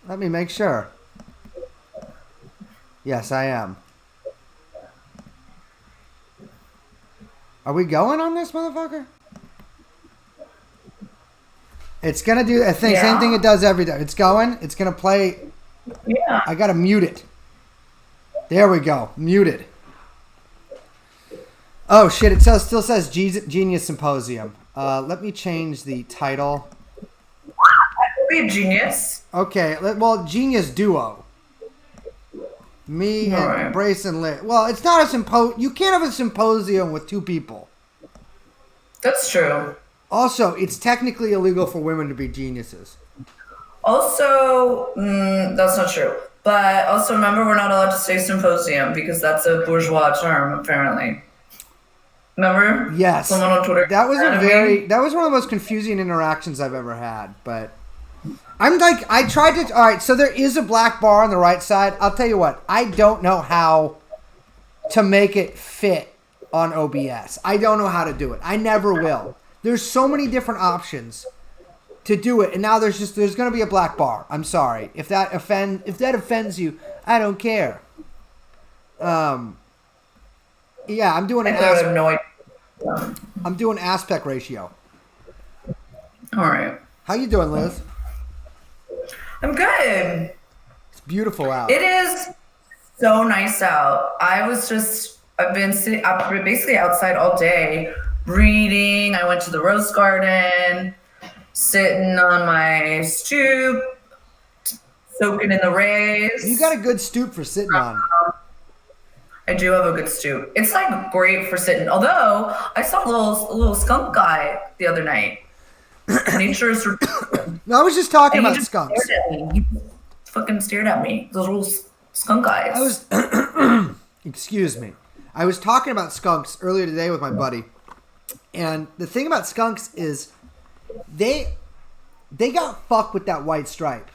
Let me make sure. Yes, I am. Are we going on this motherfucker? It's gonna do a thing, same thing Yeah. it does every day. It's going. It's gonna play. Yeah. I gotta mute it. There we go. Muted. Oh shit! It still says Genius Symposium. Let me change the title. Be a genius. Okay. Well, Genius Duo. Me All and right. Brace and Lit. Well, it's not a You can't have a symposium with two people. That's true. Also, it's technically illegal for women to be geniuses. Also, that's not true. But also remember, we're not allowed to say symposium because that's a bourgeois term, apparently. Remember? Yes. Someone on Twitter. That was mad at me? that was one of the most confusing interactions I've ever had. But I'm like, I tried to. All right, so there is a black bar on the right side. I'll tell you what, I don't know how to make it fit on OBS. I don't know how to do it. I never will. There's so many different options to do it, and now there's going to be a black bar. I'm sorry if that offends you. I don't care. Yeah, I'm doing I have no idea. I'm doing aspect ratio. All right. How you doing, Liz? I'm good. It's beautiful out. It is so nice out. I've been sitting up basically outside all day reading. I went to the rose garden, sitting on my stoop, soaking in the rays. You got a good stoop for sitting on. I do have a good stoop. It's like great for sitting. Although I saw a little skunk guy the other night. Nature is. No, I was just talking And he about just skunks. stared at me. He fucking stared at me. Those little skunk eyes. I was, excuse me. I was talking about skunks earlier today with my buddy, and the thing about skunks is they got fucked with that white stripe.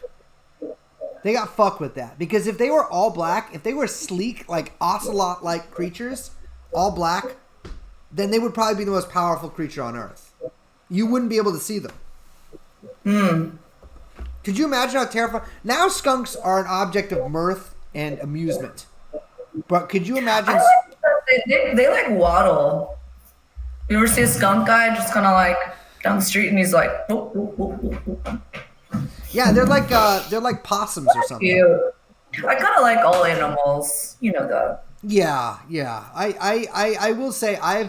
They got fucked with that because if they were all black, if they were sleek like ocelot-like creatures, all black, then they would probably be the most powerful creature on Earth. You wouldn't be able to see them. Could you imagine how terrifying? Now skunks are an object of mirth and amusement. But could you imagine? They like waddle. You ever see a skunk guy just kind of like down the street and he's like, whoop, whoop, whoop, whoop, whoop. Yeah, they're like possums or something. Cute. I kind of like all animals. You know that. Yeah. I will say I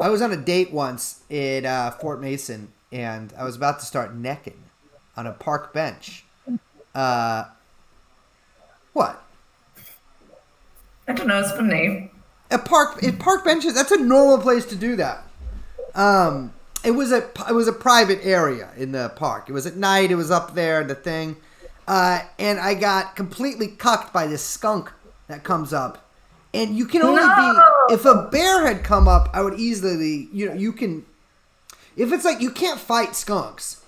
was on a date once in Fort Mason, and I was about to start necking on a park bench. What? I don't know. It's funny. Park benches. That's a normal place to do that. It was a private area in the park. It was at night. It was up there. The thing, and I got completely cucked by this skunk that comes up, and you can only be if a bear had come up. I would easily, you can. If it's like you can't fight skunks,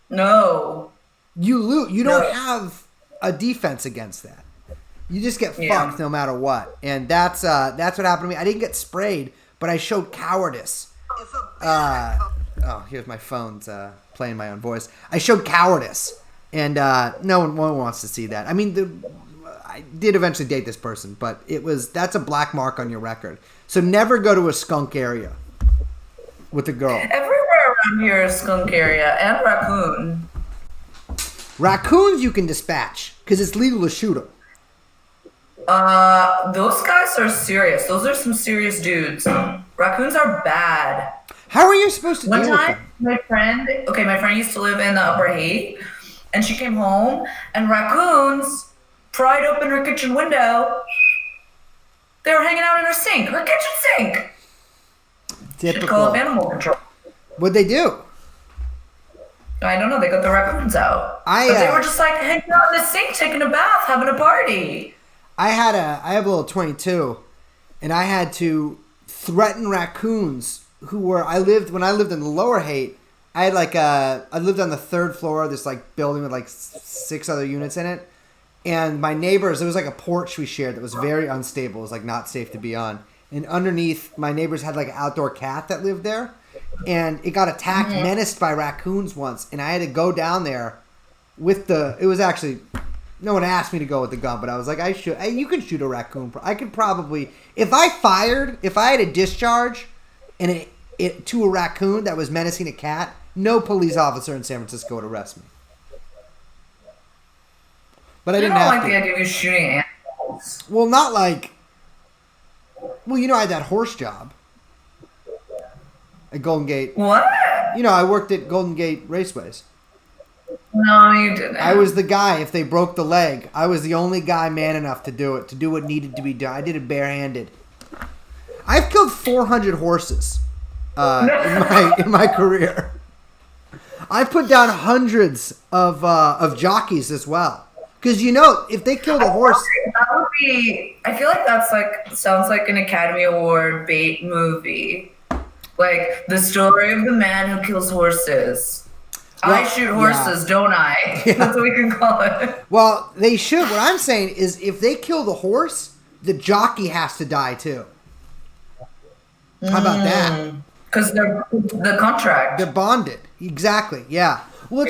No. you lose. You don't No. have a defense against that. You just get Yeah. fucked no matter what, and that's what happened to me. I didn't get sprayed, but I showed cowardice. Here's my phone's playing my own voice. I showed cowardice, and no one wants to see that. I mean, I did eventually date this person, but that's a black mark on your record. So never go to a skunk area with a girl. Everywhere around here is skunk area and raccoon. Raccoons you can dispatch because it's legal to shoot them. Those guys are serious. Those are some serious dudes. Raccoons are bad. How are you supposed to One deal with time, them? my friend used to live in the Upper Haight, and she came home, and raccoons pried open her kitchen window. They were hanging out in her sink, her kitchen sink. Should call up Typical. animal control. What'd they do? I don't know. They got the raccoons out, but they were just like hanging out in the sink, taking a bath, having a party. I have a little 22, and I had to threaten raccoons when I lived in the Lower Haight. I lived on the third floor of this like building with like 6 other units in it, and my neighbors, there was like a porch we shared that was very unstable. It was like not safe to be on, and underneath my neighbors had like an outdoor cat that lived there, and it got attacked, menaced by raccoons once, and I had to go down there it was actually, no one asked me to go with the gun, but I was like, you can shoot a raccoon. I could probably, if I had a discharge and it to a raccoon that was menacing a cat, no police officer in San Francisco would arrest me. But I didn't have to. I don't like the idea of you shooting animals. Well, not like, well, I had that horse job at Golden Gate. What? I worked at Golden Gate Raceways. No, you didn't. I was the guy. If they broke the leg, I was the only guy man enough to do it, to do what needed to be done. I did it barehanded. I've killed 400 horses in my career. I've put down hundreds of jockeys as well. Because if they killed a horse, that would be. I feel like sounds like an Academy Award bait movie, like the story of the man who kills horses. Well, I shoot horses, don't I? Yeah. That's what we can call it. Well, they should. What I'm saying is, if they kill the horse, the jockey has to die too. How about that? Because they're the contract. They're bonded. Exactly. Yeah. Well,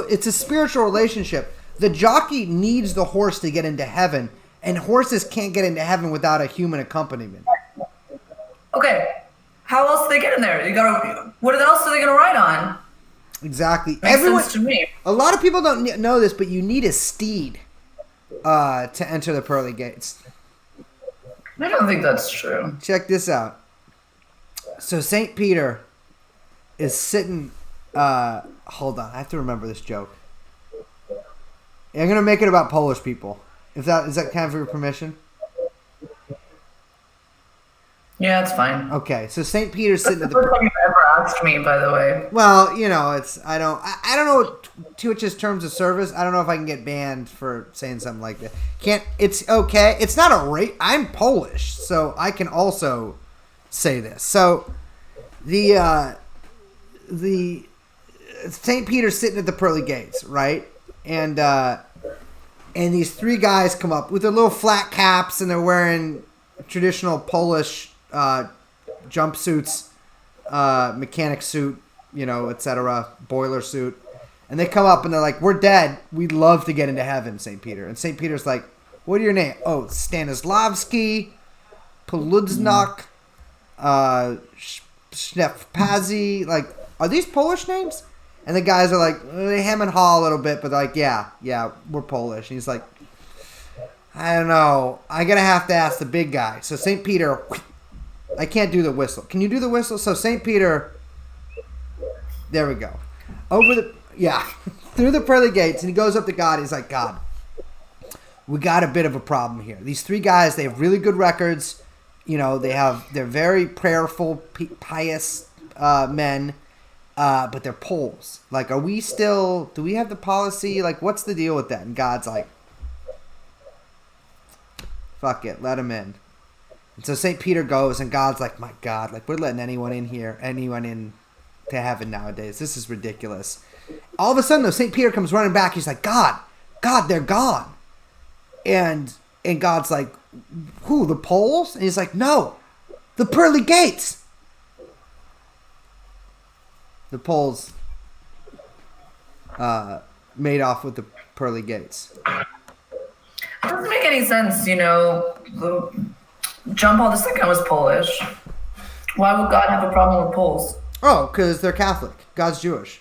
it's a spiritual relationship. The jockey needs the horse to get into heaven, and horses can't get into heaven without a human accompaniment. Okay. How else do they get in there? What else are they gonna ride on? Exactly. Makes sense to me. A lot of people don't know this, but you need a steed to enter the pearly gates. I don't think that's true. Check this out. So St. Peter is sitting. Hold on, I have to remember this joke. I'm gonna make it about Polish people. Is that kind of your permission? Yeah, it's fine. Okay, so St. Peter's sitting at the. First time you've ever asked me, by the way. Well, I don't know Twitch's terms of service. I don't know if I can get banned for saying something like that. It's okay. It's not a rate. I'm Polish, so I can also say this. So the St. Peter's sitting at the pearly gates, right? And these three guys come up with their little flat caps, and they're wearing traditional Polish jumpsuits, mechanic suit, etc., boiler suit. And they come up and they're like, "We're dead. We'd love to get into heaven, St. Peter." And St. Peter's like, "What are your name?" "Oh, Stanislavski, Poludznok, Shnefpazi." Like, are these Polish names? And the guys are like, they hem and haw a little bit, but they're like, yeah, we're Polish. And he's like, I don't know. I'm going to have to ask the big guy. So St. Peter, I can't do the whistle. Can you do the whistle? So St. Peter, there we go. Through the pearly gates, and he goes up to God. He's like, God, we got a bit of a problem here. These three guys, they have really good records. They're very prayerful, pious men. But they're Poles. Like, do we have the policy? Like, what's the deal with that? And God's like, fuck it, let him in. And so St. Peter goes, and God's like, my God, like, we're letting anyone in to heaven nowadays. This is ridiculous. All of a sudden, though, St. Peter comes running back. He's like, God, they're gone. And God's like, who, the Poles? And he's like, no, the pearly gates. The Poles made off with the pearly gates. It doesn't make any sense, John Paul II was Polish. Why would God have a problem with Poles? Oh, because they're Catholic. God's Jewish.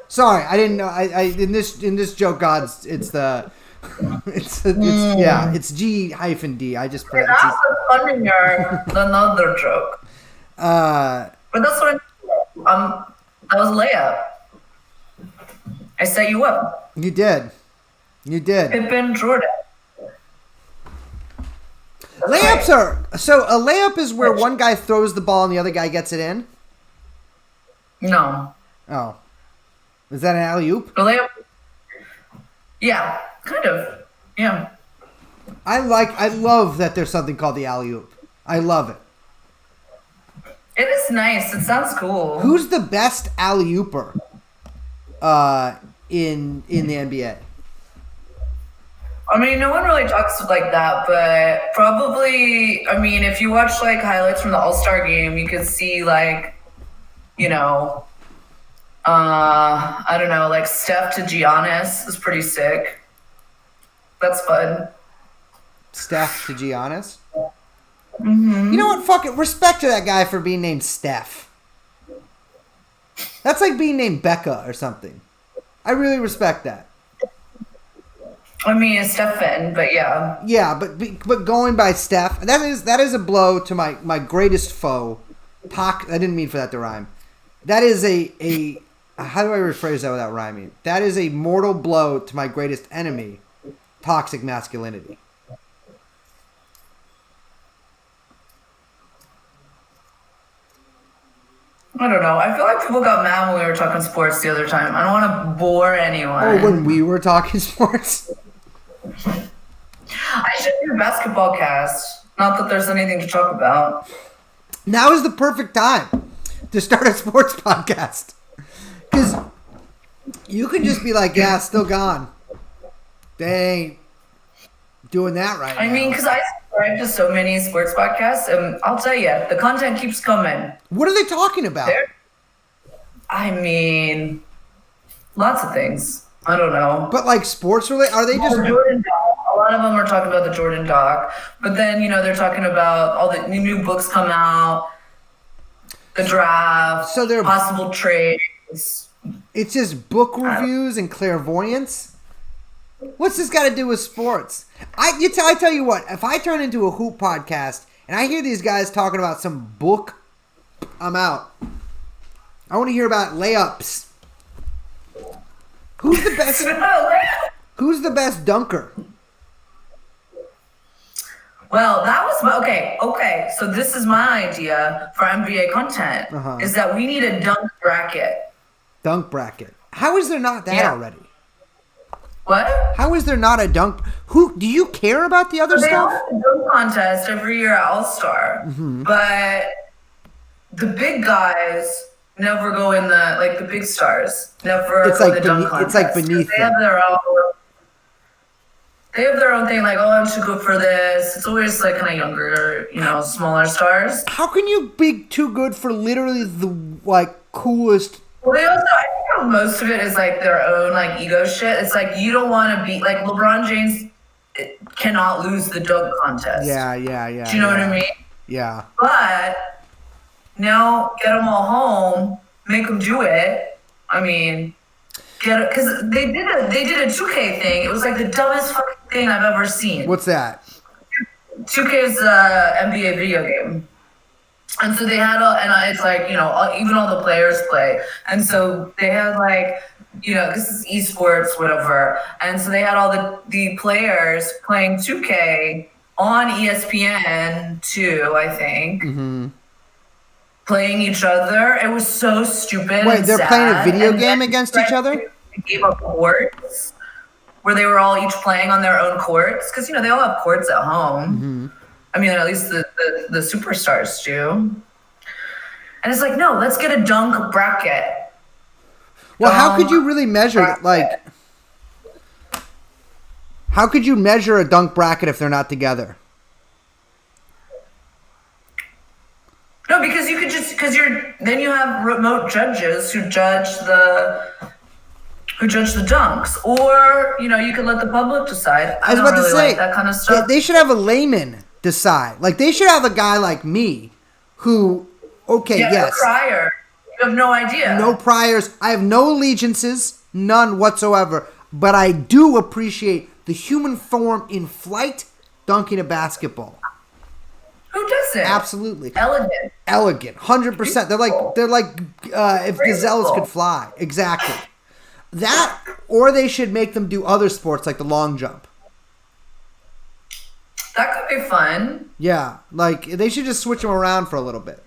Sorry, I didn't know. I in this joke, God's it's G-D. I just put it. That was funnier than another joke. But that's what that was a layup. I set you up. You did. Pippin Jordan. Layups are... So a layup is where one guy throws the ball and the other guy gets it in? No. Oh. Is that an alley-oop? A layup... Yeah, kind of. Yeah. I love that there's something called the alley-oop. I love it. It is nice. It sounds cool. Who's the best alley-ooper in the NBA? I mean, no one really talks like that, but probably, if you watch, highlights from the All-Star game, you could see, I don't know, like Steph to Giannis is pretty sick. That's fun. Steph to Giannis. You know what? Fuck it. Respect to that guy for being named Steph. That's like being named Becca or something. I really respect that. I mean, it's Stefan, but yeah. Yeah, but going by Steph, that is a blow to my greatest foe. I didn't mean for that to rhyme. That is a how do I rephrase that without rhyming? That is a mortal blow to my greatest enemy, toxic masculinity. I don't know. I feel like people got mad when we were talking sports the other time. I don't want to bore anyone. Oh, when we were talking sports? I should do a basketball cast. Not that there's anything to talk about. Now is the perfect time to start a sports podcast. Because you can just be like, yeah, still gone. They ain't doing that right now. I mean, because I subscribe to so many sports podcasts, and I'll tell you, the content keeps coming. What are they talking about? I mean, lots of things. I don't know. But like sports related? Are they just... Jordan doc. A lot of them are talking about the Jordan doc. But then, they're talking about all the new books come out, the draft, so they're possible trades. It's just book reviews and clairvoyance? What's this got to do with sports? I tell you what, if I turn into a hoop podcast and I hear these guys talking about some book, I'm out. I want to hear about layups. Who's the best? Who's the best dunker? Well, that was okay. So this is my idea for NBA content: is that we need a dunk bracket. Dunk bracket. How is there not that already? What? How is there not a dunk? Who do you care about the other They stuff? have a dunk contest every year at All Star, but the big guys never go in the big stars never. It's go like in the dunk contest. it's like beneath they have their own. They have their own thing, like, I should go for this. It's always like kind of younger, smaller stars. How can you be too good for literally the coolest? Well, they also, I think most of it is like their own ego shit. It's like you don't want to be like LeBron James cannot lose the dunk contest. Yeah. Do you know what I mean? Yeah. But now get them all home, make them do it. I mean, because they did a 2K thing. It was like the dumbest fucking thing I've ever seen. What's that? 2K is NBA video game. And so they had, it's like, even all the players play. And so they had because it's esports, whatever. And so they had all the players playing 2K on ESPN 2, I think, playing each other. It was so stupid. Wait, they're sad. playing a video game against each other? They gave up courts where they were all each playing on their own courts. Because, they all have courts at home. I mean, at least the superstars do. And it's like, no, let's get a dunk bracket. Well, how could you really measure it? How could you measure a dunk bracket if they're not together? No, because then you have remote judges who judge the dunks, or you can let the public decide. I was about to say, like that kind of stuff. They should have a layman decide. They should have a guy like me who, yes. No prior. You have no idea. No priors. I have no allegiances, none whatsoever. But I do appreciate the human form in flight dunking a basketball. Who doesn't? Absolutely. Elegant. 100%. They're like if gazelles could fly. Exactly. That, or they should make them do other sports like the long jump. That could be fun. Yeah, they should just switch them around for a little bit.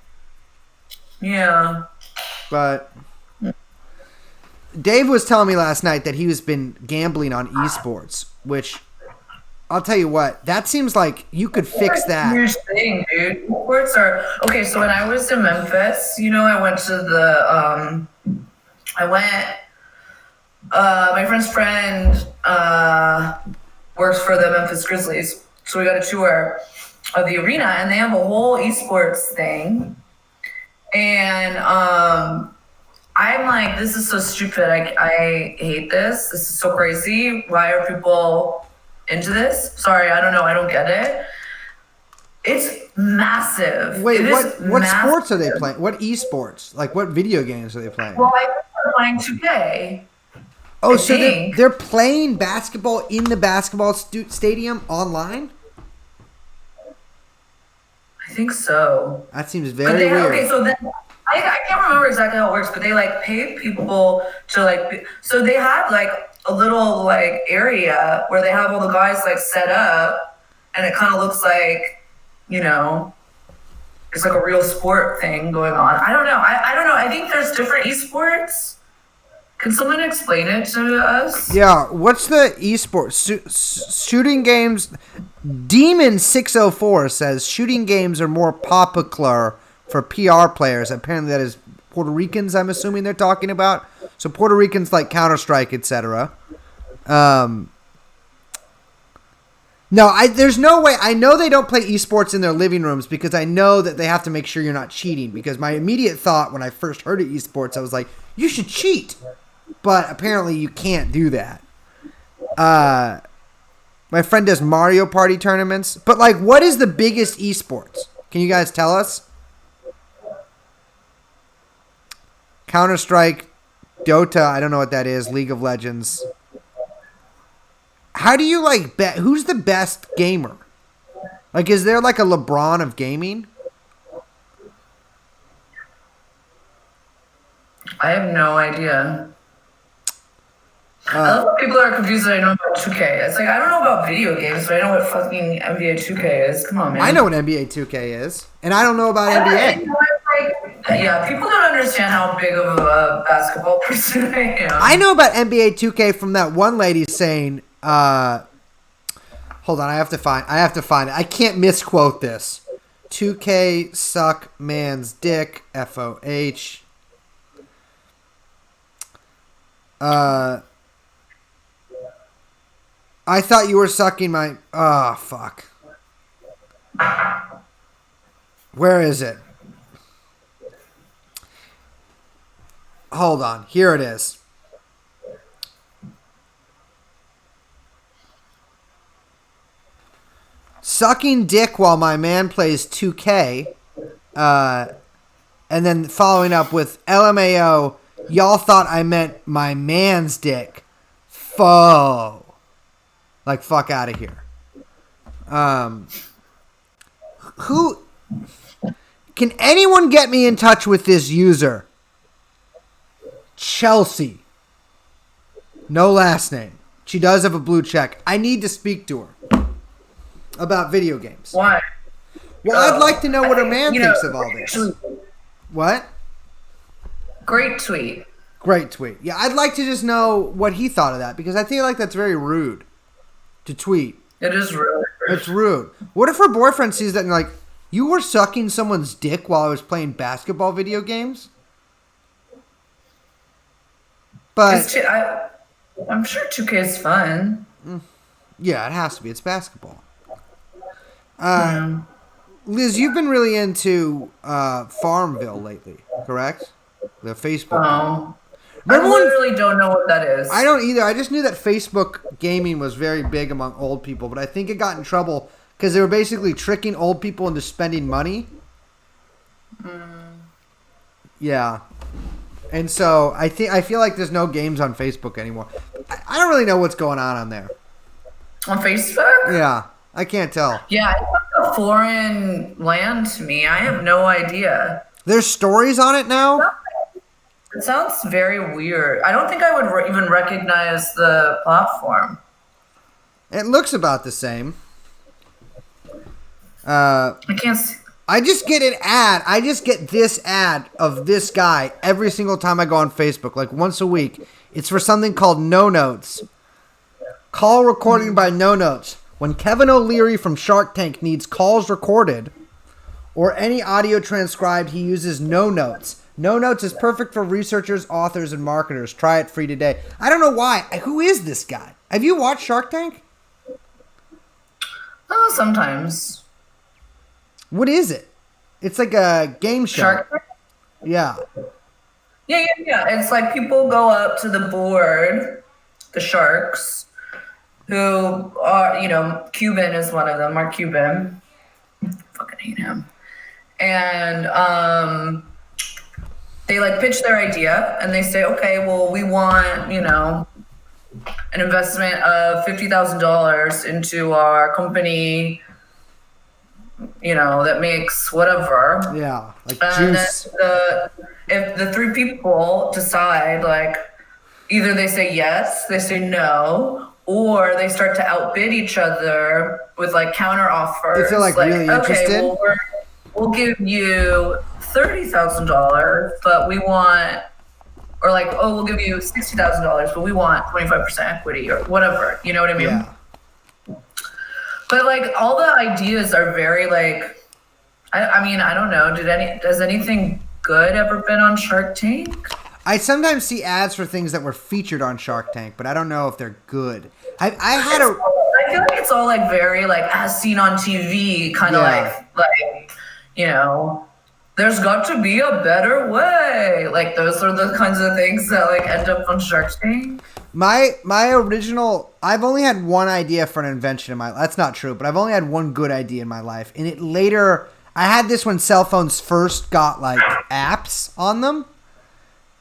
Yeah. But Dave was telling me last night that he's been gambling on esports, which I'll tell you what, that seems like you could fix that. Huge thing, dude. Esports are okay. So when I was in Memphis, I went to my friend's friend works for the Memphis Grizzlies. So we got a tour of the arena, and they have a whole esports thing. And I'm like, this is so stupid. I hate this. This is so crazy. Why are people into this? Sorry, I don't know. I don't get it. It's massive. Wait, It is what massive. sports are they playing? What esports? Like what video games are they playing? Well, I think they're playing 2K. Oh, I so think. they're playing basketball in the basketball stadium online? I think so. That seems But very they weird. okay, so then I can't remember exactly how it works, but they like pay people to like so they have like a little like area where they have all the guys like set up and it kind of looks like, you know, it's like a real sport thing going on. I don't know. I don't know. I think there's different esports. Can someone explain it to us? Yeah, what's the esports shooting games? Demon 604 says shooting games are more popular for PR players. Apparently, that is Puerto Ricans. I'm assuming they're talking about. So Puerto Ricans like Counter Strike, etc. No, there's no way. I know they don't play esports in their living rooms because I know that they have to make sure you're not cheating. Because my immediate thought when I first heard of esports, I was like, you should cheat. But apparently you can't do that. My friend does Mario Party tournaments. But, like, what is the biggest esports? Can you guys tell us? Counter-Strike, Dota, I don't know what that is. League of Legends. How do you, like, bet? Who's the best gamer? Like, is there, like, a LeBron of gaming? I have no idea. I love when people are confused that I know about 2K. It's like, I don't know about video games, but I know what fucking NBA 2K is. Come on, man. I know what NBA 2K is. And I don't know about NBA. Yeah, people don't understand how big of a basketball person I am. I know about NBA 2K from that one lady saying, hold on, I have to find it. I can't misquote this. 2K suck man's dick, FOH. I thought you were sucking my... Oh, fuck. Where is it? Hold on. Here it is. Sucking dick while my man plays 2K. And then following up with LMAO. Y'all thought I meant my man's dick. Foe. Like, fuck out of here. Who... Can anyone get me in touch with this user? Chelsea. No last name. She does have a blue check. I need to speak to her about video games. Why? Well, I'd like to know what her man thinks of all this. What? Great tweet. Great tweet. Yeah, I'd like to just know what he thought of that because I feel like that's very rude to tweet. It is rude. It's rude. What if her boyfriend sees that and like, you were sucking someone's dick while I was playing basketball video games? But I'm sure 2K is fun. Yeah, it has to be. It's basketball. Liz, you've been really into Farmville lately, correct? The Facebook. Oh. I literally don't know what that is. I don't either. I just knew that Facebook gaming was very big among old people, but I think it got in trouble because they were basically tricking old people into spending money. Yeah. And so I feel like there's no games on Facebook anymore. I don't really know what's going on there. On Facebook? Yeah. I can't tell. Yeah, it's like a foreign land to me. I have no idea. There's stories on it now? It sounds very weird. I don't think I would even recognize the platform. It looks about the same. I can't see. I just get an ad. I just get this ad of this guy every single time I go on Facebook, like once a week. It's for something called No Notes. Call recording by No Notes. When Kevin O'Leary from Shark Tank needs calls recorded or any audio transcribed, he uses No Notes. No Notes is perfect for researchers, authors, and marketers. Try it free today. I don't know why. Who is this guy? Have you watched Shark Tank? Oh, sometimes. What is it? It's like a game show. Shark Tank? Yeah. Yeah, yeah, yeah. It's like people go up to the board, the sharks, who are, Cuban is one of them, Mark Cuban. Fucking hate him. And they like pitch their idea and they say, okay, well, we want, an investment of $50,000 into our company, that makes whatever. Yeah, like And then juice. if the three people decide, like, either they say yes, they say no, or they start to outbid each other with like counter If they're offers. like Like, really okay, interested. well, we'll give you $30,000, but we want, or like, oh, we'll give you $60,000, but we want 25% equity or whatever. You know what I mean? Yeah. But like, all the ideas are very like, I mean, I don't know. Does anything good ever been on Shark Tank? I sometimes see ads for things that were featured on Shark Tank, but I don't know if they're good. I had a I feel like it's all like very like as seen on TV, kind of yeah. like there's got to be a better way. Like those are the kinds of things that like end up on Shark Tank. My original I've only had one idea for an invention in my that's not true, but I've only had one good idea in my life. And it later I had this when cell phones first got like apps on them.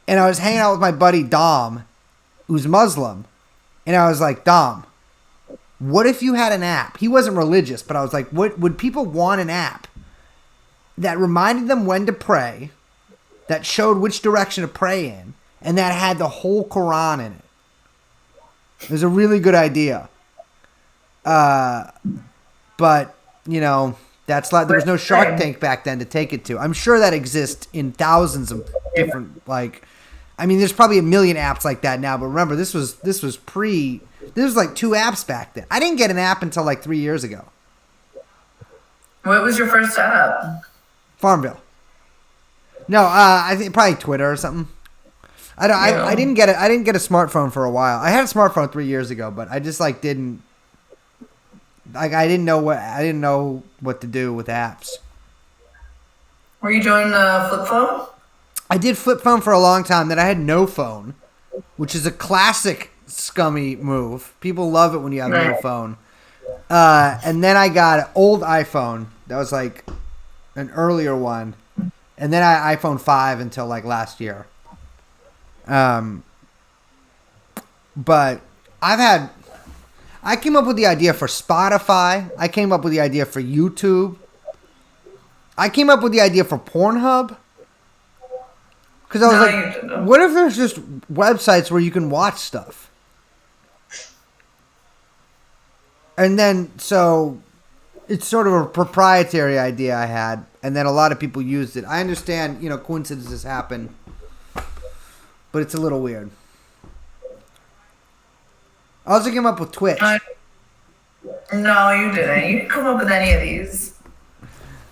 And I was hanging out with my buddy Dom, who's Muslim, and I was like, Dom, what if you had an app? He wasn't religious, but I was like, what would people want an app that reminded them when to pray, that showed which direction to pray in, and that had the whole Quran in it? It was a really good idea. But, that's like there was no Shark Tank back then to take it to. I'm sure that exists in thousands of different there's probably a million apps like that now, but remember this was like 2 apps back then. I didn't get an app until like 3 years ago. What was your first app? Farmville. No, I think probably Twitter or something. I didn't get it. I didn't get a smartphone for a while. I had a smartphone 3 years ago, but I just like didn't I didn't know what to do with apps. Were you doing the flip phone? I did flip phone for a long time. Then I had no phone, which is a classic scummy move. People love it when you have no phone. And then I got an old iPhone. That was like an earlier one. And then I iPhone 5 until like last year. But I came up with the idea for Spotify. I came up with the idea for YouTube. I came up with the idea for Pornhub. Because I was like, what if there's just websites where you can watch stuff? And then, so, it's sort of a proprietary idea I had. And then a lot of people used it. I understand, coincidences happen. But it's a little weird. I also came up with Twitch. No, you didn't. You didn't come up with any of these.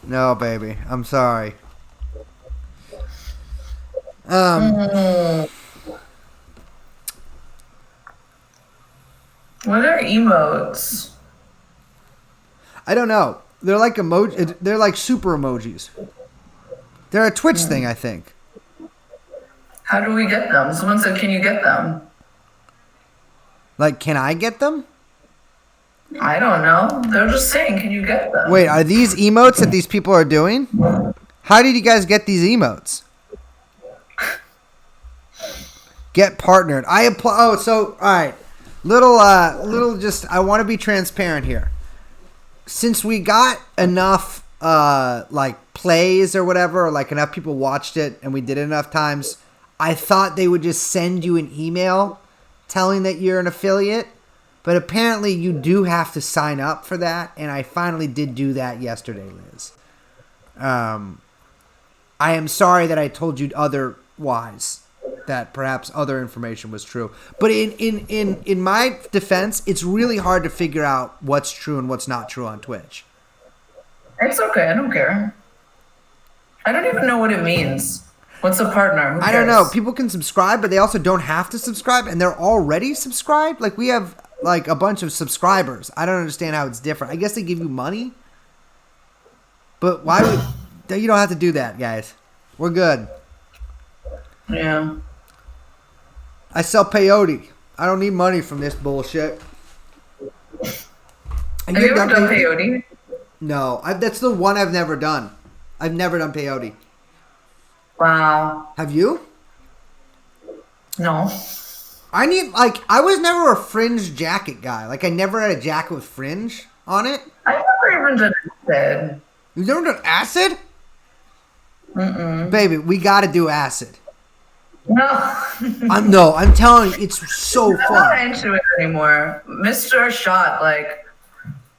No, baby. I'm sorry. What are emotes? I don't know. They're like emoji. They're like super emojis. They're a Twitch thing, I think. How do we get them? Someone said, can you get them? Like, can I get them? I don't know. They're just saying, can you get them? Wait, are these emotes that these people are doing? How did you guys get these emotes? Get partnered. I apply. Oh, so all right. Little. Just I want to be transparent here. Since we got enough, like plays or whatever, or like enough people watched it, and we did it enough times, I thought they would just send you an email telling that you're an affiliate. But apparently you do have to sign up for that, and I finally did do that yesterday, Liz. I am sorry that I told you otherwise, that perhaps other information was true. But in my defense, it's really hard to figure out what's true and what's not true on Twitch. It's okay. I don't care. I don't even know what it means. What's a partner? Who cares? I don't know. People can subscribe, but they also don't have to subscribe, and they're already subscribed. Like, we have like a bunch of subscribers. I don't understand how it's different. I guess they give you money, but why would you don't have to do that, guys? We're good. Yeah. I sell peyote. I don't need money from this bullshit. Have you ever done peyote? No, that's the one I've never done. I've never done peyote. Wow. Have you? No. I was never a fringe jacket guy. Like, I never had a jacket with fringe on it. I never even done acid. You've never done acid? Mm-mm. Baby, we gotta do acid. No. I'm telling you, it's so I'm fun. not into it anymore. Mr. Shot, like,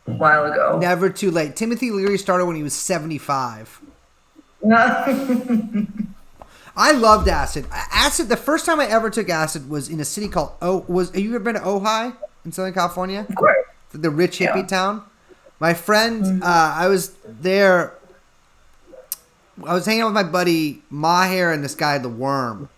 a while ago. Never too late. Timothy Leary started when he was 75. No. I loved acid. Acid. The first time I ever took acid was in a city called have you ever been to Ojai in Southern California? Of course. The rich hippie town. My friend, I was there. I was hanging out with my buddy Maher and this guy the Worm.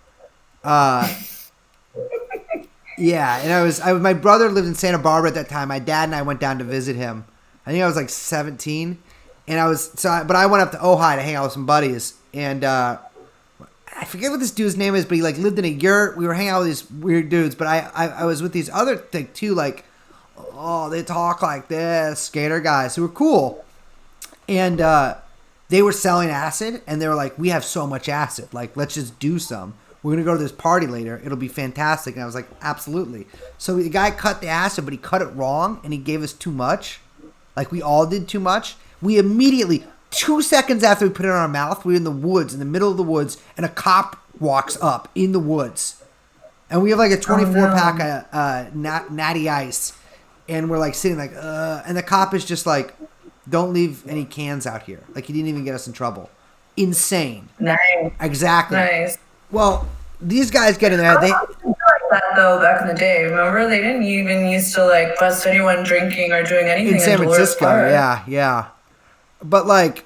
Yeah, and my brother lived in Santa Barbara at that time. My dad and I went down to visit him. I think I was like 17, and but I went up to Ojai to hang out with some buddies, and I forget what this dude's name is, but he like lived in a yurt. We were hanging out with these weird dudes, but I was with these other too, like, oh, they talk like this, skater guys who were cool, and they were selling acid, and they were like, we have so much acid, like, let's just do some. We're going to go to this party later. It'll be fantastic. And I was like, absolutely. So the guy cut the acid, but he cut it wrong, and he gave us too much. Like, we all did too much. We immediately, 2 seconds after we put it in our mouth, we were in the woods, in the middle of the woods, and a cop walks up in the woods. And we have like a 24-pack of Natty Ice. And we're like sitting like, and the cop is just like, don't leave any cans out here. Like, he didn't even get us in trouble. Insane. Nice. Exactly. Nice. Well, these guys get in there. They like that though back in the day. Remember, they didn't even used to like bust anyone drinking or doing anything in San Francisco. Yeah. But like,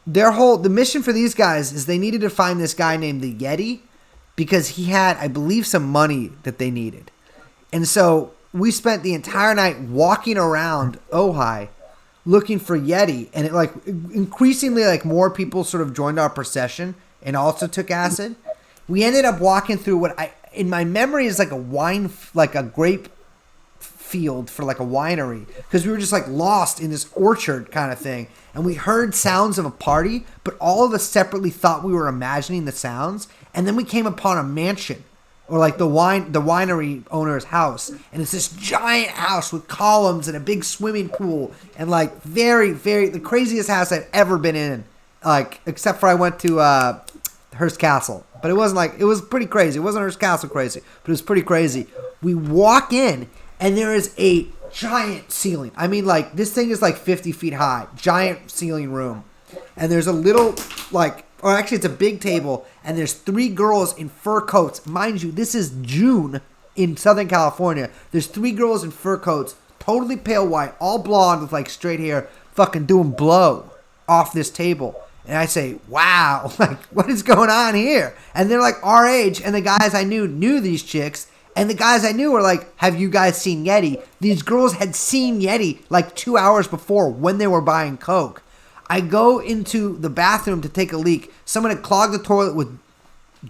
the mission for these guys is they needed to find this guy named the Yeti because he had, I believe, some money that they needed, and so we spent the entire night walking around Ojai looking for Yeti, and it like increasingly like more people sort of joined our procession and also took acid. We ended up walking through what in my memory is like a grape field for like a winery, because we were just like lost in this orchard kind of thing, and we heard sounds of a party, but all of us separately thought we were imagining the sounds, and then we came upon a mansion or like the winery owner's house, and it's this giant house with columns and a big swimming pool, and like very, very the craziest house I've ever been in, like except for I went to Hearst Castle, but it was pretty crazy. It wasn't Hearst Castle crazy, but it was pretty crazy. We walk in, and there is a giant ceiling. I mean, like, this thing is like 50 feet high, giant ceiling room, and there's a little or actually it's a big table, and there's 3 girls in fur coats. Mind you, this is June in Southern California. There's 3 girls in fur coats, totally pale white, all blonde with like straight hair, fucking doing blow off this table. And I say, wow, like, what is going on here? And they're like our age, and the guys I knew these chicks, and the guys I knew were like, have you guys seen Yeti? These girls had seen Yeti like 2 hours before when they were buying Coke. I go into the bathroom to take a leak. Someone had clogged the toilet with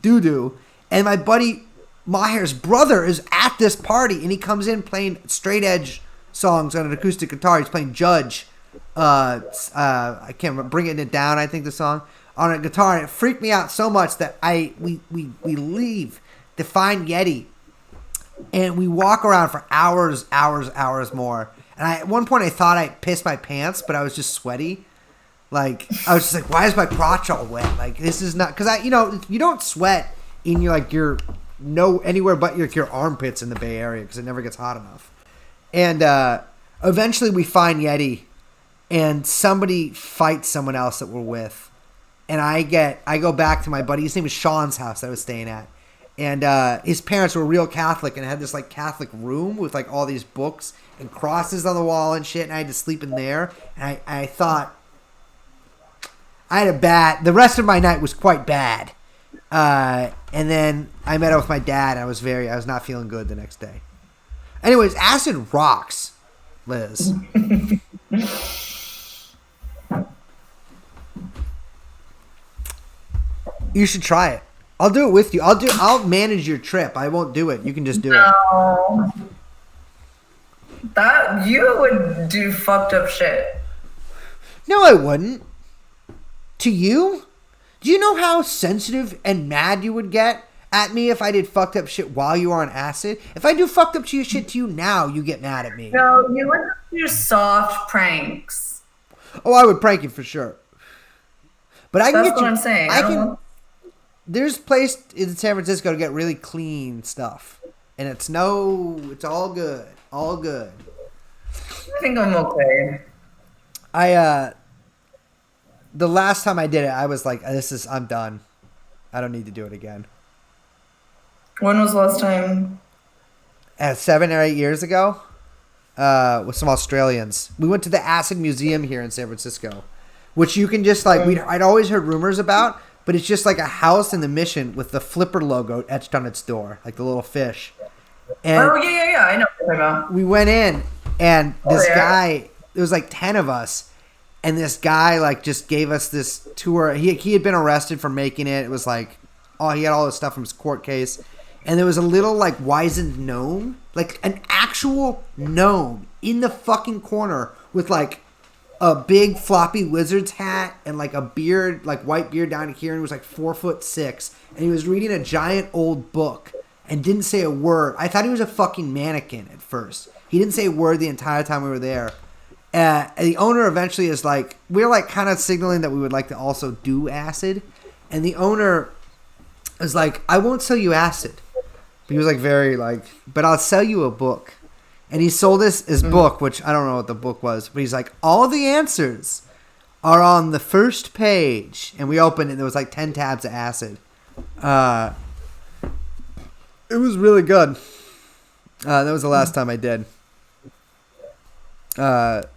doo-doo, and my buddy Maher's brother is at this party, and he comes in playing straight edge songs on an acoustic guitar. He's playing Judge. I can't remember, Bringing It Down, I think the song, on a guitar, and it freaked me out so much that we leave to find Yeti, and we walk around for hours more. And at one point I thought I pissed my pants, but I was just sweaty. Like, I was just like, why is my crotch all wet? Like, this is not, because you don't sweat in anywhere but your armpits in the Bay Area, because it never gets hot enough. And eventually we find Yeti, and somebody fights someone else that we're with, and I go back to my buddy. His name was Sean's house that I was staying at, and his parents were real Catholic and had this like Catholic room with like all these books and crosses on the wall and shit, and I had to sleep in there. And I thought I had the rest of my night was quite bad, and then I met up with my dad, and I was not feeling good the next day. Anyways, acid rocks, Liz. You should try it. I'll do it with you. I'll manage your trip. I won't do it. You can just do it. No. That you would do fucked up shit. No, I wouldn't. To you? Do you know how sensitive and mad you would get at me if I did fucked up shit while you were on acid? If I do fucked up shit to you now, you get mad at me. No, you would do soft pranks. Oh, I would prank you for sure. But I can That's get what you. I'm saying. There's a place in San Francisco to get really clean stuff, and it's all good, all good. I think I'm okay. The last time I did it, I was like, I'm done. I don't need to do it again. When was the last time? 7 or 8 years ago, with some Australians. We went to the Acid Museum here in San Francisco, which you can just like, I'd always heard rumors about, but it's just like a house in the Mission with the Flipper logo etched on its door, like the little fish. And oh, yeah, I know what you're talking about. we went in, and this guy, there was like 10 of us, and this guy like just gave us this tour. He had been arrested for making it. It was like, he had all this stuff from his court case. And there was a little like wizened gnome, like an actual gnome in the fucking corner with like a big floppy wizard's hat and like a beard, like white beard down here, and he was like 4'6", and he was reading a giant old book and didn't say a word. I thought he was a fucking mannequin at first. He didn't say a word the entire time we were there. And the owner eventually is like, we're like kind of signaling that we would like to also do acid, and the owner was like, I won't sell you acid. But he was like very like, but I'll sell you a book. And he sold us his book, which I don't know what the book was, but he's like, all the answers are on the first page. And we opened it, and there was like 10 tabs of acid. It was really good. That was the last time I did. That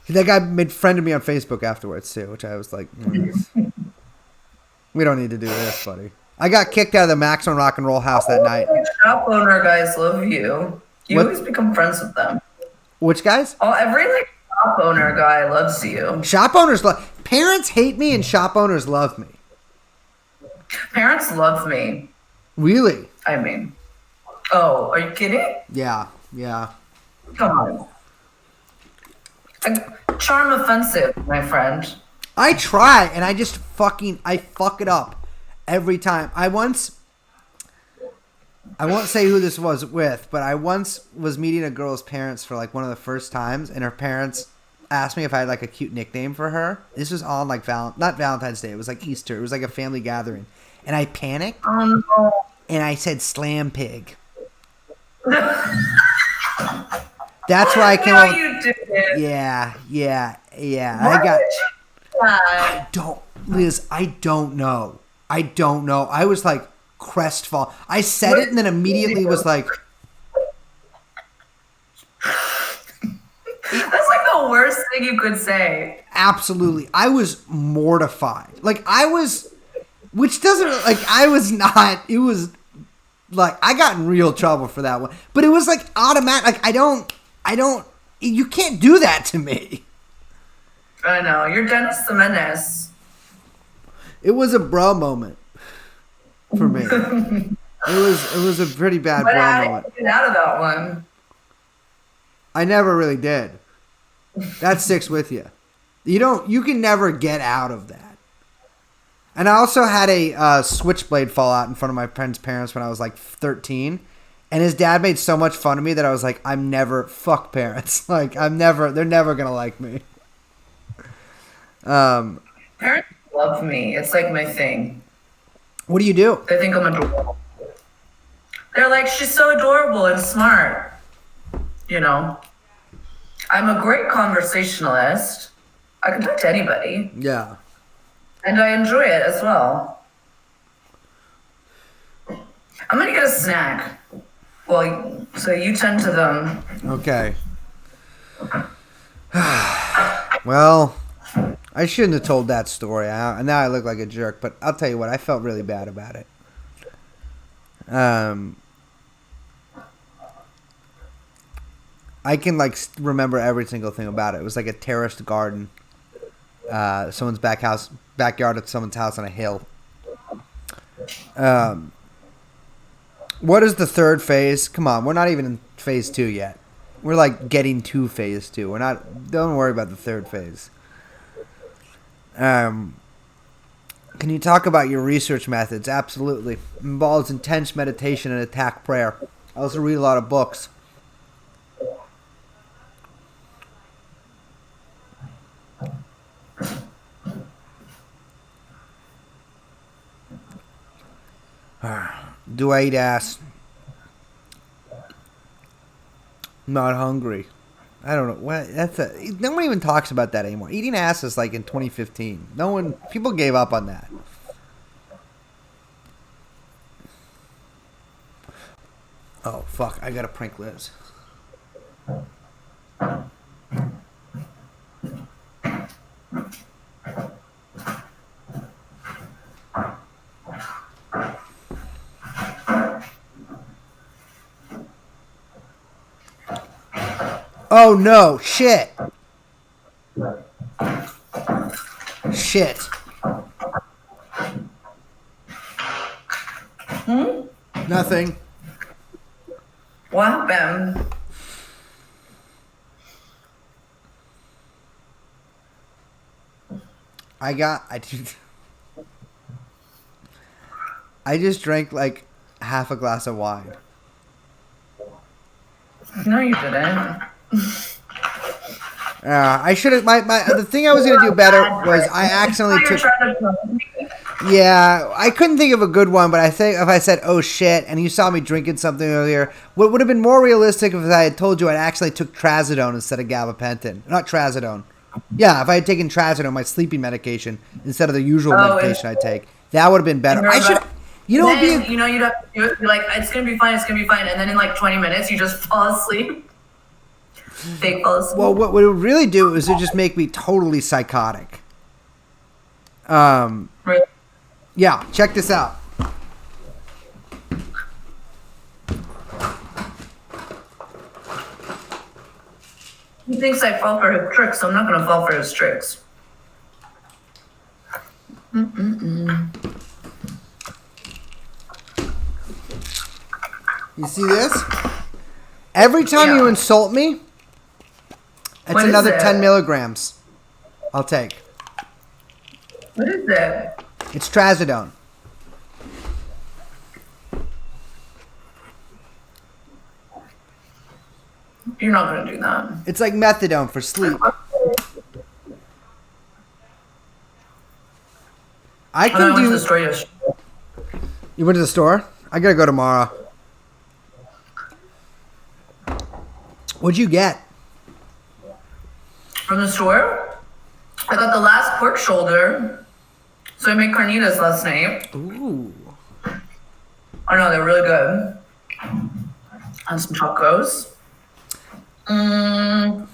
guy made friend of me on Facebook afterwards too, which I was like, we don't need to do this, buddy. I got kicked out of the Maximum Rock and Roll house that night. Shop owner guys love you. You always become friends with them. Which guys? Oh, every like shop owner guy loves you. Shop owners parents hate me and shop owners love me. Parents love me. Really? I mean, oh, are you kidding? Yeah. Come on. Charm offensive, my friend. I try, and I just fuck it up every time. I won't say who this was with, but I once was meeting a girl's parents for like one of the first times, and her parents asked me if I had like a cute nickname for her. This was on like not Valentine's Day. It was like Easter. It was like a family gathering, and I panicked. Oh no! And I said Slam Pig. That's why I came up. You did it. Yeah. What? I don't know. I was like crestfallen. I said it and then immediately was like. That's like the worst thing you could say. Absolutely. I was mortified. Which doesn't, it was like, I got in real trouble for that one. But it was like automatic. Like, you can't do that to me. I know. You're Dennis the Menace. It was a bro moment for me. It was a pretty bad bro moment. Get out of that one. I never really did. That sticks with you. You can never get out of that. And I also had a switchblade fall out in front of my friend's parents when I was like 13. And his dad made so much fun of me that I was like, fuck parents. Like, they're never going to like me. Parents love me. It's like my thing. What do you do? They think I'm adorable. They're like, she's so adorable and smart. You know, I'm a great conversationalist. I can talk to anybody. Yeah. And I enjoy it as well. I'm going to get a snack. Well, so you tend to them. Okay. Well, I shouldn't have told that story. Now I look like a jerk, but I'll tell you what, I felt really bad about it. I can remember every single thing about it. It was like a terraced garden. Someone's backyard of someone's house on a hill. What is the third phase? Come on, we're not even in phase 2 yet. We're like getting to phase 2. We're not. Don't worry about the third phase. Can you talk about your research methods? Absolutely. Involves intense meditation and attack prayer. I also read a lot of books. Do I eat ass? Not hungry. I don't know what no one even talks about that anymore. Eating ass is like in 2015. People gave up on that. Oh fuck! I gotta prank Liz. Oh no! Shit! Shit! Nothing. What happened? I just drank like half a glass of wine. No, you didn't. I should have. The thing I was gonna do better was I accidentally took. Yeah, I couldn't think of a good one, but I think if I said "oh shit" and you saw me drinking something earlier, what would have been more realistic if I had told you I actually took trazodone instead of gabapentin. Not trazodone. Yeah, if I had taken trazodone, my sleeping medication, instead of the usual medication I take, that would have been better. I should. You'd have to do it. You're like, it's gonna be fine. It's gonna be fine. And then in like 20 minutes, you just fall asleep. Fake fall asleep. Well, what it would really do is it just make me totally psychotic. Right. Yeah, check this out. He thinks I fall for his tricks, so I'm not gonna fall for his tricks. You see this? Every time you insult me, it's another 10 milligrams I'll take. What is it? It's trazodone. You're not gonna do that. It's like methadone for sleep. I went to the store yesterday. You went to the store? I gotta go tomorrow. What'd you get? From the store? I got the last pork shoulder. So I made carnitas last night. Ooh. I know, they're really good. And some tacos. What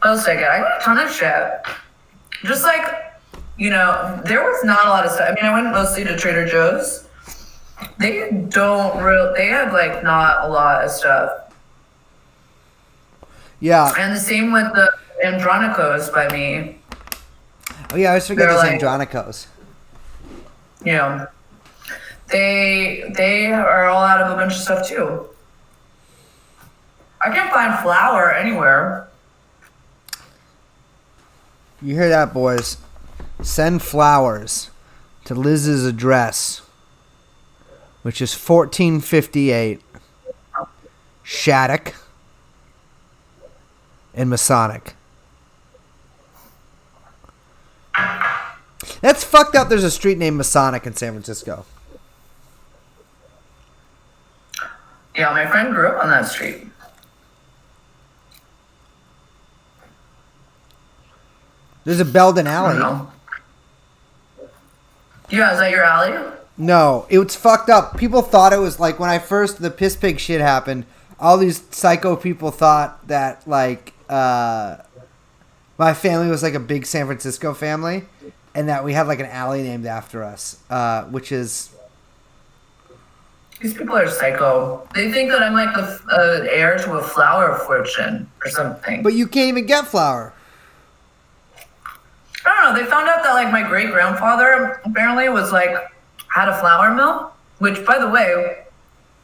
else did I get? I got a ton of shit. Just like, there was not a lot of stuff. I mean, I went mostly to Trader Joe's. They have like not a lot of stuff. Yeah. And the same with the Andronicos by me. Oh yeah, I always forget those Andronicos. They are all out of a bunch of stuff too. I can't find flour anywhere. You hear that, boys? Send flowers to Liz's address, which is 1458 Shattuck in Masonic. That's fucked up. There's a street named Masonic in San Francisco. Yeah, my friend grew up on that street. There's a Belden Alley. Yeah, is that your alley? No, it was fucked up. People thought it was like when the piss pig shit happened, all these psycho people thought that like my family was like a big San Francisco family and that we had like an alley named after us, which is... These people are psycho. They think that I'm like the heir to a flower fortune or something. But you can't even get flour. I don't know. They found out that like my great grandfather apparently was like had a flour mill, which, by the way,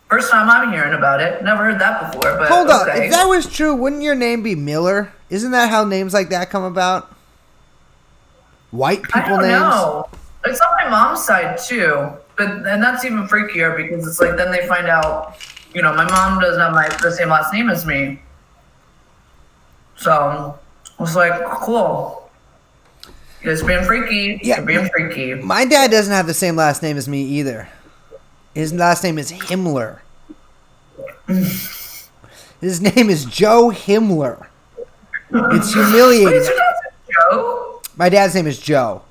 first time I'm hearing about it. Never heard that before, but Hold on. okay. If that was true, wouldn't your name be Miller? Isn't that how names like that come about? White people I don't names? know. It's on my mom's side too, and that's even freakier because it's like then they find out, my mom doesn't have the same last name as me. So I was like, cool. You guys being freaky. Yeah. You're being freaky. My dad doesn't have the same last name as me either. His last name is Himmler. His name is Joe Himmler. It's humiliating. Wait, so that's Joe? My dad's name is Joe.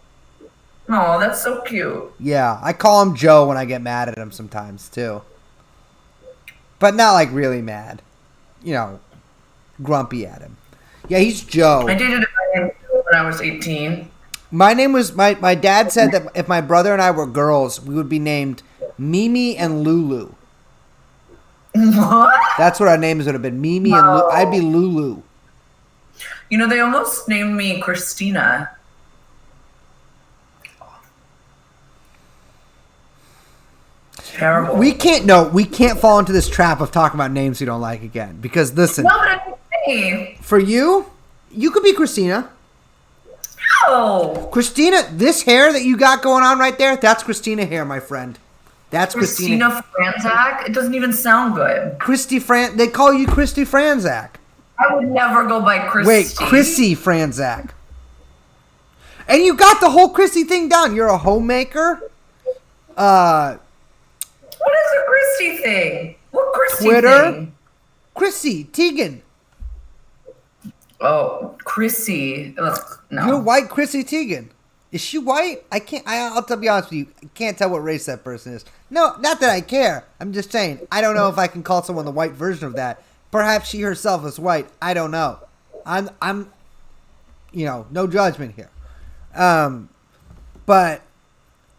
Oh, that's so cute. Yeah, I call him Joe when I get mad at him sometimes too. But not like really mad. Grumpy at him. Yeah, he's Joe. I dated a guy named Joe when I was 18. My name was my dad said that if my brother and I were girls, we would be named Mimi and Lulu. What? That's what our names would have been. Mimi and Lulu. I'd be Lulu. They almost named me Christina. Terrible. We can't fall into this trap of talking about names we don't like again. Because listen, No, but it's me. for you could be Christina. No. Christina, this hair that you got going on right there, that's Christina hair, my friend. That's Christina Franzak? It doesn't even sound good. They call you Christy Franzak. I would never go by Christy. Wait, Chrissy Franzak. And you got the whole Chrissy thing down. You're a homemaker. What is a Christy thing? What Christy Twitter? thing? Chrissy Teigen. Oh, Chrissy. Ugh, no. You're white Chrissy Teigen. Is she white? I'll be honest with you. I can't tell what race that person is. No, not that I care. I'm just saying. I don't know if I can call someone the white version of that. Perhaps she herself is white. I don't know. I'm no judgment here. But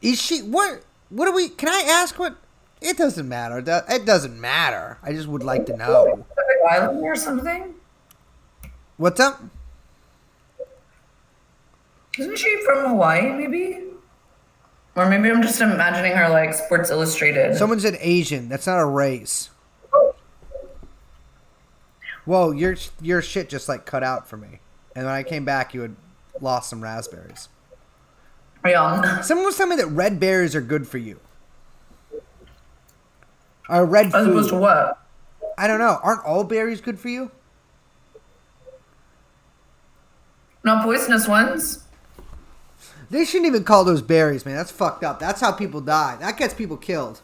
is she, what do we, can I ask what, it doesn't matter. It doesn't matter. I just would like to know. Island or something? What's up? Isn't she from Hawaii, maybe? Or maybe I'm just imagining her like Sports Illustrated. Someone said Asian. That's not a race. Whoa, your shit just like cut out for me. And when I came back, you had lost some raspberries. Yeah. Someone was telling me that red berries are good for you. Or red As food. opposed to what? I don't know. Aren't all berries good for you? Not poisonous ones. They shouldn't even call those berries, man. That's fucked up. That's how people die. That gets people killed.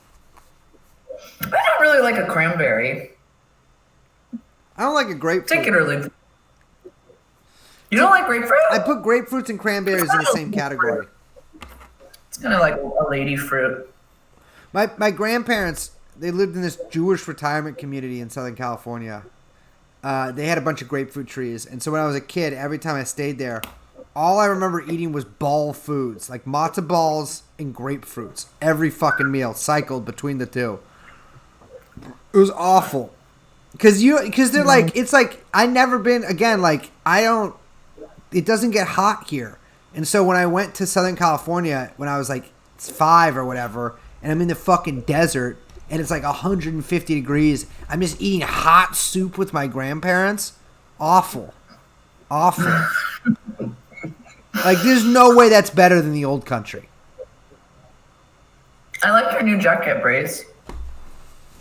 I don't really like a cranberry. I don't like a grapefruit. Take it or leave it. You don't like grapefruit? I put grapefruits and cranberries in the same category. It's kind of like a lady fruit. My grandparents, they lived in this Jewish retirement community in Southern California. They had a bunch of grapefruit trees. And so when I was a kid, every time I stayed there, all I remember eating was ball foods. Like matzo balls and grapefruits. Every fucking meal cycled between the two. It was awful. Because they're like, it's like, I never been, again, like, it doesn't get hot here. And so when I went to Southern California when I was like 5 or whatever, and I'm in the fucking desert, and it's like 150 degrees, I'm just eating hot soup with my grandparents. Awful. Awful. Like, there's no way that's better than the old country. I like your new jacket, Brace.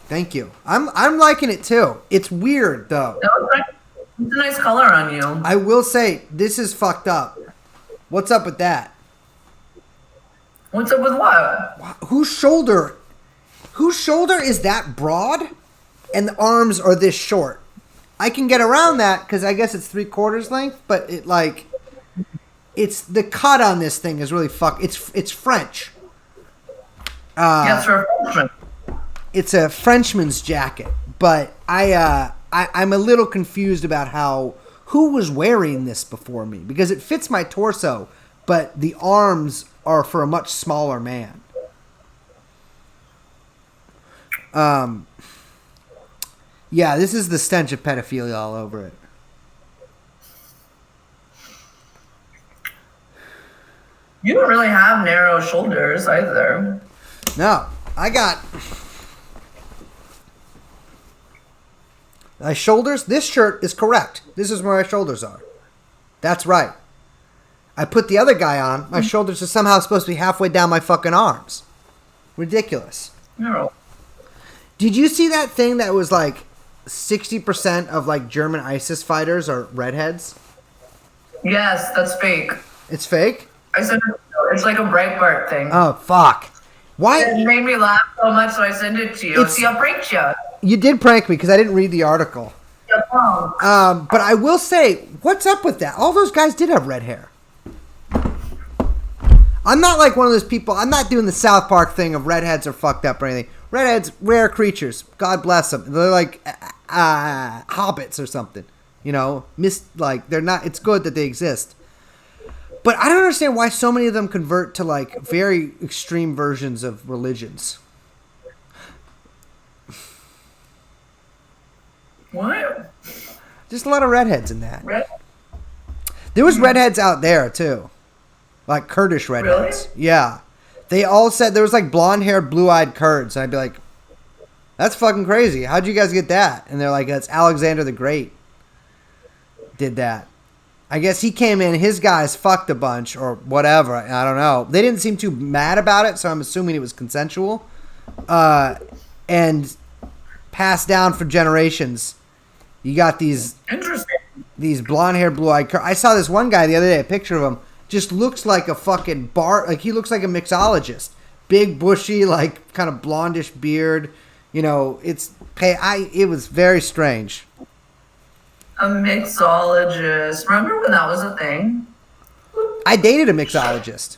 Thank you. I'm liking it too. It's weird though. It's a nice color on you. I will say this is fucked up. What's up with that? What's up with what? Whose shoulder is that broad and the arms are this short? I can get around that because I guess it's 3/4 length, but it's the cut on this thing is really it's French. Yeah, it's for a Frenchman. It's a Frenchman's jacket, but I'm a little confused about who was wearing this before me because it fits my torso, but the arms are for a much smaller man. Yeah, this is the stench of pedophilia all over it. You don't really have narrow shoulders either. No, I got my shoulders. This shirt is correct. This is where my shoulders are. That's right. I put the other guy on. My shoulders are somehow supposed to be halfway down my fucking arms. Ridiculous. No. Did you see that thing that was like 60% of like German ISIS fighters are redheads? Yes, that's fake. It's fake? I said it's like a Breitbart thing. Oh, fuck. Why? It made me laugh so much, so I sent it to you. See, I'll prank you. You did prank me because I didn't read the article. But I will say, what's up with that? All those guys did have red hair. I'm not like one of those people. I'm not doing the South Park thing of redheads are fucked up or anything. Redheads, rare creatures. God bless them. They're like hobbits or something. You know, they're not. It's good that they exist. But I don't understand why so many of them convert to like very extreme versions of religions. What? Just a lot of redheads in that. There was redheads out there too, like Kurdish redheads. Really? Yeah, they all said there was like blonde-haired, blue-eyed Kurds, and I'd be like, "That's fucking crazy. How'd you guys get that?" And they're like, "That's Alexander the Great did that." I guess he came in, his guys fucked a bunch or whatever. I don't know. They didn't seem too mad about it, so I'm assuming it was consensual. And passed down for generations. You got these blonde-haired, blue-eyed. I saw this one guy the other day, a picture of him. Just looks like a fucking like he looks like a mixologist. Big, bushy, like kind of blondish beard. You know, it was very strange. A mixologist. Remember when that was a thing? I dated a mixologist.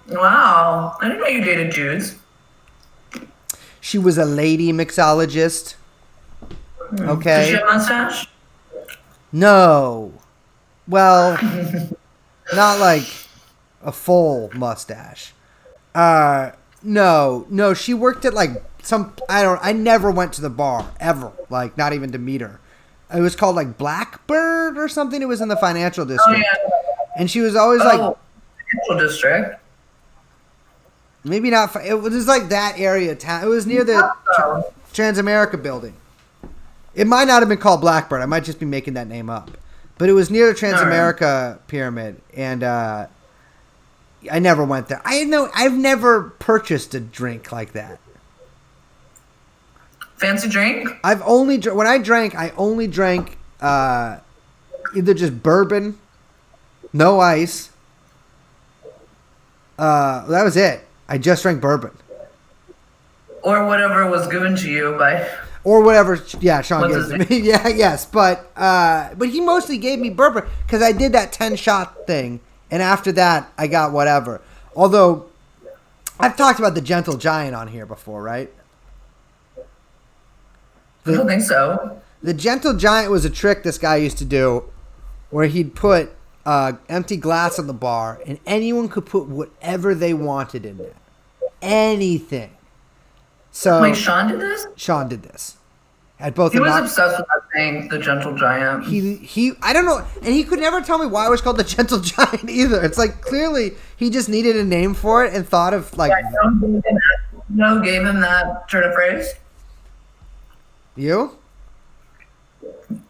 Wow. I didn't know you dated Jews. She was a lady mixologist. Okay. Did she have a mustache? No. Well, not like a full mustache. No, she worked at like I never went to the bar ever, like not even to meet her. It was called like Blackbird or something. It was in the financial district. Oh, yeah. And she was always like financial district. Maybe not. It was like that area of town. It was near the Transamerica building. It might not have been called Blackbird. I might just be making that name up. But it was near the Transamerica pyramid, and I never went there. I've never purchased a drink like that. Fancy drink? When I drank, I only drank either just bourbon, no ice. That was it. I just drank bourbon. Or whatever was given to you by... Or whatever, yeah, Sean gives to me. Yeah, yes, but he mostly gave me bourbon because I did that 10-shot thing, and after that, I got whatever. Although, I've talked about the Gentle Giant on here before, right? I don't think so. The Gentle Giant was a trick this guy used to do where he'd put empty glass on the bar, and anyone could put whatever they wanted in there. Anything. So wait, Sean did this? Sean did this. He was obsessed with that thing, the Gentle Giant. He I don't know, and he could never tell me why it was called the Gentle Giant either. It's like clearly he just needed a name for it and thought of like. No, gave him that turn of phrase. You?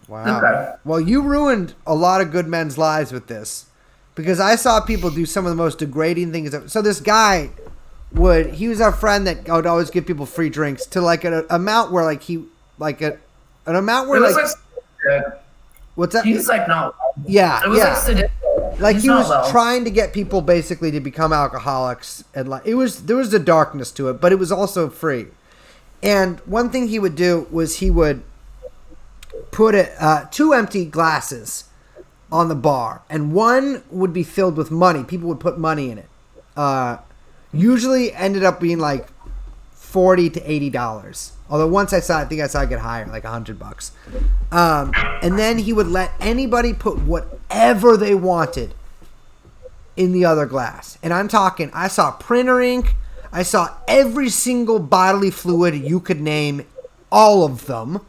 Wow. Okay. Well, you ruined a lot of good men's lives with this, because I saw people do some of the most degrading things. So this guy he was our friend that would always give people free drinks to like an amount where like he like an amount where like what's that? He's like not. Yeah, it was like like he was trying to get people basically to become alcoholics, and like there was a darkness to it, but it was also free. And one thing he would do was he would put 2 empty glasses on the bar, and one would be filled with money. People would put money in it. Usually ended up being like $40 to $80. Although once I think I saw it get higher, like $100. And then he would let anybody put whatever they wanted in the other glass. And I'm talking, I saw printer ink. I saw every single bodily fluid you could name, all of them.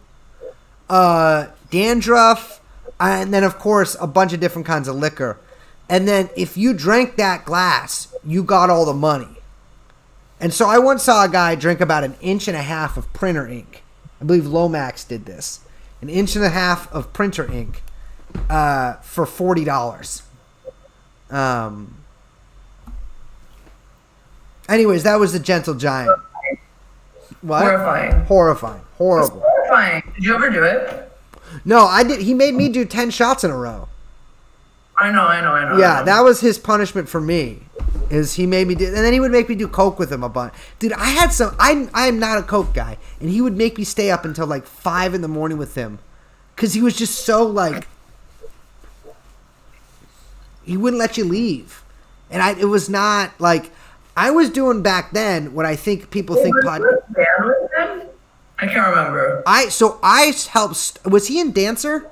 Dandruff, and then of course a bunch of different kinds of liquor. And then if you drank that glass, you got all the money. And so I once saw a guy drink about 1.5 inches of printer ink. I believe Lomax did this. 1.5 inches of printer ink for $40. Anyways, that was the Gentle Giant. What? Horrifying. Horrible. Horrifying. Did you ever do it? No, I did. He made me do 10 shots in a row. I know. Yeah, that was his punishment for me. Is he made me do, and then he would make me do coke with him a bunch. Dude, I had some. I am not a coke guy, and he would make me stay up until like 5 a.m. with him, because he was just so like. He wouldn't let you leave, and it was not like I was doing back then. What I think people think. I can't remember. I helped. Was he in Dancer?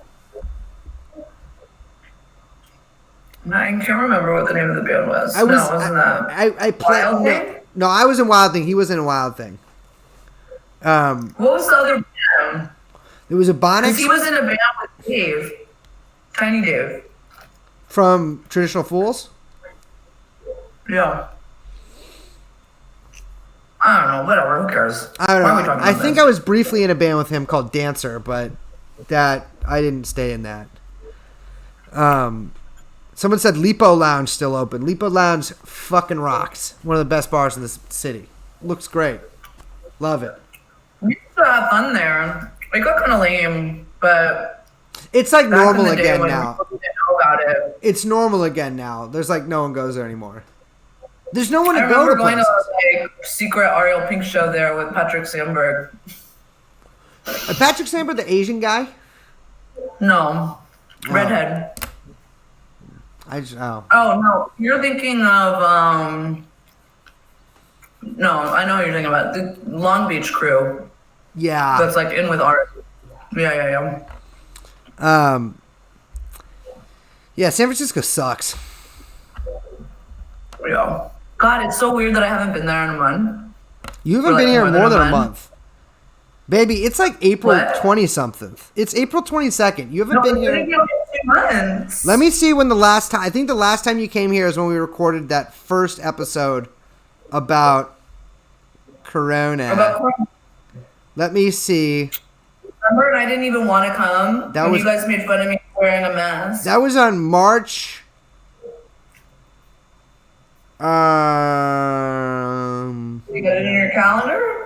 I can't remember what the name of the band was. Wasn't that? I played. Wild Thing? No, I was in Wild Thing. He was in a Wild Thing. What was the other band? There was a Bonnet. Because he was in a band with Dave. Tiny Dave. From Traditional Fools? Yeah. I don't know. Whatever. Who cares? I don't know. Why are we talking about I think this? I was briefly in a band with him called Dancer, but that I didn't stay in that. Someone said Lipo Lounge still open. Lipo Lounge fucking rocks. One of the best bars in the city. Looks great. Love it. We used to have fun there. It got kind of lame, but it's like back normal in the day again when now. people didn't know about it. It's normal again now. There's like no one goes there anymore. There's no one to I go to remember going places. to like secret Ariel Pink show there with Patrick Sandberg. Patrick Sandberg, the Asian guy? No, redhead. Oh no, you're thinking of no, I know what you're thinking about the Long Beach crew. Yeah. That's like in with art. Yeah. Yeah, San Francisco sucks. Yeah. God, it's so weird that I haven't been there in a month. You haven't been here more than a month. Baby, it's like April 20-something. It's April 22nd. You haven't been here. It's been 2 months. Let me see when the last time. I think the last time you came here is when we recorded that first episode about Corona. Let me see. Remember, and I didn't even want to come. You guys made fun of me wearing a mask. That was on March. You got it in your calendar?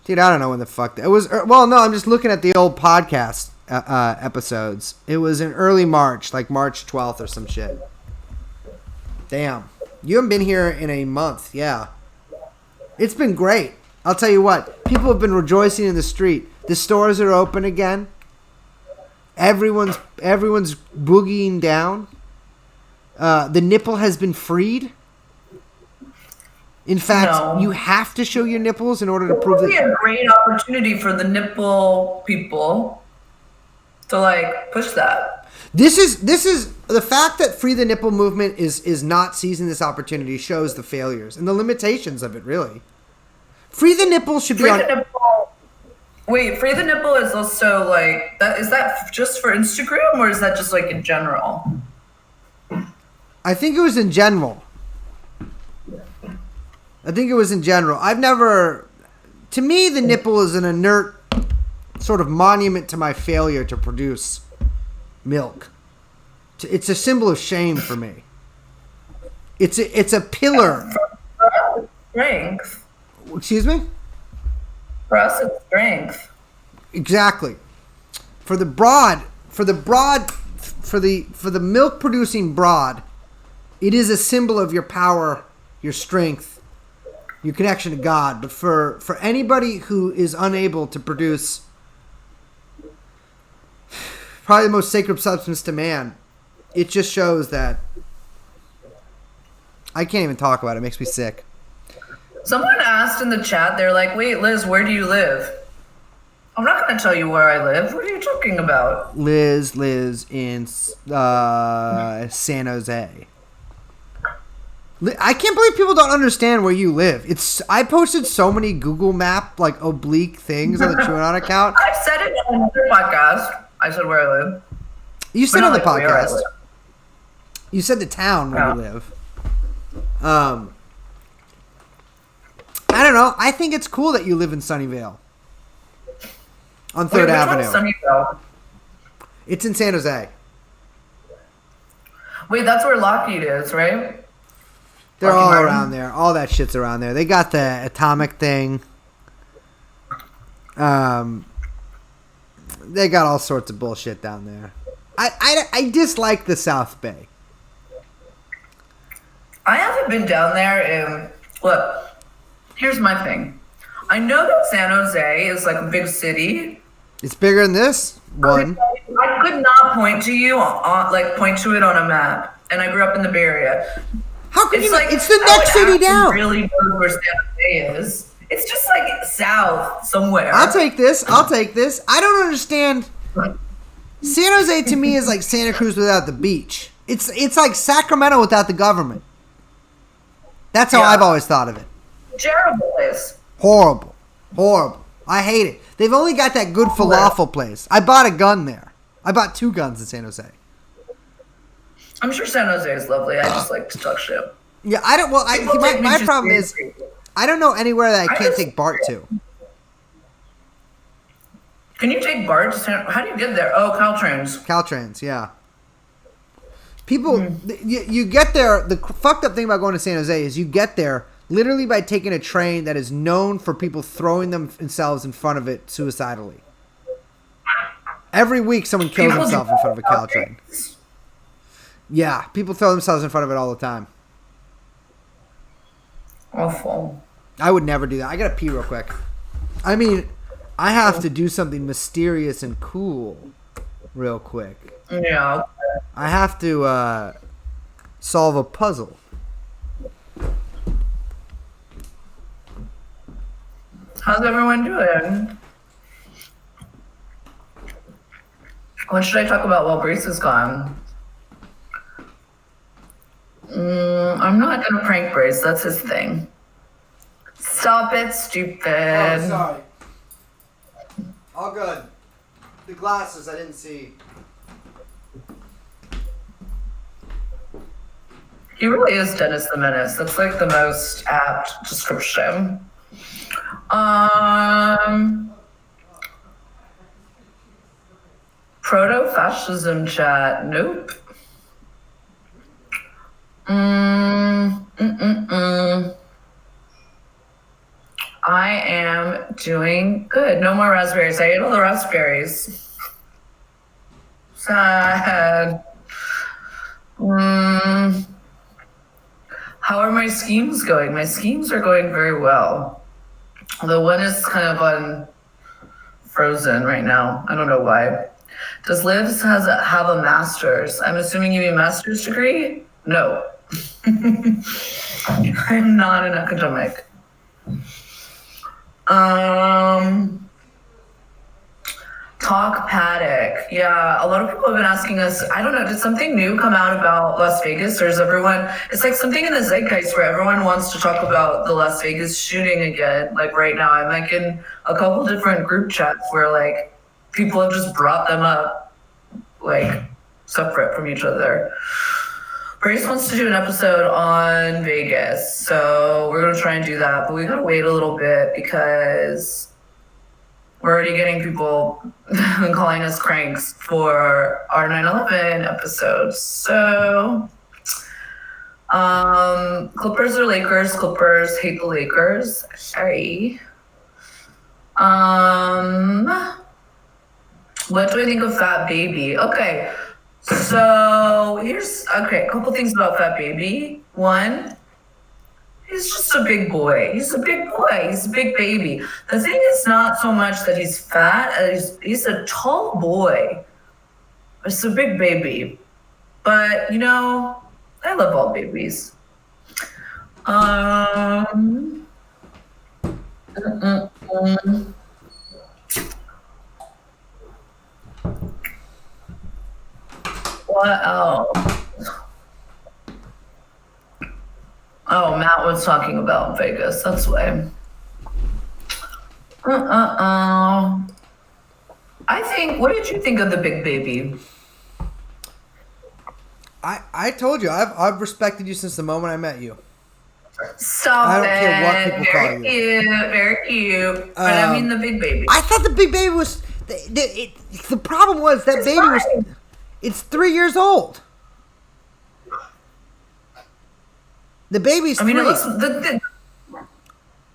Dude, I don't know when the fuck that was. Well, no, I'm just looking at the old podcast episodes. It was in early March, like March 12th or some shit. Damn. You haven't been here in a month. Yeah. It's been great. I'll tell you what. People have been rejoicing in the street. The stores are open again. Everyone's boogieing down. The nipple has been freed. In fact, you have to show your nipples in order to prove that. It would be a great opportunity for the nipple people to like push that. This is the fact that Free the Nipple movement is not seizing this opportunity shows the failures and the limitations of it. Really, Free the Nipple should be on. Wait, Free the Nipple is also like that. Is that just for Instagram or is that just like in general? I think it was in general. I've never. To me, the nipple is an inert sort of monument to my failure to produce milk. It's a symbol of shame for me. It's a pillar. For us, it's strength. Excuse me? For us, it's strength. Exactly. For the milk producing broad, it is a symbol of your power, your strength, your connection to God. But for anybody who is unable to produce probably the most sacred substance to man, it just shows that I can't even talk about it. It makes me sick. Someone asked in the chat, they're like, wait, Liz, where do you live? I'm not going to tell you where I live. What are you talking about? Liz in San Jose. I can't believe people don't understand where you live. I posted so many Google Map like oblique things on the TrueAnon account. I said it on the podcast. I said where I live. You said on the podcast. You said the town where you live. I don't know. I think it's cool that you live in Sunnyvale. On 3rd Avenue. Which one's Sunnyvale? It's in San Jose. Wait, that's where Lockheed is, right? They're all around there. All that shit's around there. They got the atomic thing. They got all sorts of bullshit down there. I dislike the South Bay. I haven't been down there in... Look, here's my thing. I know that San Jose is like a big city. It's bigger than this one. I could not point to it on a map. And I grew up in the Bay Area. How could you? Like, it's the next city down. Really know where San Jose is. It's just like south somewhere. I'll take this. I don't understand. San Jose to me is like Santa Cruz without the beach. It's like Sacramento without the government. That's how I've always thought of it. Terrible place. Horrible. I hate it. They've only got that good falafel place. I bought a gun there. I bought 2 guns in San Jose. I'm sure San Jose is lovely. I just like to talk shit. Yeah, I don't. Well, my problem is I don't know anywhere that I can't take Bart to. Can you take Bart to San? How do you get there? Oh, Caltrans. Caltrans, yeah. People, you get there. The fucked up thing about going to San Jose is you get there literally by taking a train that is known for people throwing themselves in front of it suicidally. Every week, someone kills himself in front of a Caltrain. Yeah, people throw themselves in front of it all the time. Awful. I would never do that. I gotta pee real quick. I mean, I have to do something mysterious and cool real quick. Yeah. I have to solve a puzzle. How's everyone doing? What should I talk about while Brace is gone? I'm not gonna prank Brace. That's his thing. Stop it, stupid. Oh, sorry. All good. The glasses I didn't see. He really is Dennis the Menace. That's like the most apt description. Proto-fascism chat. Nope. I am doing good. No more raspberries. I ate all the raspberries. Sad. How are my schemes going? My schemes are going very well. Although one is kind of frozen right now. I don't know why. Does Liv have a master's? I'm assuming you mean master's degree? No. I'm not an academic. Talk Paddock. Yeah, a lot of people have been asking us, I don't know, did something new come out about Las Vegas, or is everyone, it's like something in the zeitgeist where everyone wants to talk about the Las Vegas shooting again. Like right now, I'm like in a couple different group chats where like people have just brought them up like separate from each other. Grace wants to do an episode on Vegas, so we're gonna try and do that, but we gotta wait a little bit because we're already getting people calling us cranks for our 9/11 episodes. So, Clippers or Lakers? Clippers hate the Lakers. Sorry. What do I think of Fat Baby? Okay, so a couple things about Fat Baby. One, he's just a big boy. He's a big boy. He's a big baby. The thing is not so much that he's fat. He's a tall boy. It's a big baby. But, you know, I love all babies. What else? Oh, Matt was talking about Vegas. That's why. What did you think of the big baby? I told you I've respected you since the moment I met you. Stop I don't care what it. people Very call you. cute. Very cute. But I mean the big baby. I thought the big baby was the problem was that It's baby was fine. it's 3 years old. The baby's I mean, 3. it looks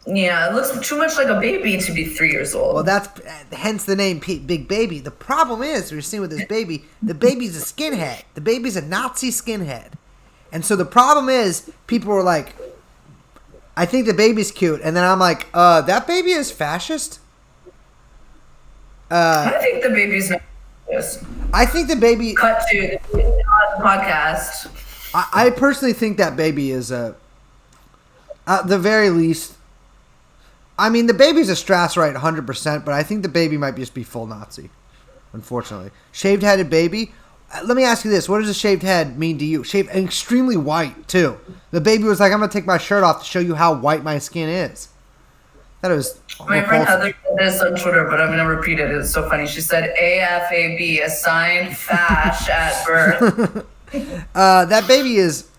yeah, it looks too much like a baby to be 3 years old. Well, that's hence the name Big Baby. The problem is, we're seeing with this baby, the baby's a skinhead. The baby's a Nazi skinhead. And so the problem is, people were like, I think the baby's cute. And then I'm like, that baby is fascist? I think the baby's not. I think the baby... Cut to the podcast. I personally think that baby is at the very least... I mean, the baby's a Strassrite 100%, but I think the baby might just be full Nazi, unfortunately. Shaved-headed baby. Let me ask you this. What does a shaved head mean to you? Shaved, extremely white, too. The baby was like, I'm going to take my shirt off to show you how white my skin is. That was... My friend Heather did this on Twitter, but I'm going to repeat it. It's so funny. She said, AFAB, assigned fash at birth. That baby is...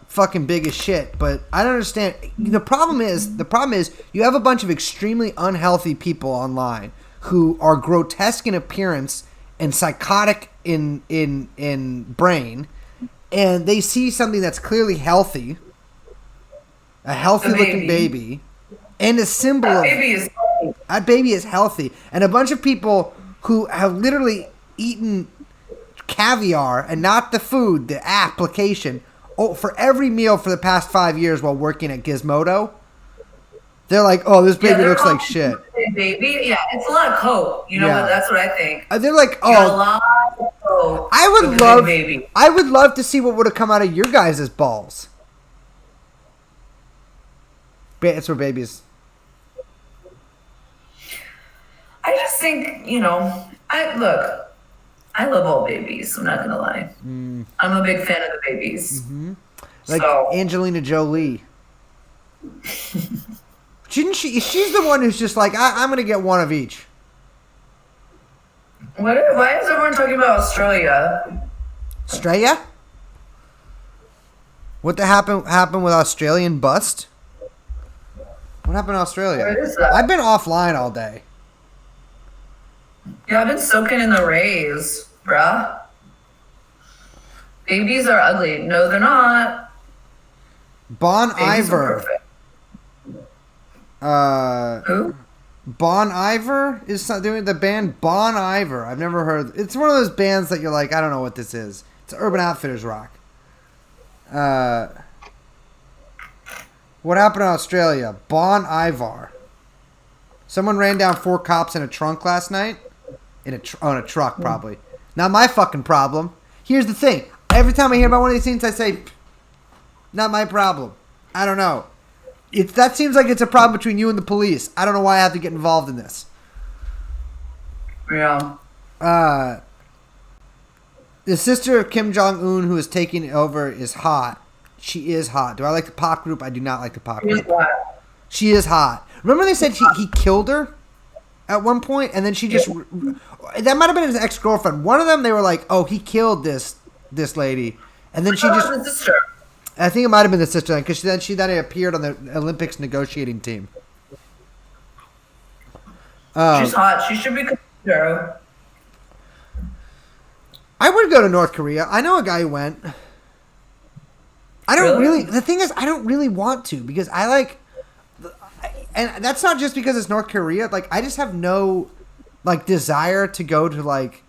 fucking big as shit, but I don't understand. The problem is you have a bunch of extremely unhealthy people online who are grotesque in appearance and psychotic in brain, and they see something that's clearly healthy, a healthy looking baby, and a symbol of that baby is healthy, and a bunch of people who have literally eaten caviar and not the food, the application. Oh, for every meal for the past 5 years while working at Gizmodo, they're like, "Oh, this baby looks like shit." Baby, yeah, it's a lot of coke. You know what? That's what I think. They're like, "Oh, a lot of coke." I would love to see what would have come out of your guys' balls. It's where babies. I just think I love all babies. I'm not gonna lie. I'm a big fan of the babies. Mm-hmm. Like Angelina Jolie. Shouldn't she? She's the one who's just like, I'm gonna get one of each. Why is everyone talking about Australia? Australia? What happened with Australian bust? What happened in Australia? Where is that? I've been offline all day. Yeah, I've been soaking in the rays, bruh. Babies are ugly. No, they're not. Bon Babies are Iver. perfect. Who? Bon Iver is doing the band Bon Iver. I've never heard. It's one of those bands that you're like, I don't know what this is. It's Urban Outfitters rock. What happened in Australia? Bon Ivar. Someone ran down 4 cops in a trunk last night. On a truck, probably. Not my fucking problem. Here's the thing. Every time I hear about one of these things, I say, not my problem. I don't know. That seems like it's a problem between you and the police. I don't know why I have to get involved in this. Yeah. The sister of Kim Jong-un who is taking over is hot. She is hot. Do I like the pop group? I do not like the pop group. She is hot. Remember they said he killed her at one point, and then she just... That might have been his ex-girlfriend. One of them, they were like, oh, he killed this lady. And then she just... The sister. I think it might have been the sister, because she then appeared on the Olympics negotiating team. She's hot. She should be considered. I would go to North Korea. I know a guy who went. I don't really... The thing is, I don't really want to, because I like... And that's not just because it's North Korea. Like, I just have no, like, desire to go to, like,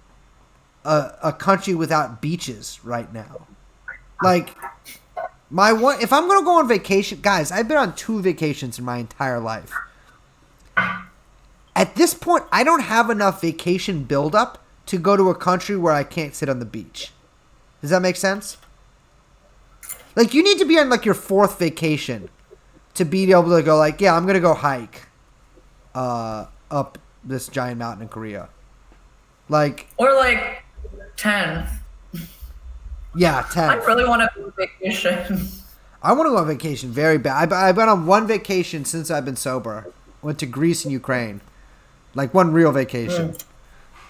a country without beaches right now. Like, if I'm going to go on vacation... Guys, I've been on 2 vacations in my entire life. At this point, I don't have enough vacation buildup to go to a country where I can't sit on the beach. Does that make sense? Like, you need to be on, like, your 4th vacation to be able to go like, yeah, I'm going to go hike up this giant mountain in Korea. Like... Or like 10. Yeah, 10. I really want to go on vacation. I want to go on vacation very bad. I've been on 1 vacation since I've been sober. Went to Greece and Ukraine. Like 1 real vacation.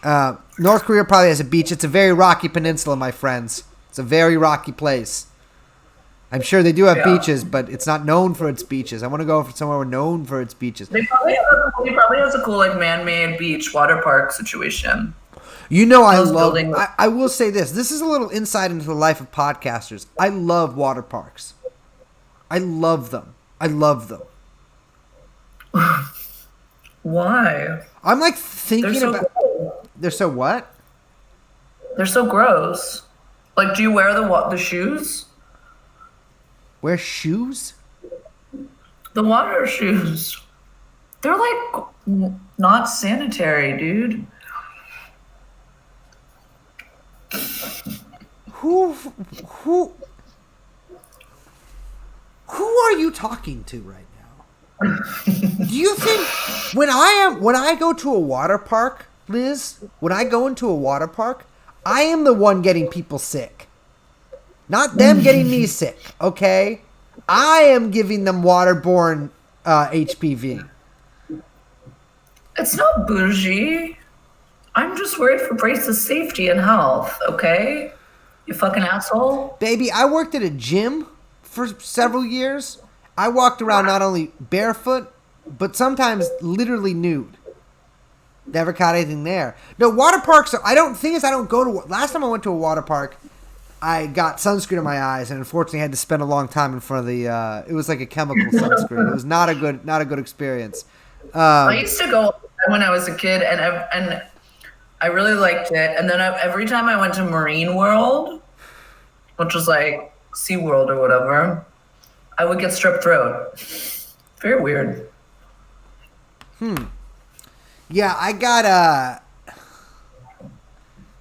North Korea probably has a beach. It's a very rocky peninsula, my friends. It's a very rocky place. I'm sure they do have beaches, but it's not known for its beaches. I want to go for somewhere known for its beaches. They probably has a cool like man-made beach water park situation. You know, I will say this. This is a little insight into the life of podcasters. I love water parks. I love them. Why? I'm like thinking gross. They're so what? They're so gross. Like, do you wear the shoes? Wear shoes? The water shoes. They're like not sanitary, dude. Who are you talking to right now? Do you think when I go to a water park, Liz, when I go into a water park, I am the one getting people sick. Not them getting me sick, okay? I am giving them waterborne HPV. It's not bougie. I'm just worried for Brace's safety and health, okay? You fucking asshole. Baby, I worked at a gym for several years. I walked around not only barefoot, but sometimes literally nude. Never caught anything there. No, water parks, I don't go to... Last time I went to a water park, I got sunscreen in my eyes, and unfortunately had to spend a long time in front of the... it was like a chemical sunscreen. It was not a good experience. I used to go when I was a kid, and I really liked it. And then every time I went to Marine World, which was like SeaWorld or whatever, I would get strep throat. Very weird. Yeah, I got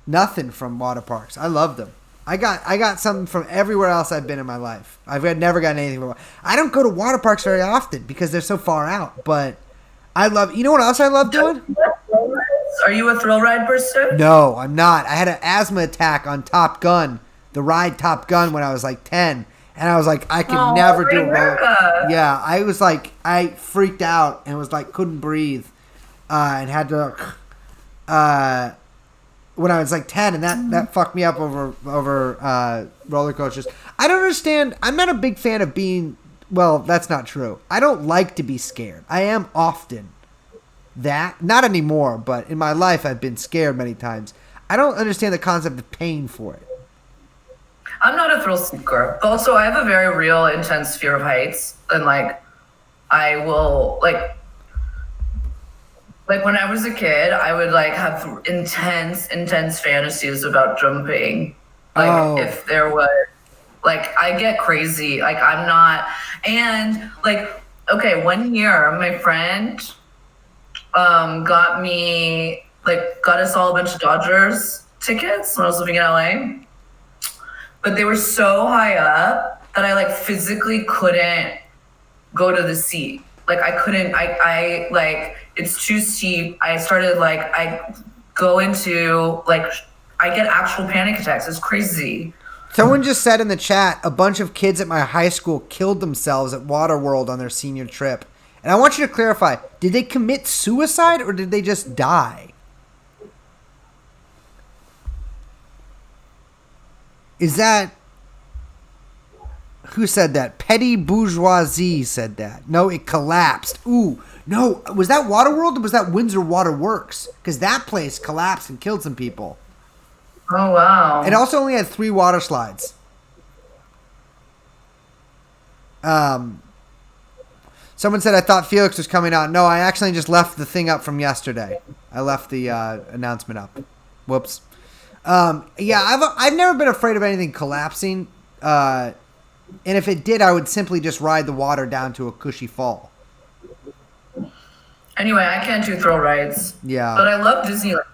nothing from water parks. I love them. I got something from everywhere else I've been in my life. I've never gotten anything from. I don't go to water parks very often because they're so far out. But I love. You know what else I love doing? Are you a thrill ride person? No, I'm not. I had an asthma attack on Top Gun, the ride Top Gun, when I was like 10, and I was like, I could never do a roller. Yeah, I was like, I freaked out and was like, couldn't breathe, and had to. When I was like 10, and that fucked me up over roller coasters. I don't understand. I'm not a big fan of being. Well, that's not true. I don't like to be scared. I am often. That not anymore, but in my life I've been scared many times. I don't understand the concept of paying for it. I'm not a thrill seeker. Also, I have a very real, intense fear of heights, and like, I will like when I was a kid, I would like have intense fantasies about jumping. Like if there was, like, I get crazy. Like I'm not, and like, okay, one year my friend got us all a bunch of Dodgers tickets when I was living in LA. But they were so high up that I like physically couldn't go to the seat. Like I couldn't, I like, it's too steep. I started like, I go into like, I get actual panic attacks. It's crazy. Someone just said in the chat, a bunch of kids at my high school killed themselves at Waterworld on their senior trip. And I want you to clarify, did they commit suicide or did they just die? Is that... Who said that? Petty Bourgeoisie said that. No, it collapsed. Ooh, no. Was that Waterworld or was that Windsor Waterworks? Because that place collapsed and killed some people. Oh, wow. It also only had 3 water slides. Someone said, I thought Felix was coming out. No, I actually just left the thing up from yesterday. I left the announcement up. Whoops. Yeah, I've never been afraid of anything collapsing. And if it did, I would simply just ride the water down to a cushy fall. Anyway, I can't do thrill rides. Yeah. But I love Disneyland.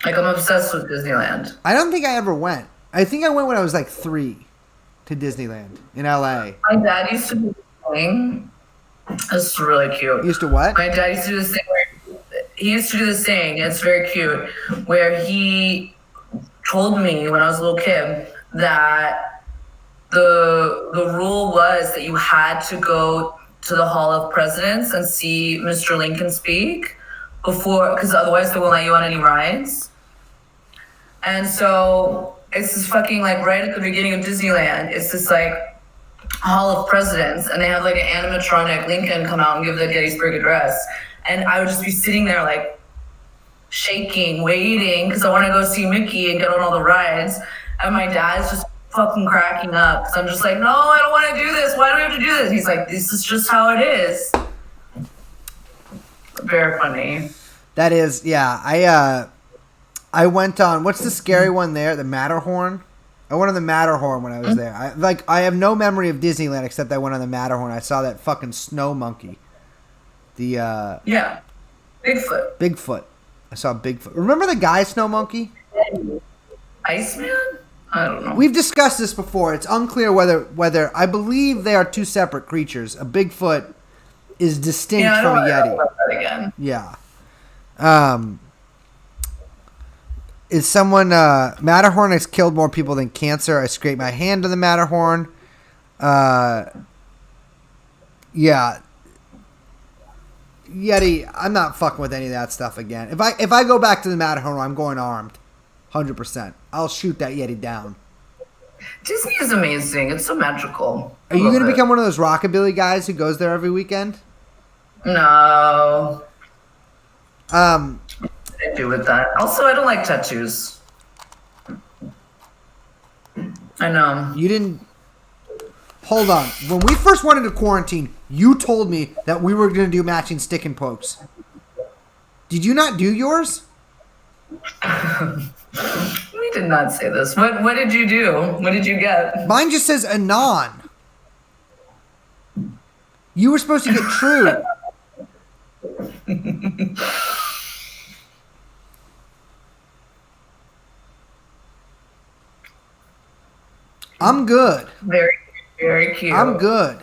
Like, I'm obsessed with Disneyland. I don't think I ever went. I think I went when I was like 3 to Disneyland in LA. My dad used to do this thing. This is really cute. Used to what? My dad used to do this thing it's very cute, where he told me when I was a little kid that the rule was that you had to go to the Hall of Presidents and see Mr. Lincoln speak before, because otherwise they won't let you on any rides. And so it's this fucking like right at the beginning of Disneyland. It's this like Hall of Presidents, and they have like an animatronic Lincoln come out and give the Gettysburg Address. And I would just be sitting there like shaking, waiting, because I want to go see Mickey and get on all the rides. And my dad's just fucking cracking up. So I'm just like, no, I don't want to do this. Why do we have to do this? He's like, this is just how it is. Very funny. That is, yeah. I went on, what's the scary one there? The Matterhorn? I went on the Matterhorn when I was there. I have no memory of Disneyland except I went on the Matterhorn. I saw that fucking snow monkey. The yeah, Bigfoot. I saw Bigfoot. Remember the guy snow monkey? Iceman? I don't know. We've discussed this before. It's unclear whether I believe they are two separate creatures. A Bigfoot is distinct from a Yeti. About that again. Yeah. Is someone Matterhorn has killed more people than cancer. I scraped my hand on the Matterhorn. Yeah. Yeti, I'm not fucking with any of that stuff again. If I go back to the Matterhorn, I'm going armed. 100%. I'll shoot that Yeti down. Disney is amazing. It's so magical. Are you going to become one of those rockabilly guys who goes there every weekend? No. I do with that. Also, I don't like tattoos. I know. You didn't... Hold on. When we first went into quarantine, you told me that we were going to do matching stick and pokes. Did you not do yours? We did not say this. What did you do? What did you get? Mine just says Anon. You were supposed to get True. I'm good. Very, very cute. I'm good.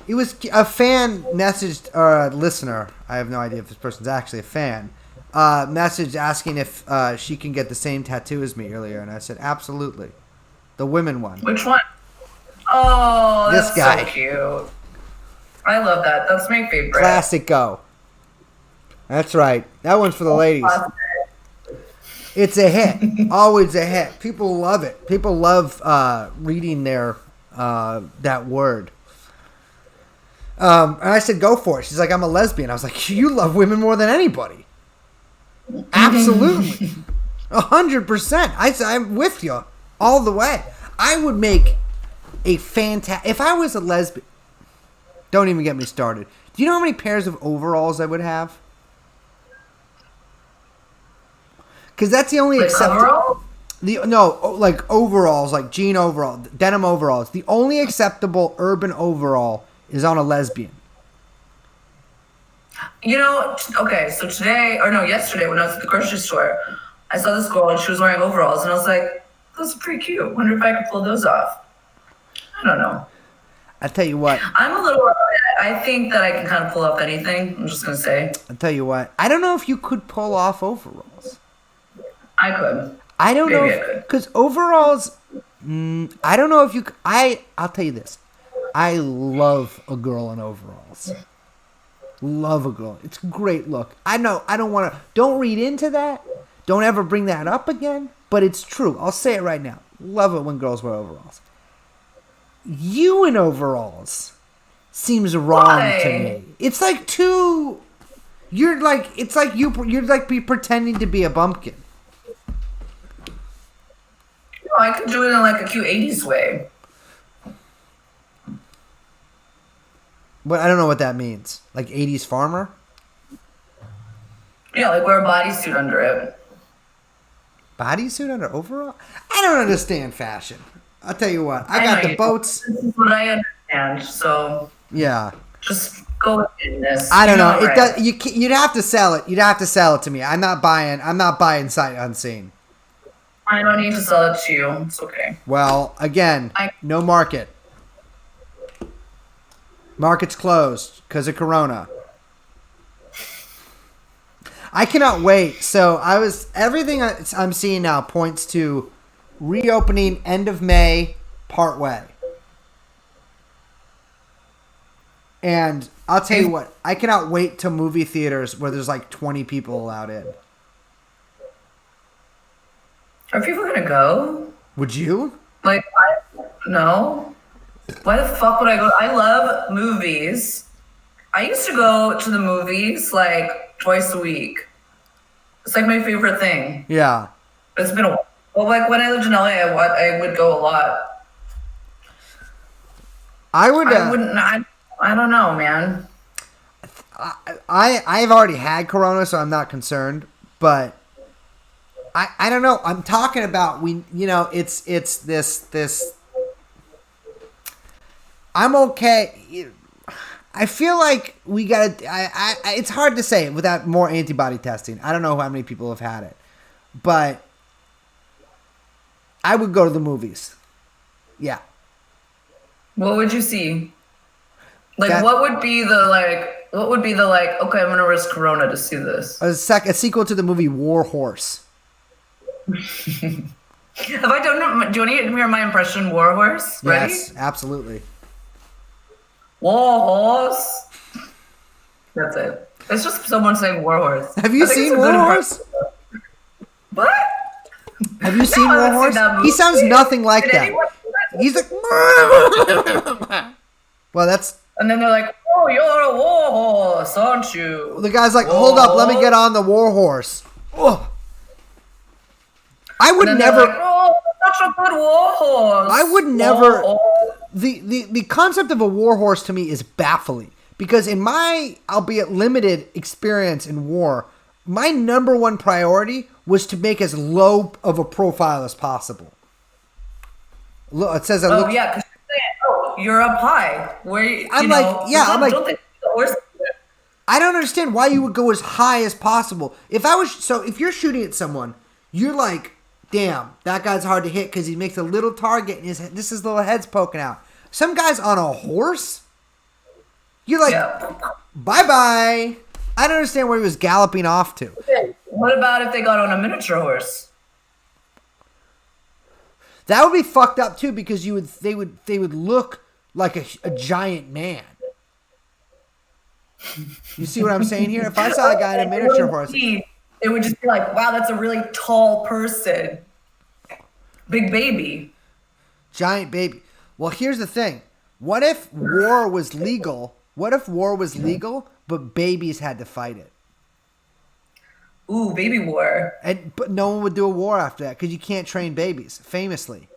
It was a fan messaged, or a listener, I have no idea if this person's actually a fan, messaged asking if she can get the same tattoo as me earlier, and I said, absolutely. The women one. Which one? Oh, this that's guy. So cute. I love that. That's my favorite. Classic Go. That's right. That one's for the ladies. It's a hit. Always a hit. People love it. People love reading their that word. And I said, go for it. She's like, I'm a lesbian. I was like, you love women more than anybody. Absolutely. 100%. I'm with you all the way. I would make a fantastic... If I was a lesbian... Don't even get me started. Do you know how many pairs of overalls I would have? Because that's the only acceptable... like overalls, like jean overalls, denim overalls. The only acceptable urban overall is on a lesbian. You know, okay, so yesterday when I was at the grocery store, I saw this girl and she was wearing overalls and I was like, those are pretty cute. Wonder if I could pull those off. I don't know. I tell you what. I think that I can kind of pull off anything. I'm just going to say. I tell you what. I don't know if you could pull off overalls. I could. I don't know. Because overalls, I don't know if you... I'll tell you this. I love a girl in overalls. Love a girl. It's a great look. I know. I don't want to... Don't read into that. Don't ever bring that up again. But it's true. I'll say it right now. Love it when girls wear overalls. You in overalls seems wrong to me. It's like too... You're like... It's like you're like pretending to be a bumpkin. No, I could do it in like a cute 80s way. But I don't know what that means. Like 80s farmer? Yeah, like wear a bodysuit under it. Bodysuit under overall? I don't understand fashion. I'll tell you what. I got the boats. This is what I understand. So yeah, just go with this. I don't know. It does. You'd have to sell it. You'd have to sell it to me. I'm not buying sight unseen. I don't need to sell it to you. It's okay. Well, again, no market. Market's closed because of Corona. I cannot wait. So everything I'm seeing now points to reopening end of May, part way. And I'll tell you what, I cannot wait to movie theaters where there's like 20 people allowed in. Are people gonna go? Would you? Like, no. Why the fuck would I go? I love movies. I used to go to the movies like twice a week. It's like my favorite thing. Yeah. It's been a while. Well, like when I lived in LA, I would go a lot. I would. I wouldn't. I don't know, man. I've already had Corona, so I'm not concerned. But I don't know. I'm talking about it's this. I'm okay. I feel like we gotta. It's hard to say without more antibody testing. I don't know how many people have had it, but I would go to the movies. Yeah. What would you see? Like, what would be the like? What would be the like? Okay, I'm gonna risk Corona to see this. A sequel to the movie War Horse. Have I done? Do you want to hear my impression, War Horse? Ready? Yes, absolutely. War Horse. That's it. It's just someone saying War Horse. Have you seen War Horse? What? Have you seen War Horse? He sounds nothing like that. He's like, well, that's. And then they're like, "Oh, you're a war horse, aren't you?" The guy's like, "Hold up, let me get on the war horse." Oh. I would never. Like, oh, such a good war horse. I would never. The concept of a war horse to me is baffling because in my, albeit limited experience in war, my number one priority was to make as low of a profile as possible. Look, it says I look. Oh yeah, because you're up high. Where I'm like, I don't understand why you would go as high as possible. If you're shooting at someone, you're like, damn, that guy's hard to hit because he makes a little target and his little head's poking out. Some guy's on a horse. You're like, bye bye. I don't understand where he was galloping off to. What about if they got on a miniature horse? That would be fucked up too because they would look like a giant man. You see what I'm saying here? If I saw a guy in a miniature horse, it would just be like, wow, that's a really tall person. Big baby. Giant baby. Well, here's the thing. What if war was legal? But babies had to fight it? Ooh, baby war. But no one would do a war after that because you can't train babies. Famously,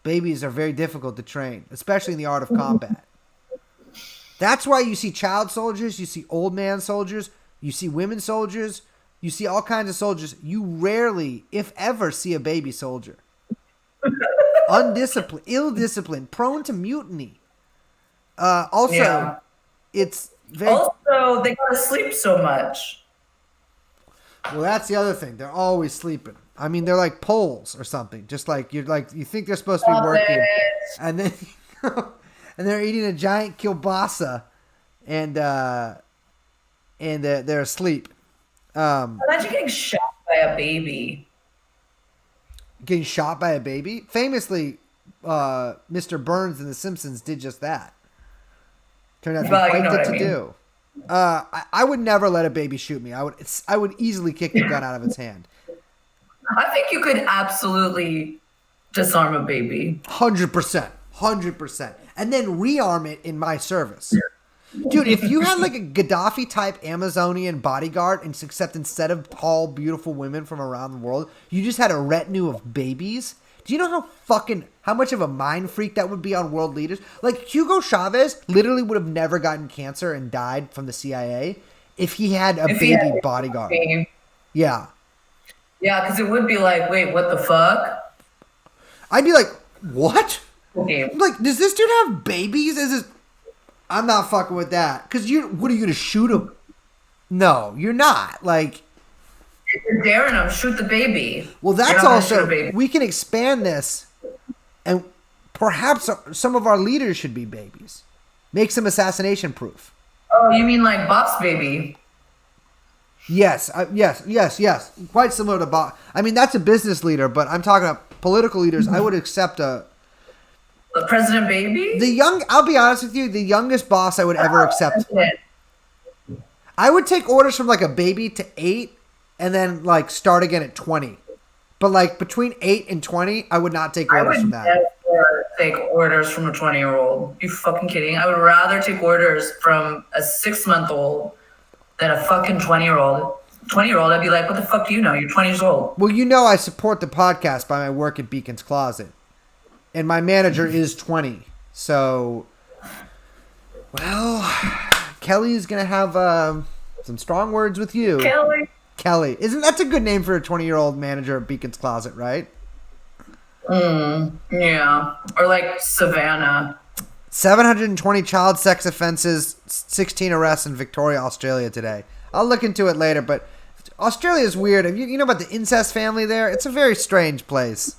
babies are very difficult to train, especially in the art of combat. That's why you see child soldiers, you see old man soldiers, you see women soldiers, you see all kinds of soldiers. You rarely, if ever, see a baby soldier. Undisciplined, ill-disciplined, prone to mutiny. It's very... Also, they gotta sleep so much. Well, that's the other thing. They're always sleeping. I mean, they're like poles or something. Just like you think they're supposed to be working, and then and they're eating a giant kielbasa, and they're asleep. Imagine getting shot by a baby. Getting shot by a baby? Famously, Mr. Burns in The Simpsons did just that. Turned out to be quite good to do. I would never let a baby shoot me. I would easily kick the gun out of its hand. I think you could absolutely disarm a baby. 100%. And then rearm it in my service. Dude, if you had like a Gaddafi type Amazonian bodyguard, except instead of tall, beautiful women from around the world, you just had a retinue of babies. Do you know how much of a mind freak that would be on world leaders? Like Hugo Chavez literally would have never gotten cancer and died from the CIA if he had a baby bodyguard. Yeah. Yeah, because it would be like, wait, what the fuck? I'd be like, what? Okay. Like, does this dude have babies? I'm not fucking with that. Because what are you going to shoot him? No, you're not. Like, if you're daring him, shoot the baby. Well, that's also, we can expand this, and perhaps some of our leaders should be babies. Make some assassination proof. Oh, you mean like Boss Baby? Yes. Quite similar to Boss. I mean, that's a business leader, but I'm talking about political leaders. I would accept the President Baby? I'll be honest with you, the youngest boss I would ever accept. I would take orders from like a baby to 8 and then like start again at 20. But like between 8 and 20, I would not take I orders would from that. never take orders from a 20-year-old. You fucking kidding? I would rather take orders from a 6-month-old than a fucking 20-year-old. 20-year-old, I'd be like, what the fuck do you know? You're 20 years old. Well, you know I support the podcast by my work at Beacon's Closet. And my manager is 20. So, well, Kelly's going to have some strong words with you. Kelly. Isn't that's a good name for a 20-year-old manager at Beacon's Closet, right? Yeah. Or like Savannah. 720 child sex offenses, 16 arrests in Victoria, Australia today. I'll look into it later, but Australia is weird. You know about the incest family there? It's a very strange place.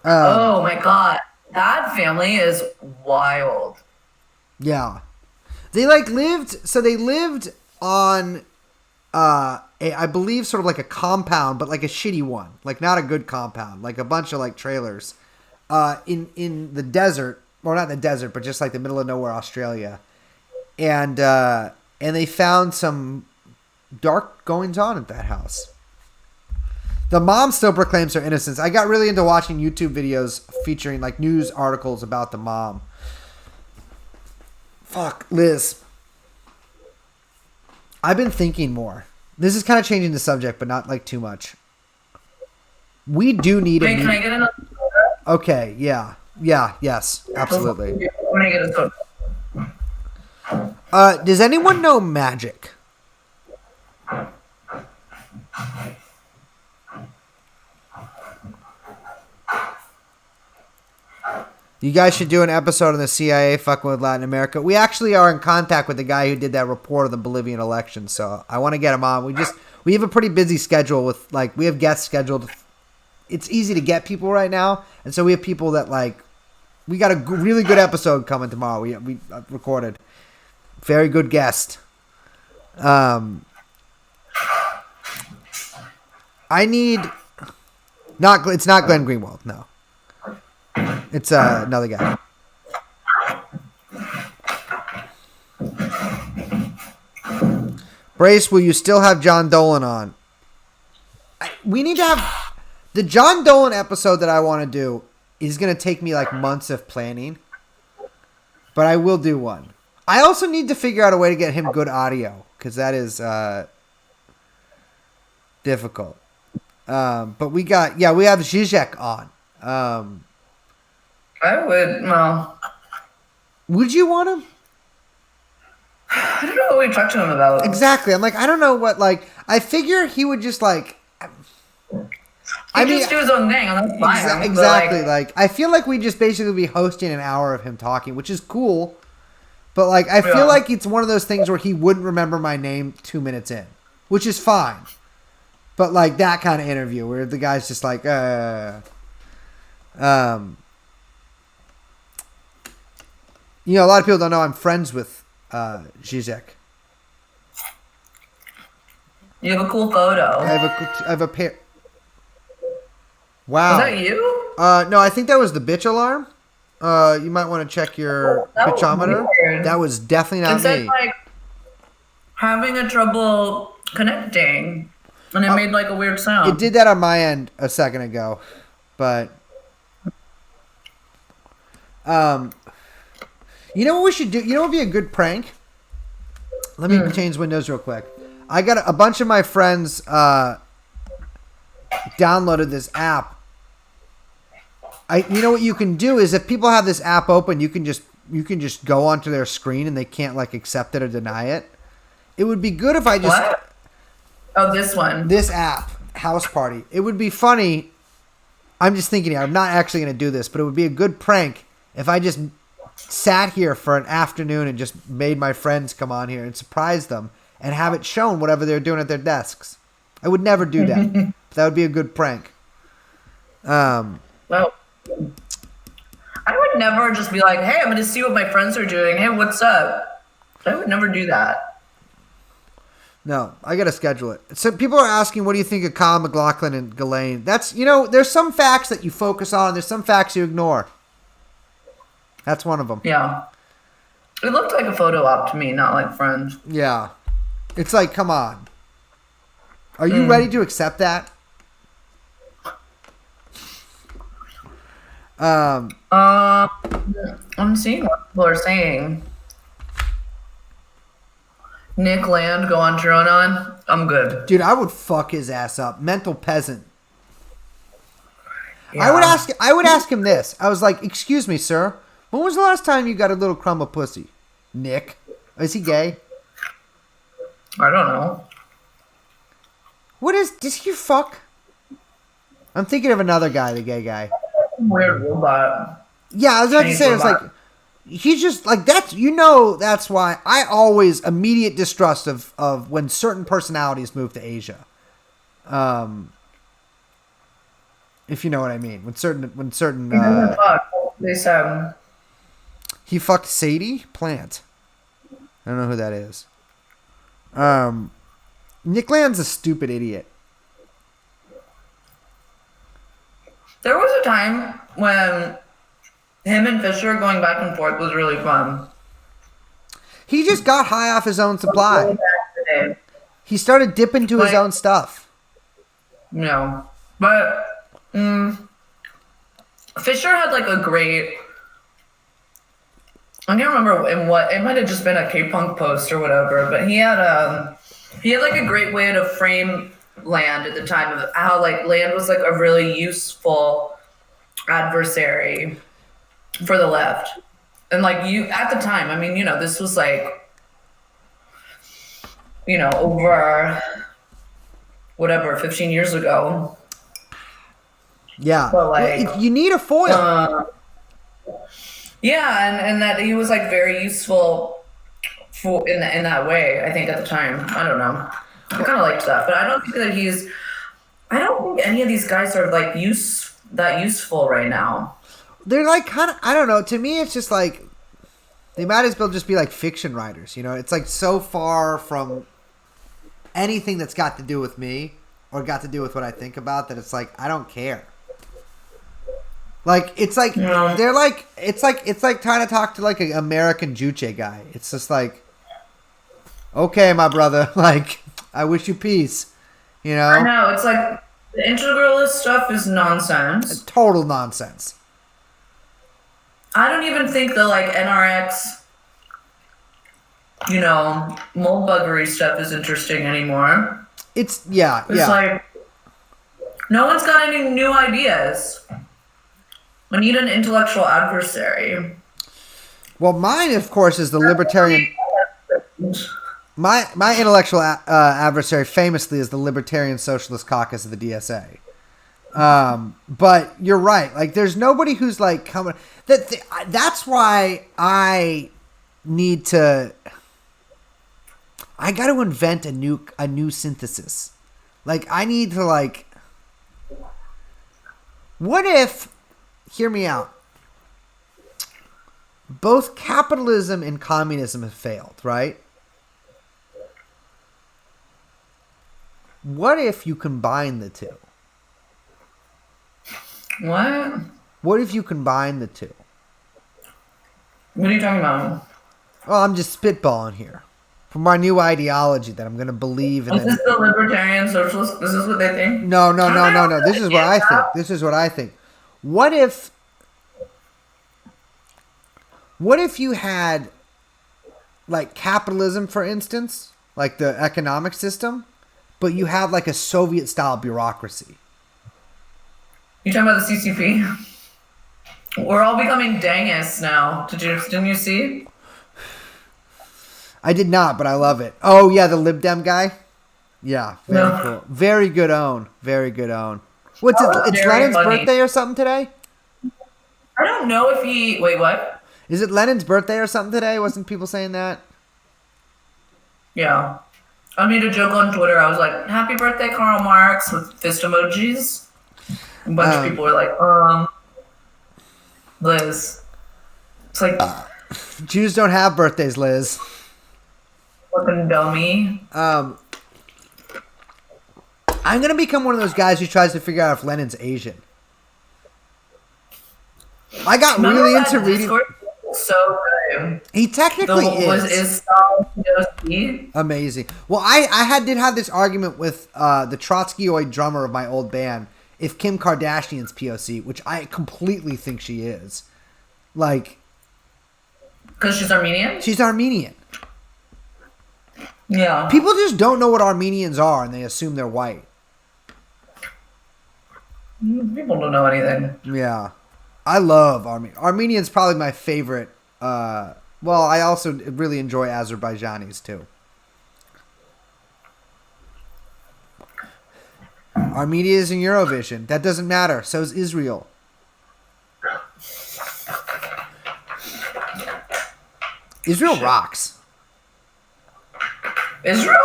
Oh my God. That family is wild. Yeah. They lived on, I believe sort of like a compound, but like a shitty one. Like not a good compound. Like a bunch of like trailers in the desert. Or not the desert, but just like the middle of nowhere, Australia. And they found some dark goings on at that house. The mom still proclaims her innocence. I got really into watching YouTube videos featuring like news articles about the mom. Fuck, Liz. I've been thinking more. This is kind of changing the subject, but not like too much. We do need Wait, can I get another soda? Okay, yeah. Yeah, yes, absolutely. When I get a soda. Does anyone know magic? You guys should do an episode on the CIA fucking with Latin America. We actually are in contact with the guy who did that report of the Bolivian election, so I want to get him on. We have a pretty busy schedule with like we have guests scheduled. It's easy to get people right now, and so we have people that like. We got a really good episode coming tomorrow. We recorded. Very good guest. I need... It's not Glenn Greenwald, no. It's another guy. Brace, will you still have John Dolan on? We need to have... The John Dolan episode that I want to do is going to take me like months of planning. But I will do one. I also need to figure out a way to get him good audio. Because that is difficult. But we have Zizek on. I would, well... Would you want him? I don't know what we talked to him about. Exactly. I'm like, I don't know what, like... I figure he would just like... He just do his own thing, and that's fine. Exactly. Like, I feel like we just basically be hosting an hour of him talking, which is cool. But like, I feel like it's one of those things where he wouldn't remember my name 2 minutes in, which is fine. But like that kind of interview where the guy's just like, you know, a lot of people don't know I'm friends with Zizek. You have a cool photo. I have a pair. Wow. Was that you? No, I think that was the bitch alarm. You might want to check your bitchometer. That was definitely not me. It said like having a trouble connecting, and it made like a weird sound. It did that on my end a second ago, but you know what we should do? You know what would be a good prank? Let me change windows real quick. I got a bunch of my friends downloaded this app. You know what you can do is if people have this app open, you can just go onto their screen and they can't like accept it or deny it. It would be good if I just what? Oh, this one. This app, House Party. It would be funny. I'm just thinking here. I'm not actually going to do this, but it would be a good prank if I just sat here for an afternoon and just made my friends come on here and surprise them and have it shown whatever they're doing at their desks. I would never do that. But that would be a good prank. Well, I would never just be like, hey, I'm going to see what my friends are doing. Hey, what's up? I would never do that. No, I got to schedule it. So people are asking, what do you think of Kyle MacLachlan and Ghislaine? That's, you know, there's some facts that you focus on. There's some facts you ignore. That's one of them. Yeah. It looked like a photo op to me, not like friends. Yeah. It's like, come on. Are you ready to accept that? I'm seeing what people are saying. Nick Land, go on TrueAnon. I'm good. Dude, I would fuck his ass up. Mental peasant. Yeah. I would ask him this. I was like, excuse me, sir. When was the last time you got a little crumb of pussy? Nick. Is he gay? I don't know. Does he fuck? I'm thinking of another guy, the gay guy. Weird robot. Yeah, I was about to say, it's like, he's just like, that's why I always immediate distrust of when certain personalities move to Asia. If you know what I mean. When certain They said he fucked Sadie Plant. I don't know who that is. Nick Land's a stupid idiot. there was a time when him and Fisher going back and forth was really fun. He just got high off his own supply. He started dipping to his own stuff. No. But Fisher had like a great, I can't remember in what, it might have just been a K-punk post or whatever, but he had like a great way to frame Land at the time of how like Land was like a really useful adversary for the left. And like you at the time, I mean, this was like, over whatever, 15 years ago. Yeah. But like, you need a foil. Yeah, and that he was like very useful for in that way. I think at the time, I don't know. I kind of liked that, but I don't think that I don't think any of these guys are like that useful right now. They're like kind of, I don't know. To me, it's just like they might as well just be like fiction writers. It's like so far from anything that's got to do with me or got to do with what I think about that it's like I don't care. Like it's like they're like it's like trying to talk to like an American Juche guy. It's just like, okay, my brother, like I wish you peace. I know, it's like the integralist stuff is nonsense. Total nonsense. I don't even think the like NRX, mold buggery stuff is interesting anymore. It's like no one's got any new ideas. I need an intellectual adversary. Well, mine, of course, is the libertarian. My intellectual adversary, famously, is the Libertarian Socialist Caucus of the DSA. But you're right. Like, there's nobody who's like coming. That's why I need to. I got to invent a new synthesis. Like, I need to like. What if? Hear me out. Both capitalism and communism have failed, right? What if you combine the two? What? What if you combine the two? What are you talking about? Well, I'm just spitballing here. For my new ideology that I'm going to believe in. Is this the libertarian socialist? This is what they think? No. This is what I think. This is what I think. What if you had, like, capitalism, for instance, like the economic system, but you have, like, a Soviet-style bureaucracy? You talking about the CCP? We're all becoming dangists now. Didn't you see? I did not, but I love it. Oh, yeah, the Lib Dem guy? Yeah, very cool. Very good own. Very good own. What's it? It's Lenin's birthday or something today? I don't know if he... Wait, what? Is it Lenin's birthday or something today? Wasn't people saying that? Yeah. I made a joke on Twitter. I was like, happy birthday, Karl Marx, with fist emojis. A bunch of people were like, Liz. It's like... Jews don't have birthdays, Liz. Fucking dummy. I'm going to become one of those guys who tries to figure out if Lenin's Asian. I got really into reading... So good. He technically is. Amazing. Well, I did have this argument with the Trotskyioid drummer of my old band, if Kim Kardashian's POC, which I completely think she is. Like, because she's Armenian? She's Armenian. Yeah. People just don't know what Armenians are, and they assume they're white. People don't know anything. Yeah. I love Armenia. Armenian's probably my favorite. Well, I also really enjoy Azerbaijanis, too. Armenia is in Eurovision. That doesn't matter. So is Israel. Israel rocks. Israel?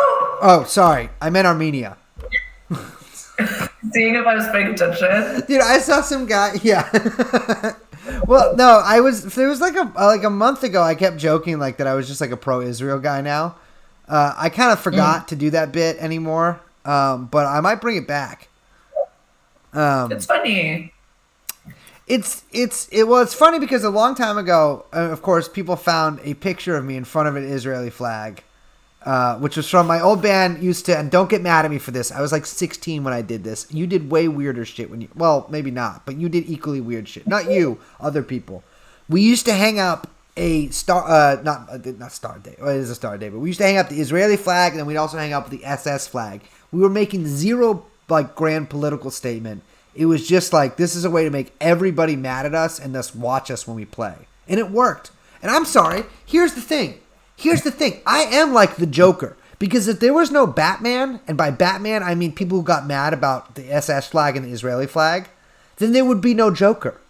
Oh, sorry. I meant Armenia. Seeing if I was paying attention. Dude, I saw some guy. Yeah. Well, no, I was. There was like a month ago. I kept joking like that. I was just like a pro-Israel guy now. I kind of forgot to do that bit anymore. But I might bring it back. It's funny. It's funny because a long time ago, of course, people found a picture of me in front of an Israeli flag, which was from my old band used to, and don't get mad at me for this. I was like 16 when I did this. You did way weirder shit when you, well, maybe not, but you did equally weird shit. Not you, other people. We used to hang up a star, not Star Day. Well, it is a Star Day, but we used to hang up the Israeli flag, and then we'd also hang up the SS flag. We were making zero like grand political statement. It was just like, this is a way to make everybody mad at us and thus watch us when we play. And it worked. And I'm sorry. Here's the thing. I am like the Joker. Because if there was no Batman, and by Batman I mean people who got mad about the SS flag and the Israeli flag, then there would be no Joker.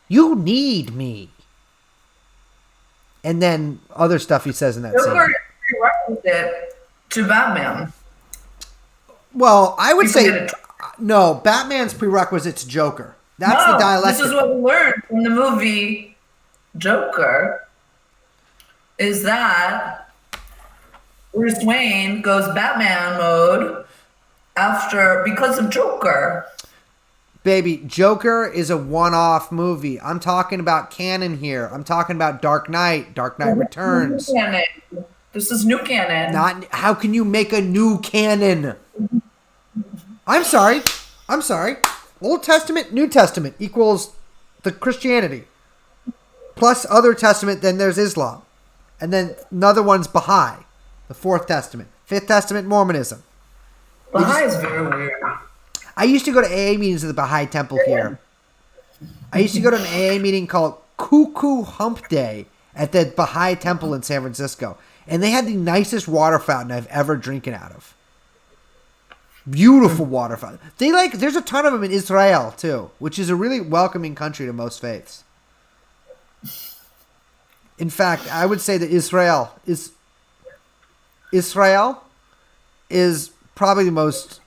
You need me. And then other stuff he says in that Joker scene. is prerequisite to Batman. Well, I would say... No, Batman's prerequisite to Joker. That's the dialectic. This is what we learned from the movie Joker, is that Bruce Wayne goes Batman mode because of Joker. Baby, Joker is a one-off movie. I'm talking about canon here. I'm talking about Dark Knight Returns. This is new canon. How can you make a new canon? I'm sorry. Old Testament, New Testament equals the Christianity. Plus other testament, then there's Islam. And then another one's Baha'i, the Fourth Testament. Fifth Testament, Mormonism. Baha'i is very weird. I used to go to AA meetings at the Baha'i Temple here. I used to go to an AA meeting called Cuckoo Hump Day at the Baha'i Temple in San Francisco. And they had the nicest water fountain I've ever drinking out of. Beautiful water fountain. There's a ton of them in Israel too, which is a really welcoming country to most faiths. In fact, I would say that Israel is probably the most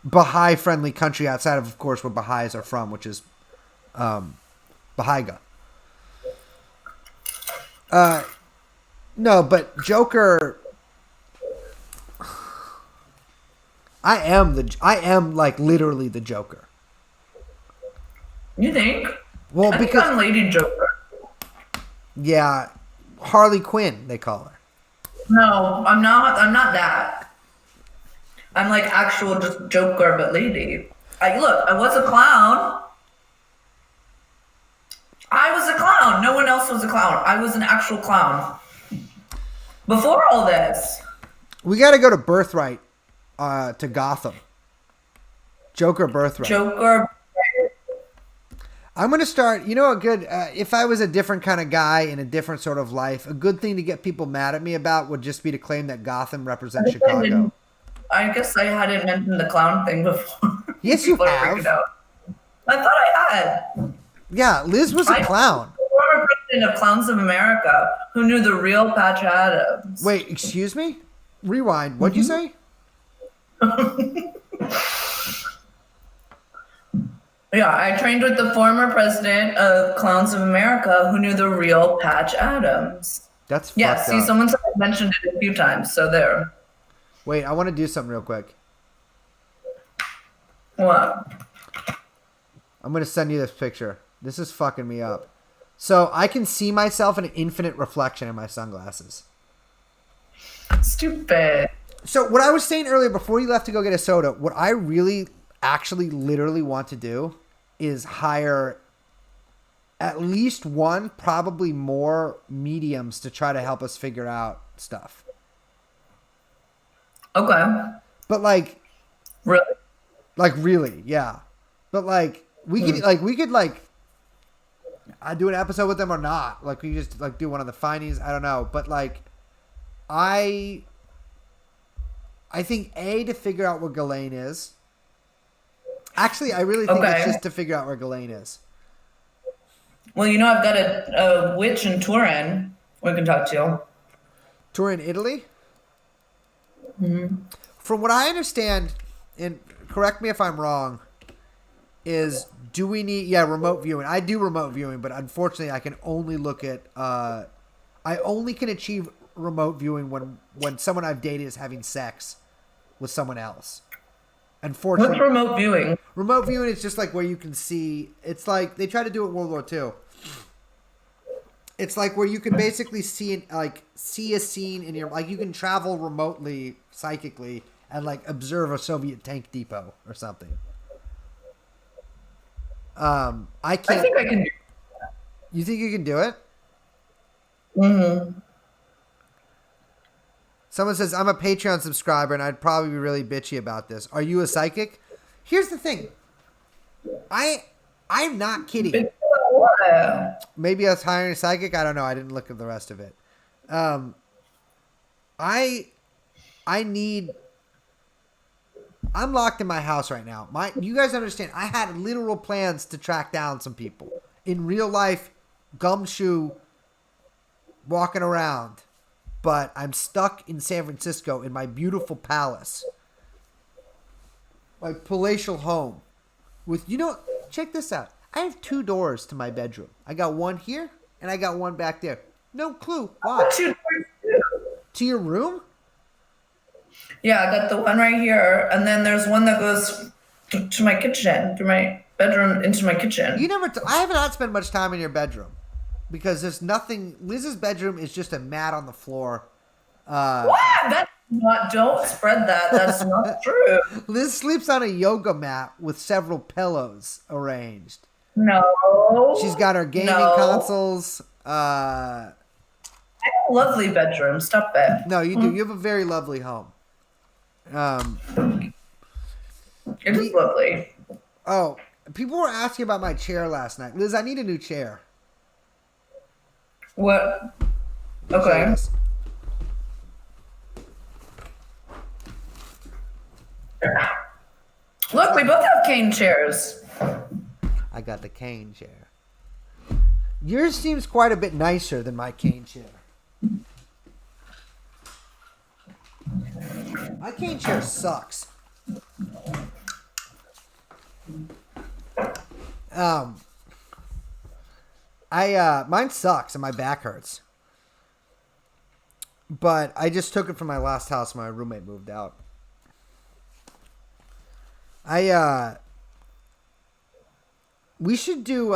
Baha'i friendly country outside of course, where Baha'is are from, which is Baha'u'llah. No, but Joker. I am like literally the Joker. You think? Well, because I'm Lady Joker. Yeah, Harley Quinn they call her. No, I'm not. I'm not that. I'm like actual just Joker, but lady. I was a clown. No one else was a clown. I was an actual clown. Before all this. We got to go to Birthright. To Gotham. Joker Birthright. I'm going to start, a good, if I was a different kind of guy in a different sort of life, a good thing to get people mad at me about would just be to claim that Gotham represents Chicago. I guess I hadn't mentioned the clown thing before. Yes, you have. I thought I had. Yeah, Liz was a clown. The former president of Clowns of America who knew the real Patch Adams. Wait, excuse me? Rewind. What'd you say? Yeah, I trained with the former president of Clowns of America who knew the real Patch Adams. That's fucked up. Someone mentioned it a few times, so there. Wait, I want to do something real quick. What? I'm going to send you this picture. This is fucking me up. So I can see myself in an infinite reflection in my sunglasses. Stupid. So what I was saying earlier before you left to go get a soda, what I really actually literally want to do is hire at least one, probably more mediums to try to help us figure out stuff. Okay. But like, Really? like really, yeah. But like, we could I do an episode with them or not. Like, we just like do one of the findings. I don't know. But like, I think to figure out where Ghislaine is. Actually, I really think it's just to figure out where Ghislaine is. Well, I've got a witch in Turin we can talk to. Turin, Italy? Mm-hmm. From what I understand, and correct me if I'm wrong, is do we need remote viewing? I do remote viewing, but unfortunately I can only look at I only can achieve remote viewing when someone I've dated is having sex with someone else. Unfortunately, what's remote viewing? Remote viewing is just like where you can see. It's like they tried to do it in World War II. It's like where you can basically see a scene in your, like, you can travel remotely psychically and like observe a Soviet tank depot or something. I can't. I think I can do that. You think you can do it? Mm-hmm. Someone says, I'm a Patreon subscriber and I'd probably be really bitchy about this. Are you a psychic? Here's the thing. I'm not kidding. Maybe I was hiring a psychic. I don't know. I didn't look at the rest of it. I'm locked in my house right now. You guys understand, I had literal plans to track down some people. In real life, gumshoe, walking around. But I'm stuck in San Francisco in my beautiful palace. My palatial home. With, check this out. I have 2 doors to my bedroom. I got one here, and I got one back there. No clue why. To your room? Yeah, I got the one right here, and then there's one that goes to my kitchen, to my bedroom, into my kitchen. I have not spent much time in your bedroom because there's nothing. Liz's bedroom is just a mat on the floor. What? That's not. Don't spread that. That's not true. Liz sleeps on a yoga mat with several pillows arranged. No. She's got her gaming consoles. I have a lovely bedroom. Stop it. No, you do. You have a very lovely home. It is lovely. Oh, people were asking about my chair last night. Liz, I need a new chair. What? Okay. Look, we both have cane chairs. I got the cane chair. Yours seems quite a bit nicer than my cane chair. My cane chair sucks. Mine sucks and my back hurts. But I just took it from my last house when my roommate moved out. We should do,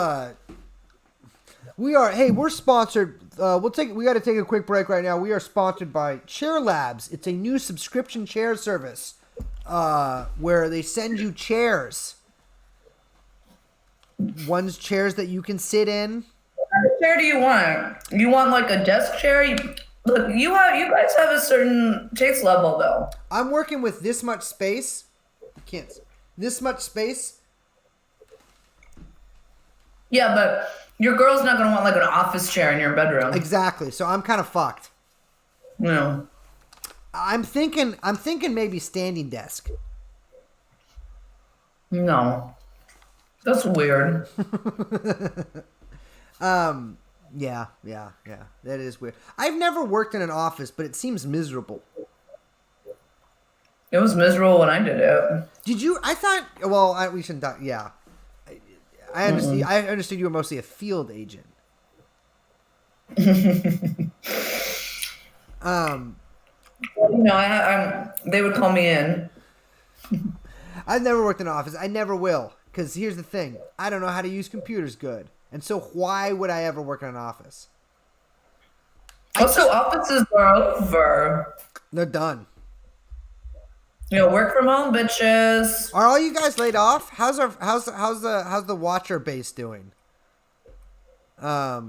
we're sponsored. We got to take a quick break right now. We are sponsored by Chair Labs. It's a new subscription chair service, where they send you chairs. One's chairs that you can sit in. What kind of chair do you want? You want like a desk chair? Look, you guys have a certain taste level though. I'm working with this much space. This much space. Yeah, but your girl's not gonna want like an office chair in your bedroom. Exactly. So I'm kind of fucked. No. I'm thinking maybe standing desk. No. That's weird. Yeah. That is weird. I've never worked in an office, but it seems miserable. It was miserable when I did it. Did you? I thought. Well, we shouldn't talk. Yeah. I understood. I understood you were mostly a field agent. They would call me in. I've never worked in an office. I never will. Because here's the thing. I don't know how to use computers good. And so why would I ever work in an office? Also, offices are over. They're done. Work from home, bitches. Are all you guys laid off? How's the Watcher base doing? Are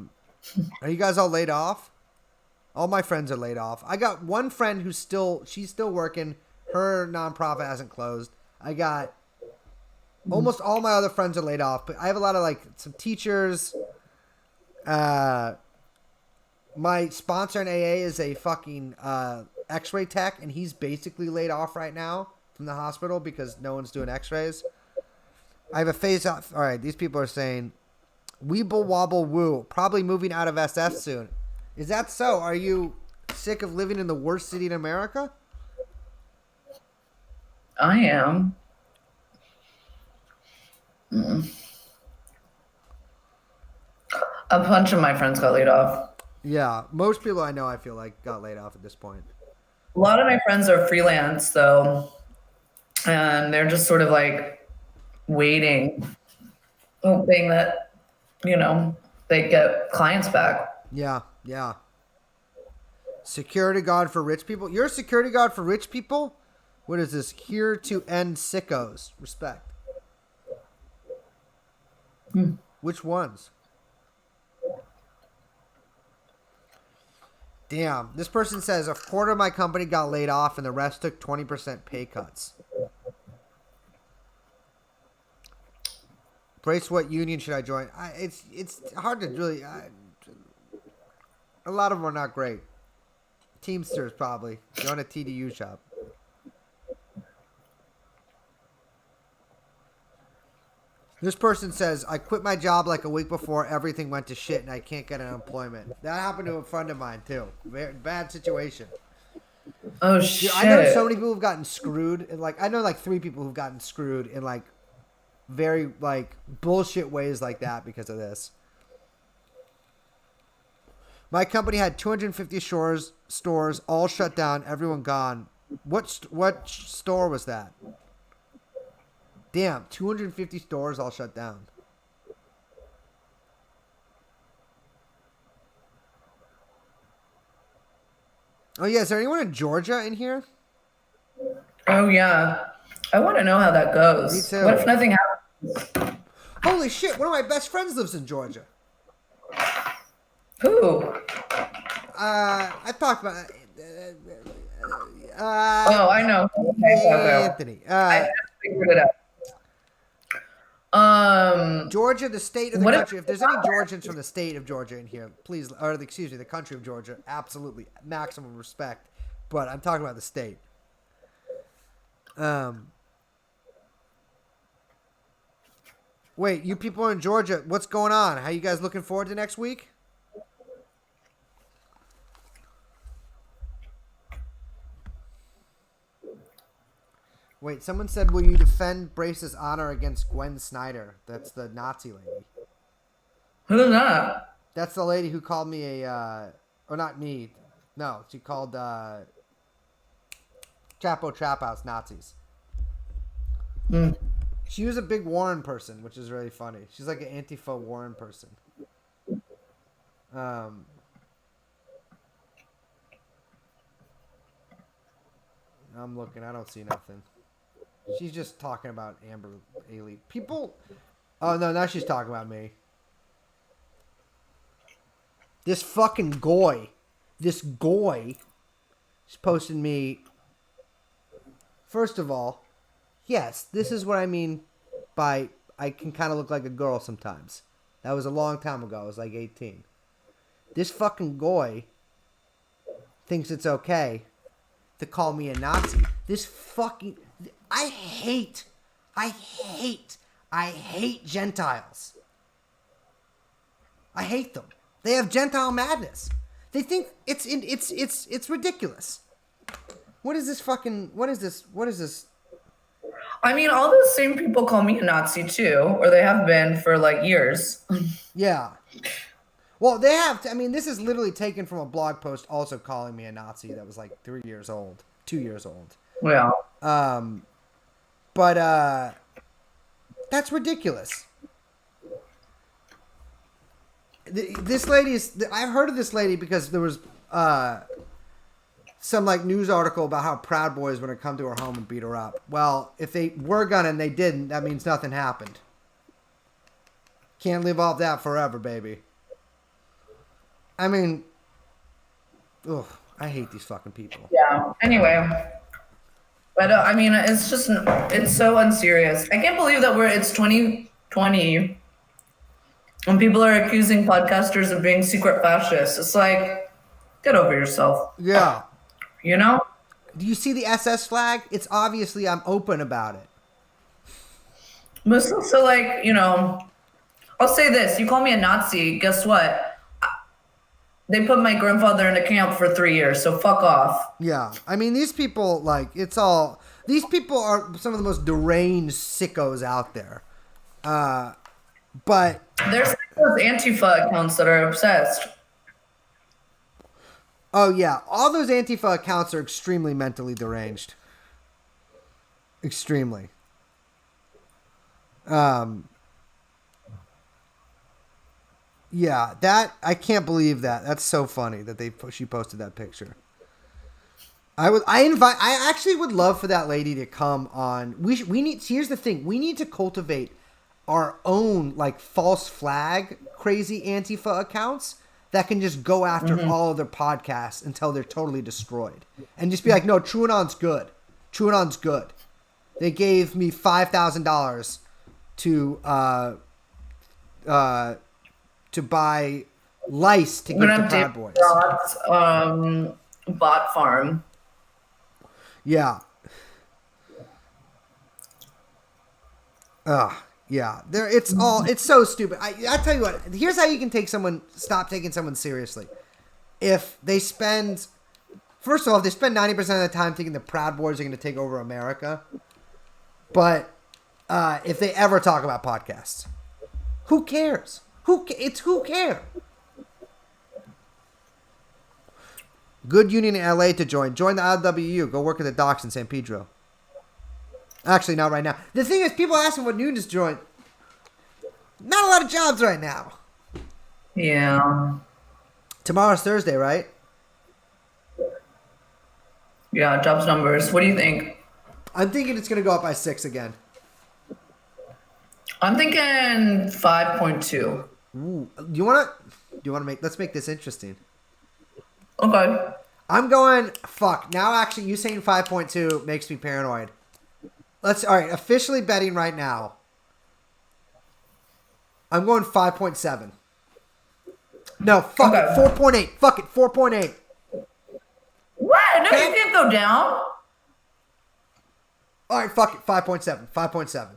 you guys all laid off? All my friends are laid off. I got one friend she's still working. Her nonprofit hasn't closed. I got almost all my other friends are laid off, but I have a lot of like some teachers. My sponsor in AA is a fucking X-ray tech, and he's basically laid off right now from the hospital because no one's doing X-rays. I have a phase off. All right, these people are saying, "Weeble wobble woo," probably moving out of SF soon. Is that so? Are you sick of living in the worst city in America? I am. A bunch of my friends got laid off. Yeah, most people I know, I feel like, got laid off at this point. A lot of my friends are freelance, though, and they're just sort of like waiting, hoping that, they get clients back. Yeah, yeah. Security guard for rich people? You're a security guard for rich people? What is this? Here to end sickos. Respect. Which ones? Damn. This person says a quarter of my company got laid off and the rest took 20% pay cuts. Brace, what union should I join? It's hard to really... a lot of them are not great. Teamsters, probably. Join a TDU shop. This person says, I quit my job like a week before everything went to shit and I can't get unemployment. That happened to a friend of mine, too. Very bad situation. Oh, shit. Dude, I know so many people who've gotten screwed. And I know 3 people who've gotten screwed in, very, bullshit ways like that because of this. My company had 250 stores, all shut down, everyone gone. What store was that? Damn, 250 stores all shut down. Oh, yeah, is there anyone in Georgia in here? Oh, yeah. I want to know how that goes. Me too. What if nothing happens? Holy shit, one of my best friends lives in Georgia. Who? I talked about I know. Anthony. I figured it out. Georgia, the state of the country. If there's any Georgians from the state of Georgia in here, please, the country of Georgia, absolutely maximum respect. But I'm talking about the state. Wait, you people in Georgia, what's going on? How you guys looking forward to next week? Wait, someone said, will you defend Brace's honor against Gwen Snyder? That's the Nazi lady. Who's that? That's the lady who called me or not me. No, she called Chapo Trap House Nazis. She was a big Warren person, which is really funny. She's like an Antifa Warren person. I'm looking. I don't see nothing. She's just talking about Amber Ailey. People... Oh, no, now she's talking about me. This fucking goy. This goy is posting me... First of all, yes, this is what I mean by I can kind of look like a girl sometimes. That was a long time ago. I was like 18. This fucking goy thinks it's okay to call me a Nazi. This fucking... I hate Gentiles. I hate them. They have Gentile madness. They think it's ridiculous. What is this? I mean, all those same people call me a Nazi too, or they have been for years. Yeah. Well, they have. I mean, this is literally taken from a blog post also calling me a Nazi that was 3 years old, 2 years old. Yeah. But that's ridiculous. This lady is... I've heard of this lady because there was some like news article about how Proud Boys were gonna come to her home and beat her up. Well, if they were gonna and they didn't, that means nothing happened. Can't live off that forever, baby. I mean, ugh, I hate these fucking people. Yeah. Anyway, but I mean, it's just it's so unserious. I can't believe that it's 2020 and people are accusing podcasters of being secret fascists. It's like, get over yourself. Yeah. You know? Do you see the SS flag? It's obviously I'm open about it. But so like, you know, I'll say this. You call me a Nazi, guess what? They put my grandfather in a camp for 3 years, so fuck off. Yeah. I mean, these people, like, it's all... These people are some of the most deranged sickos out there. But... There's those Antifa accounts that are obsessed. Oh, yeah. All those Antifa accounts are extremely mentally deranged. Extremely. Yeah, I can't believe that. That's so funny that she posted that picture. I actually would love for that lady to come on. We need, here's the thing. We need to cultivate our own, like, false flag, crazy Antifa accounts that can just go after all of their podcasts until they're totally destroyed. And just be like, no, TrueAnon's good. TrueAnon's good. They gave me $5,000 to buy lice to give to Proud Boys. Bot farm. Yeah. Yeah. It's so stupid. I tell you what, here's how you can stop taking someone seriously. If they spend, first of all, if they spend 90% of the time thinking the Proud Boys are going to take over America, but if they ever talk about podcasts, who cares? Who cares? Good union in LA to join. Join the IWU. Go work at the docks in San Pedro. Actually, not right now. The thing is, people ask me what union to join. Not a lot of jobs right now. Yeah. Tomorrow's Thursday, right? Yeah, jobs numbers. What do you think? I'm thinking it's going to go up by 6 again. I'm thinking 5.2. Ooh. Do you want to let's make this interesting. Okay. I'm going, fuck. Now, actually, you saying 5.2 makes me paranoid. All right, officially betting right now. I'm going 5.7. No, fuck it, 4.8. Fuck it, 4.8. What? No, you can't go down. All right, fuck it, 5.7. 5.7.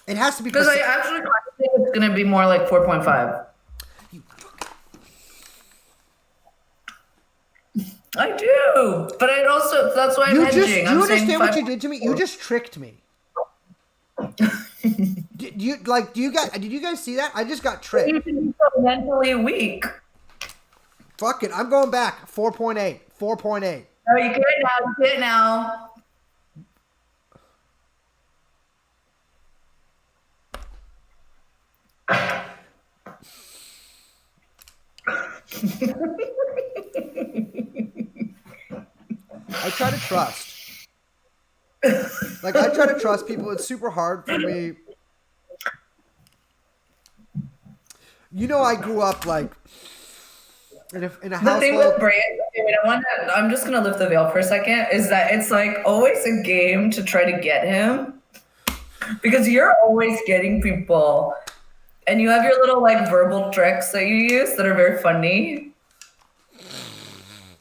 It has to be... Because I actually think it's going to be more like 4.5. I do, but I also, that's why I'm hedging. Do you understand what you did to me? You just tricked me. Did you guys see that? I just got tricked. You can be so mentally weak. Fuck it, I'm going back. 4.8. 4.8. Oh, you get it now. I try to trust. Like, I try to trust people. It's super hard for me. You know, I grew up, like, in a household. The thing with Brand, I'm just going to lift the veil for a second, is that it's, like, always a game to try to get him. Because you're always getting people. And you have your little, like, verbal tricks that you use that are very funny.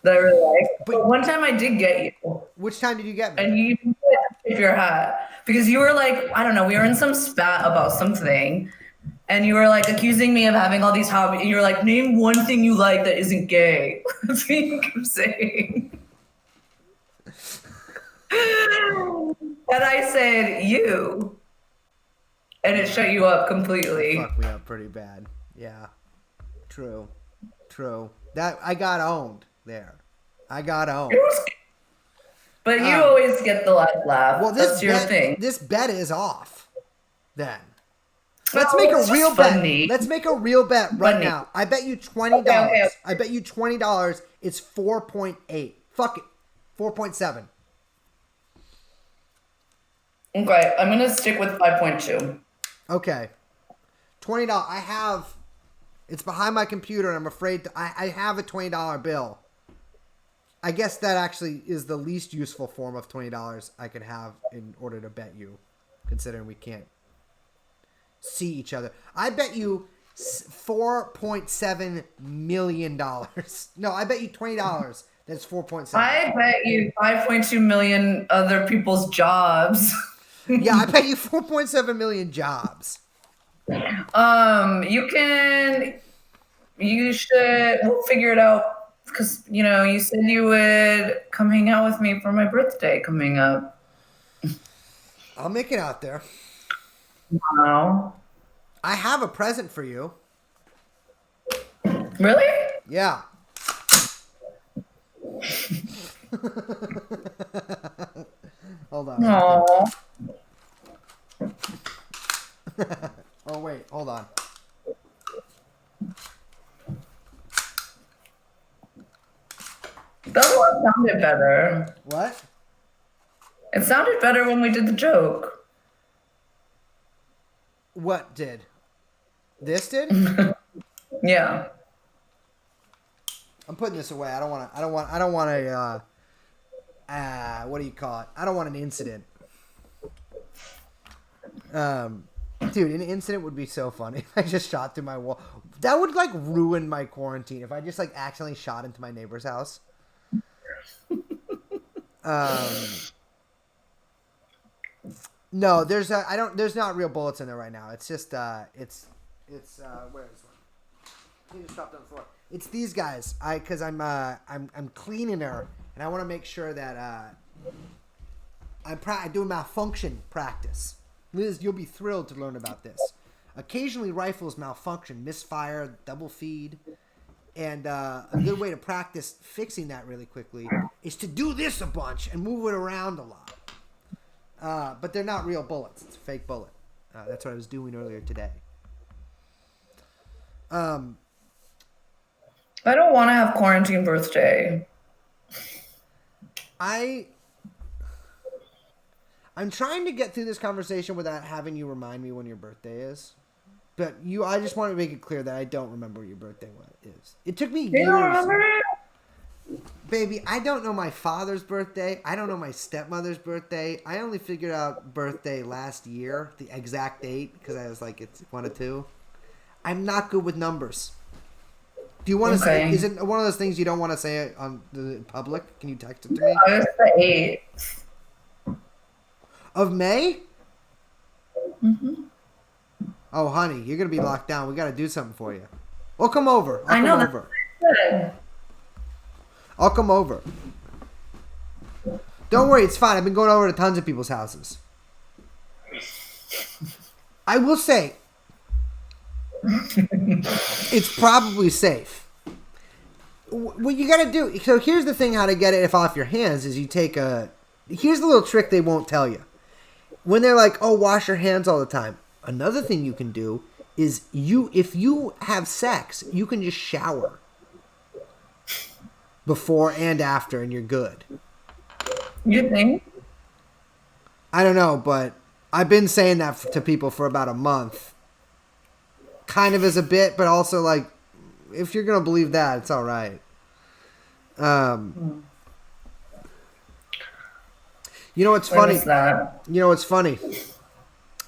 That I really like. But one time I did get you. Which time did you get me? And you had to tip your hat. Because you were like, I don't know, we were in some spat about something. And you were like accusing me of having all these hobbies. And you were like, name one thing you like that isn't gay. That's what you kept saying. And I said, you. And it shut you up completely. Fucked me up pretty bad. Yeah. True. That I got owned there. I got owned. But you always get the last laugh. Well, that's your thing. This bet is off. Then. Let's make a real bet. Let's make a real bet right now. I bet you $20. Okay. I bet you $20. It's 4.8. Fuck it. 4.7. Okay, I'm gonna stick with 5.2. Okay. $20. I have. It's behind my computer, and I'm afraid I have a $20 bill. I guess that actually is the least useful form of $20 I could have in order to bet you, considering we can't see each other. I bet you $4.7 million. No, I bet you $20. That's 4.7. I bet you 5.2 million other people's jobs. Yeah, I bet you 4.7 million jobs. You should, we'll figure it out because, you said you would come hang out with me for my birthday coming up. I'll make it out there. Wow. I have a present for you. Really? Yeah. Hold on. Aww. Oh, wait. Hold on. That one sounded better. What? It sounded better when we did the joke. What did? This did? Yeah. I'm putting this away. I don't want a, what do you call it? I don't want an incident. Dude, an incident would be so funny if I just shot through my wall. That would, like, ruin my quarantine if I just, like, accidentally shot into my neighbor's house. No, there's not real bullets in there right now. It's just, where is one? He just dropped on the floor. It's these guys. Cause I'm cleaning her, and I want to make sure that, I do a malfunction practice. Liz, you'll be thrilled to learn about this. Occasionally, rifles malfunction, misfire, double feed, and a good way to practice fixing that really quickly is to do this a bunch and move it around a lot. But they're not real bullets. It's a fake bullet. That's what I was doing earlier today. I don't want to have quarantine birthday. I'm trying to get through this conversation without having you remind me when your birthday is. But I just want to make it clear that I don't remember what your birthday is. It took me years. You don't remember? Baby, I don't know my father's birthday. I don't know my stepmother's birthday. I only figured out birthday last year, the exact date, because I was like, it's one of two. I'm not good with numbers. Do you want to say? Is it one of those things you don't want to say on the public? Can you text it to me? It's the 8th. Of May? Mm-hmm. Oh, honey, you're going to be locked down. We got to do something for you. We'll come over. I know. I'll come over. Don't worry, it's fine. I've been going over to tons of people's houses. I will say, it's probably safe. What you got to do, so here's the thing how to get it off your hands is you take here's the little trick they won't tell you. When they're like, oh, wash your hands all the time. Another thing you can do is if you have sex, you can just shower before and after, and you're good. You think? I don't know, but I've been saying that to people for about a month. Kind of as a bit, but also, like, if you're going to believe that, it's all right. You know what's funny? You know what's funny?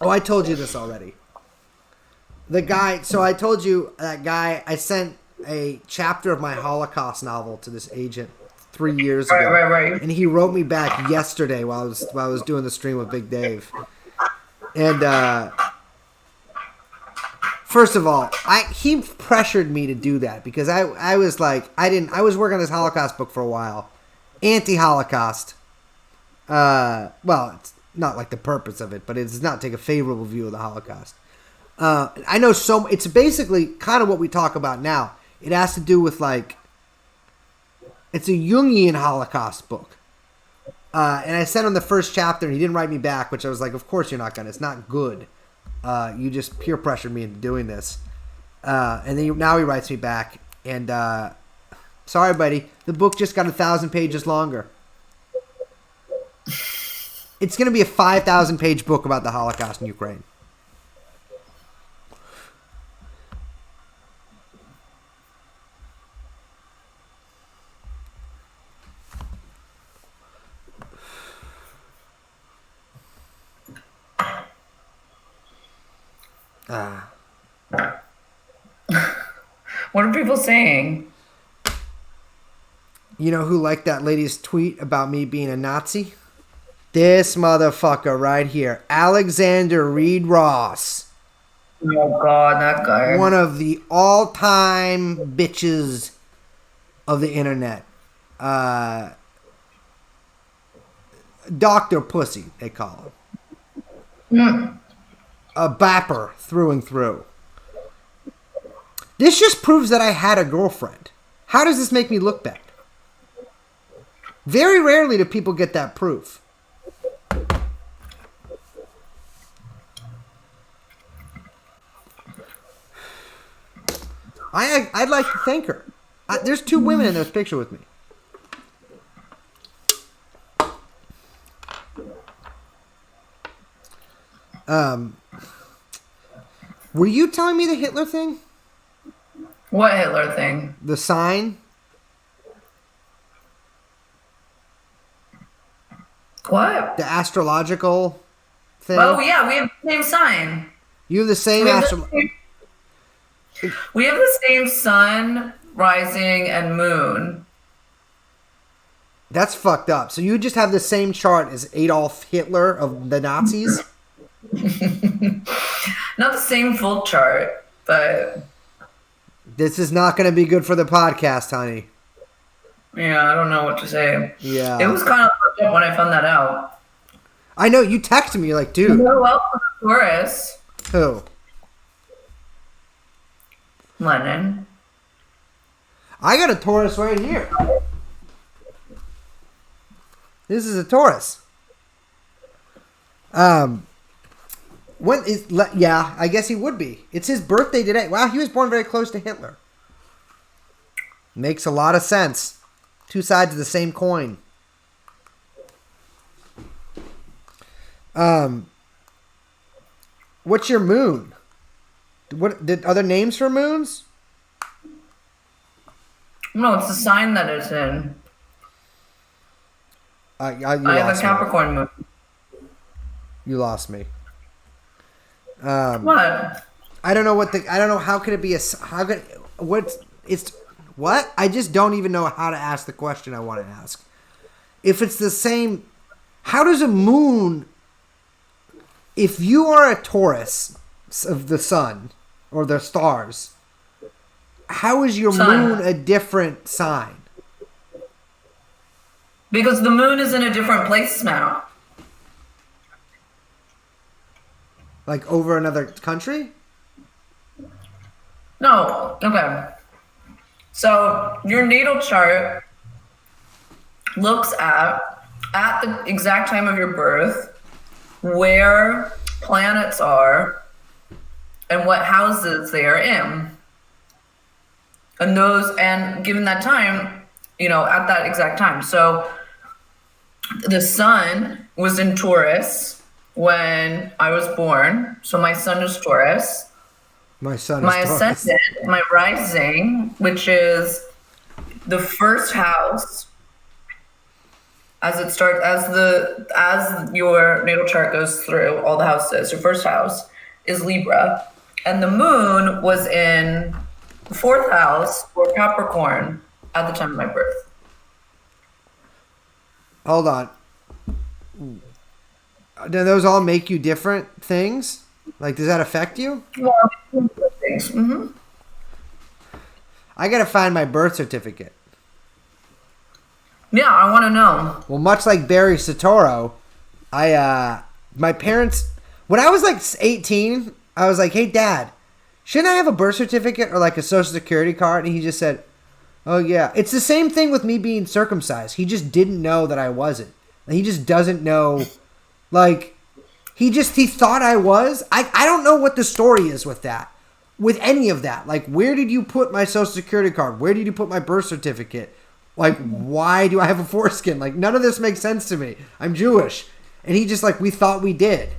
Oh, I told you this already. So I told you that guy, I sent a chapter of my Holocaust novel to this agent 3 years ago. Right. And he wrote me back yesterday while I was doing the stream with Big Dave. And first of all, he pressured me to do that because I was like, I was working on this Holocaust book for a while. Anti-Holocaust. Well, it's not like the purpose of it, but it does not take a favorable view of the Holocaust. I know it's basically kind of what we talk about now. It has to do with, like, it's a Jungian Holocaust book. And I sent him the first chapter, and he didn't write me back, which I was like, of course you're not going to. It's not good. You just peer pressured me into doing this. And then now he writes me back, and Sorry, buddy. The book just got 1,000 pages longer. It's going to be a 5,000-page book about the Holocaust in Ukraine. What are people saying? You know who liked that lady's tweet about me being a Nazi? This motherfucker right here. Alexander Reed Ross. Oh, God, that guy. One of the all-time bitches of the internet. Dr. Pussy, they call him. A bapper through and through. This just proves that I had a girlfriend. How does this make me look bad? Very rarely do people get that proof. I'd like to thank her. There's 2 women in this picture with me. Were you telling me the Hitler thing? What Hitler thing? The sign? What? The astrological thing? Oh, yeah, we have the same sign. You have the same We have the same sun, rising, and moon. That's fucked up. So you just have the same chart as Adolf Hitler of the Nazis? Not the same full chart, but... This is not going to be good for the podcast, honey. Yeah, I don't know what to say. Yeah. It was kind of fucked up when I found that out. I know. You texted me. You're like, dude. You're welcome, Taurus. Who? Lennon. I got a Taurus right here. This is a Taurus. When is? Yeah, I guess he would be. It's his birthday today. Wow, he was born very close to Hitler. Makes a lot of sense. 2 sides of the same coin. What's your moon? What did other names for moons? No, it's the sign that it's in. I have a Capricorn moon. You lost me. What? I don't know I don't know how could it be what? I just don't even know how to ask the question I want to ask. If it's the same, how does a moon, if you are a Taurus of the sun or the stars, how is your moon a different sign? Because the moon is in a different place now. Like over another country? No. Okay. So your natal chart looks at the exact time of your birth, where planets are, and what houses they are in. And given that time, at that exact time. So the sun was in Taurus when I was born. So my sun is Taurus. My sun is my Taurus. ascendant, my rising, which is the first house, as your natal chart goes through all the houses, your first house is Libra, and the moon was in the 4th house or Capricorn at the time of my birth. Hold on. Do those all make you different things? Like, does that affect you? Well, things. Mm-hmm. I gotta find my birth certificate. Yeah, I want to know. Well, much like Barry Soetoro, my parents, when I was like 18, I was like, hey, Dad, shouldn't I have a birth certificate or like a social security card? And he just said, oh, yeah. It's the same thing with me being circumcised. He just didn't know that I wasn't. He just doesn't know, like, he thought I was. I don't know what the story is with that. with any of that. Like, where did you put my social security card? Where did you put my birth certificate? Like, why do I have a foreskin? Like, none of this makes sense to me. I'm Jewish. And he just like, we thought we did.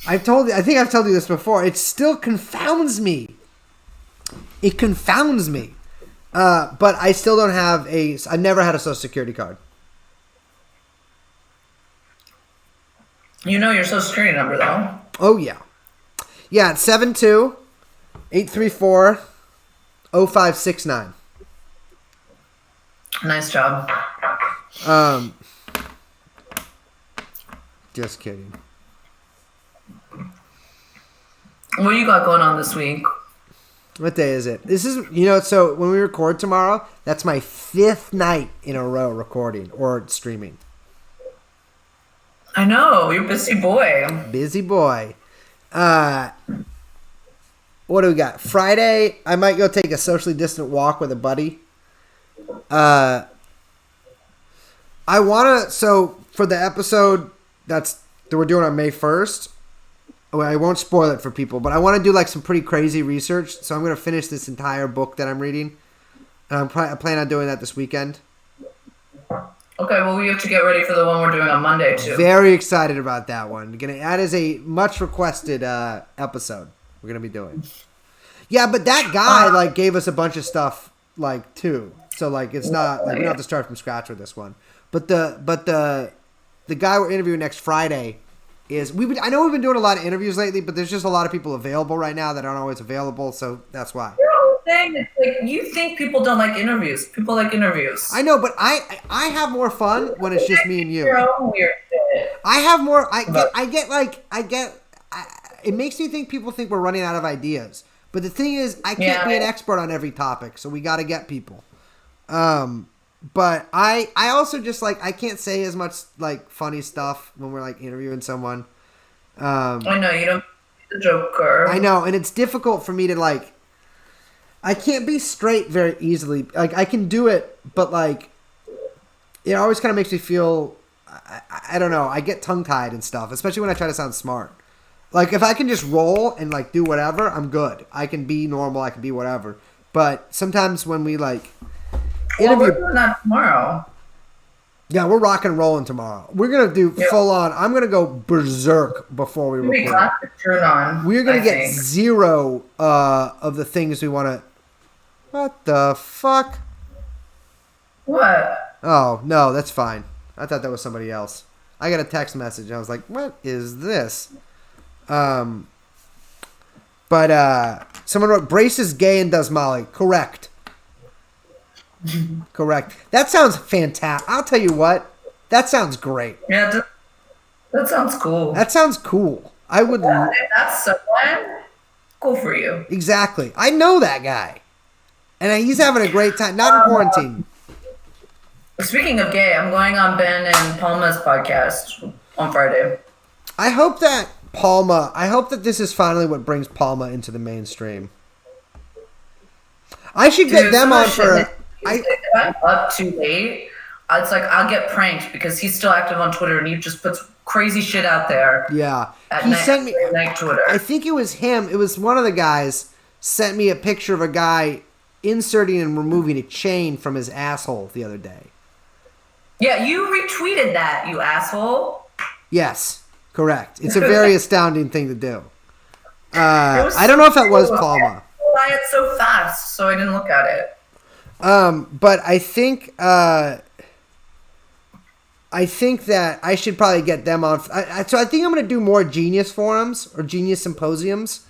I think I've told you this before. It still confounds me. It confounds me. But I still don't have I never had a social security card. You know your social security number, though. Oh, yeah. Yeah, it's 72-834-0569. Nice job. Just kidding. What you got going on this week? What day is it? This is, so when we record tomorrow, that's my 5th night in a row recording or streaming. I know, you're a busy boy. Busy boy. What do we got? Friday, I might go take a socially distant walk with a buddy. I want to, so for the episode that we're doing on May 1st, I won't spoil it for people, but I want to do like some pretty crazy research. So I'm going to finish this entire book that I'm reading. And I plan on doing that this weekend. Okay, well, we have to get ready for the one we're doing on Monday, too. Very excited about that one. That is a much requested episode we're going to be doing. Yeah, but that guy gave us a bunch of stuff too. So it's not we don't have to start from scratch with this one. But the guy we're interviewing next Friday is I know we've been doing a lot of interviews lately, but there's just a lot of people available right now that aren't always available, so that's why. It's like you think people don't like interviews. People like interviews. I know, but I have more fun when it's just me and you. Your own weird shit. I have more. It makes me think people think we're running out of ideas. But the thing is, I can't be an expert on every topic, so we got to get people. But I also just I can't say as much funny stuff when we're interviewing someone. I know you don't be the joker. I know, and it's difficult for me to I can't be straight very easily. I can do it, but it always kind of makes me feel. I don't know. I get tongue tied and stuff, especially when I try to sound smart. If I can just roll and do whatever, I'm good. I can be normal. I can be whatever. But sometimes when we interview, we're doing that tomorrow. Yeah, we're rock and rolling tomorrow. We're gonna do full on. I'm gonna go berserk before we record. We're gonna get zero of the things we want to. What the fuck? What? Oh no, that's fine. I thought that was somebody else. I got a text message. And I was like, "What is this?" But someone wrote, "Brace is gay and does Molly." Correct. Correct. That sounds fantastic. I'll tell you what. That sounds great. Yeah, that sounds cool. That sounds cool. I would. Yeah, if that's someone, cool for you. Exactly. I know that guy, and he's having a great time. Not in quarantine. Speaking of gay, I'm going on Ben and Palma's podcast on Friday. I hope that this is finally what brings Palma into the mainstream. I should get them on for. If I'm up too late, it's I'll get pranked because he's still active on Twitter and he just puts crazy shit out there. Yeah. Sent me Twitter. I think it was him. It was one of the guys sent me a picture of a guy inserting and removing a chain from his asshole the other day. Yeah, you retweeted that, you asshole. Yes, correct. It's a very astounding thing to do. I don't know if that was Palma. I it so fast, so I didn't look at it. But I think that I should probably get them on. So I think I'm going to do more Genius forums or Genius symposiums,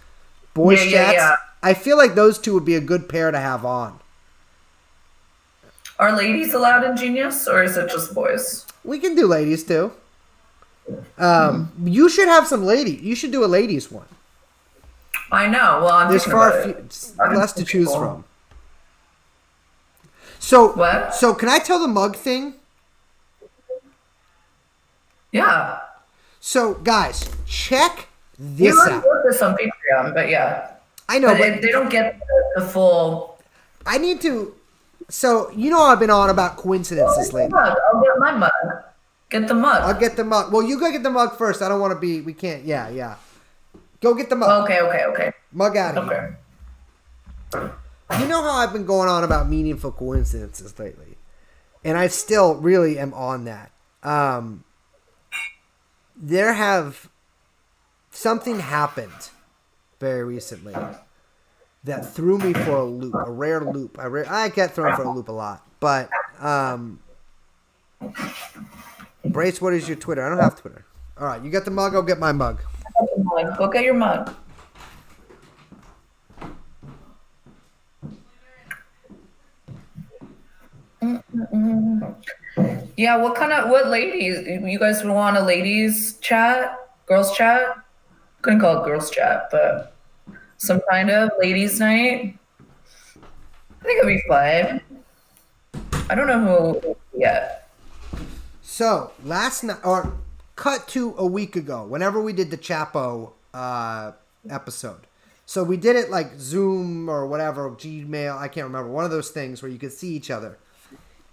boys chats. Yeah. I feel like those two would be a good pair to have on. Are ladies allowed in Genius, or is it just boys? We can do ladies too. You should have some ladies. You should do a ladies one. I know. Well, there's less to choose from. So what? So can I tell the mug thing? Yeah. So guys, check this out. We this on Patreon, but yeah. I know, but they don't get the full. I need to. So I've been on about coincidences lately. I'll get my mug. Get the mug. I'll get the mug. Well, you go get the mug first. I don't want to be. We can't. Yeah. Go get the mug. Okay. Mug out of here. Okay. You know how I've been going on about meaningful coincidences lately, and I still really am on that. Something happened very recently that threw me for a loop, a rare loop. I get thrown for a loop a lot, but Brace, what is your Twitter? I don't have Twitter. All right, you got the mug. I'll get my mug. Go get your mug. Yeah, what ladies? You guys would want a ladies chat? Girls chat? Couldn't call it girls chat, but some kind of ladies night. I think it'd be fun. I don't know who yet. So last night, or cut to a week ago, whenever we did the Chapo episode. So we did it like Zoom or whatever, Gmail, I can't remember. One of those things where you could see each other.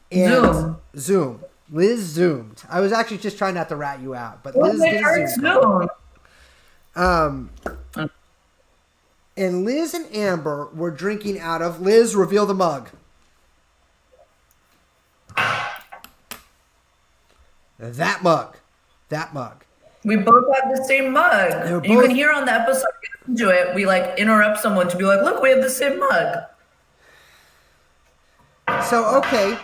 And Zoom. Liz zoomed. I was actually just trying not to rat you out, but Liz did a Zoom. And Liz and Amber were drinking out of, Liz, reveal the mug. That mug. We both have the same mug. You can hear on the episode, to it, we like interrupt someone to be like, look, we have the same mug. So, okay,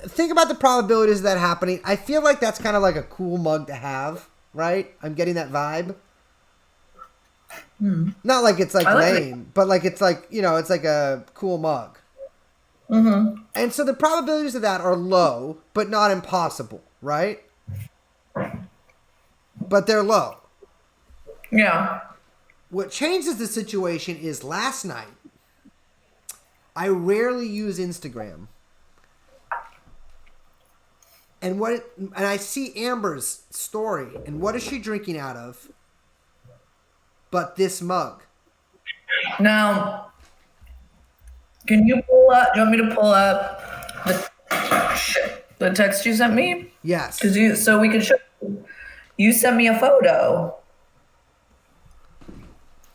think about the probabilities of that happening. I feel like that's kind of like a cool mug to have, right? I'm getting that vibe. Not like it's like lame, but like it's like, it's like a cool mug. Mm-hmm. And so the probabilities of that are low, but not impossible, right? But they're low. Yeah. What changes the situation is last night, I rarely use Instagram. And I see Amber's story, and what is she drinking out of but this mug? Now, can you pull up, do you want me to pull up the text you sent me? Yes. So we can show you sent me a photo.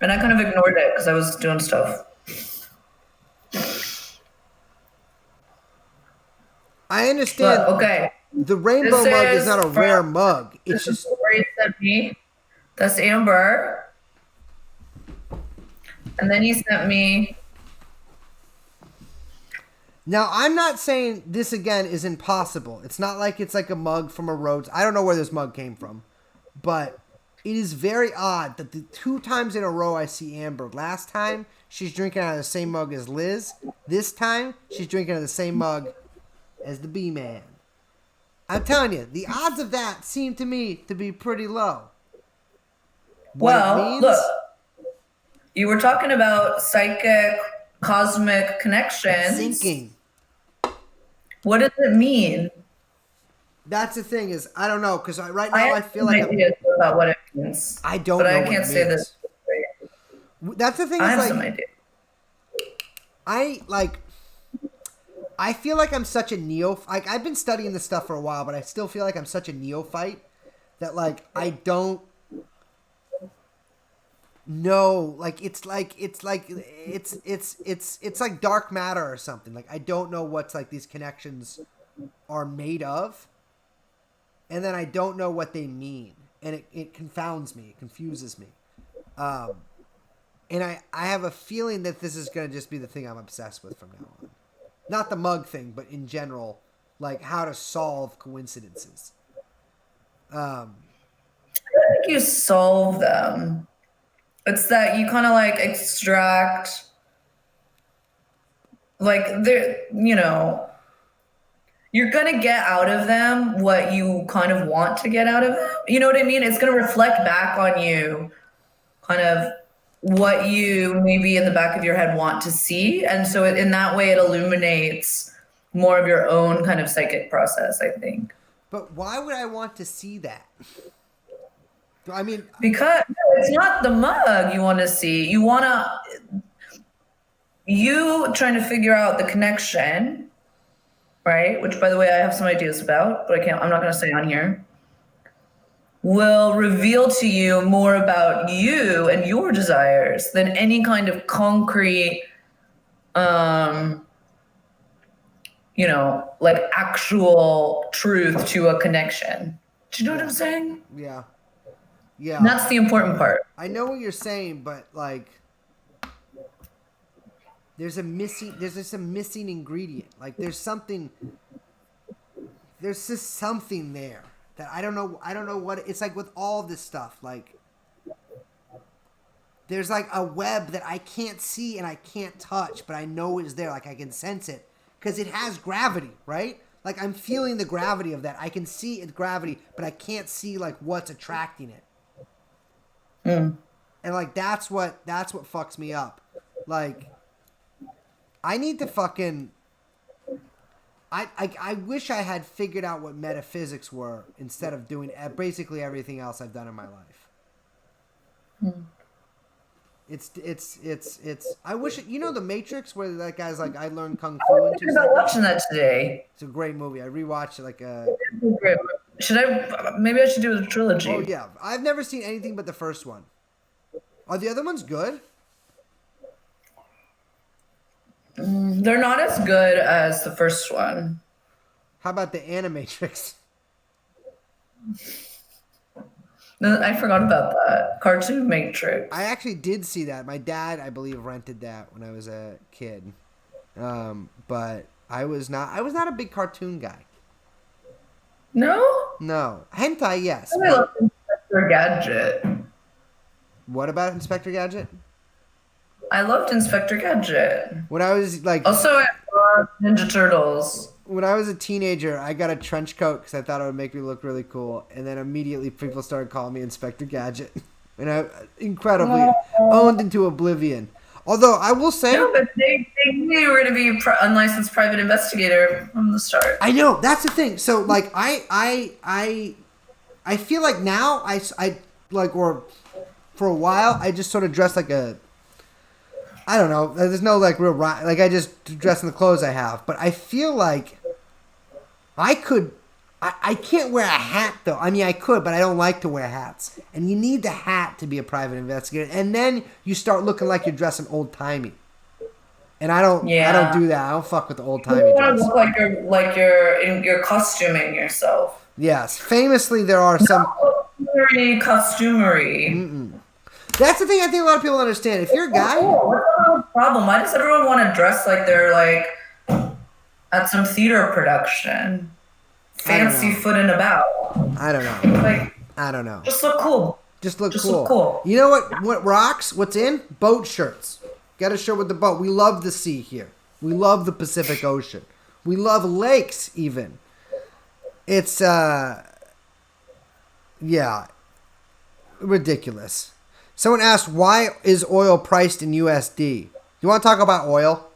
And I kind of ignored it because I was doing stuff. I understand. But, okay. The rainbow mug is not a rare mug. It's just. Story sent me. That's Amber. And then he sent me. Now, I'm not saying this again is impossible. It's not like it's like a mug from a Rhodes. I don't know where this mug came from. But it is very odd that the 2 times in a row I see Amber. Last time, she's drinking out of the same mug as Liz. This time, she's drinking out of the same mug as the B-Man. I'm telling you, the odds of that seem to me to be pretty low. Look, you were talking about psychic, cosmic connections. Syncing. What does it mean? That's the thing is, I don't know, because right now I feel like about what it means. I don't but know. But I can't say this. That's the thing. I is have like, some idea. I feel like I'm such a neophyte. Like, I've been studying this stuff for a while, but I still feel like I'm such a neophyte that like I don't know. Like it's like dark matter or something. Like I don't know what's like these connections are made of, and then I don't know what they mean, and it confounds me. It confuses me. And I have a feeling that this is going to just be the thing I'm obsessed with from now on. Not the mug thing, but in general, like how to solve coincidences. I think you solve them. It's that you kind of like extract, like you're going to get out of them what you kind of want to get out of them. You know what I mean? It's going to reflect back on you kind of what you maybe in the back of your head want to see. And so in that way, it illuminates more of your own kind of psychic process, I think. But why would I want to see that? I mean, because it's not the mug you want to see. You trying to figure out the connection, right? Which, by the way, I have some ideas about, but I'm not going to say on here. will reveal to you more about you and your desires than any kind of concrete, like actual truth to a connection. Do you know what I'm saying? Yeah. And that's the important part. I know what you're saying, but like, there's just a missing ingredient. Like, there's just something there that I don't know what it's like with all this stuff. Like, there's like a web that I can't see and I can't touch, but I know is there. Like, I can sense it because it has gravity, right? Like, I'm feeling the gravity of that. I can see its gravity, but I can't see like what's attracting it. And like, that's what fucks me up. Like, I need to fucking. I wish I had figured out what metaphysics were instead of doing basically everything else I've done in my life. It's. I wish the Matrix, where that guy's like, I learned kung fu in 2 seconds. I was watching that today. It's a great movie. I rewatched it like a. Should I? Maybe I should do a trilogy. Oh yeah, I've never seen anything but the first one. Are the other ones good? They're not as good as the first one. How about the Animatrix? I forgot about that. Cartoon Matrix. I actually did see that. My dad, I believe, rented that when I was a kid. But I was not a big cartoon guy. No? No. Hentai, yes. I love Inspector Gadget. What about Inspector Gadget? I loved Inspector Gadget. When I was like... Also, I loved Ninja Turtles. When I was a teenager, I got a trench coat because I thought it would make me look really cool. And then immediately people started calling me Inspector Gadget. And I incredibly owned into oblivion. Although, I will say... No, but they knew you were going to be an unlicensed private investigator from the start. I know. That's the thing. So, like, I feel like now, I like, or for a while, I just sort of dress like a... I don't know. There's no like real like I just dress in the clothes I have, but I feel like I could. I can't wear a hat though. I mean, I could, but I don't like to wear hats. And you need the hat to be a private investigator, and then you start looking like you're dressing old timey. And I don't. Yeah. I don't do that. I don't fuck with the old timey. You want to look like you're costuming yourself. Yes. Famously, there are some very costumery. That's the thing I think a lot of people understand. If you're a guy... What's the problem? Why does everyone want to dress like they're like at some theater production? Fancy footing about. I don't know. Like, I don't know. Just look cool. Just look cool. You know what rocks? What's in? Boat shirts. Get a shirt with the boat. We love the sea here. We love the Pacific Ocean. We love lakes even. It's, yeah. Ridiculous. Someone asked, why is oil priced in USD? Do you want to talk about oil?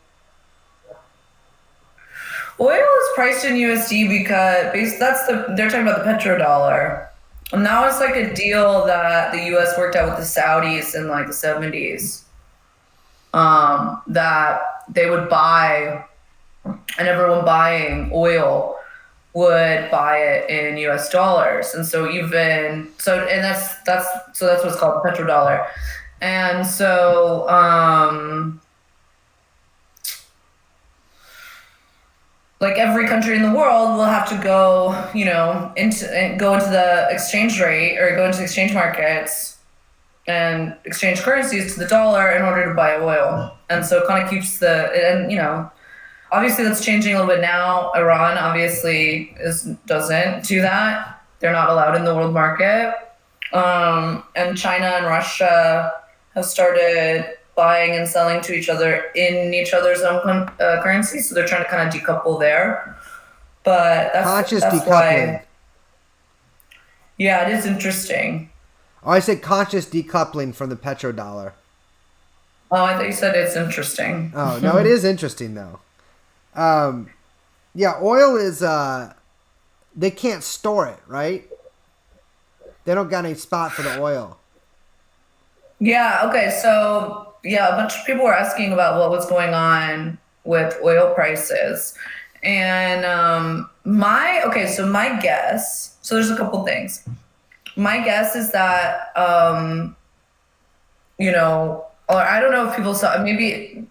Oil is priced in USD because they're talking about the petrodollar. And that was like a deal that the US worked out with the Saudis in like the 70s. That they would buy, and everyone buying oil would buy it in US dollars. And so that's what's called petrodollar. And so like every country in the world will have to go, into the exchange rate or go into the exchange markets and exchange currencies to the dollar in order to buy oil. And so it kind of keeps obviously that's changing a little bit now. Iran obviously doesn't do that. They're not allowed in the world market. And China and Russia have started buying and selling to each other in each other's own currency. So they're trying to kind of decouple there. But that's decoupling. Why. Yeah, it is interesting. Oh, I said conscious decoupling from the petrodollar. Oh, I thought you said it's interesting. Oh, no, it is interesting though. Yeah, oil is, they can't store it, right? They don't got any spot for the oil. Yeah, okay, so, yeah, a bunch of people were asking about what was going on with oil prices. And, my guess, so there's a couple things. my guess is that, or I don't know if people saw, maybe,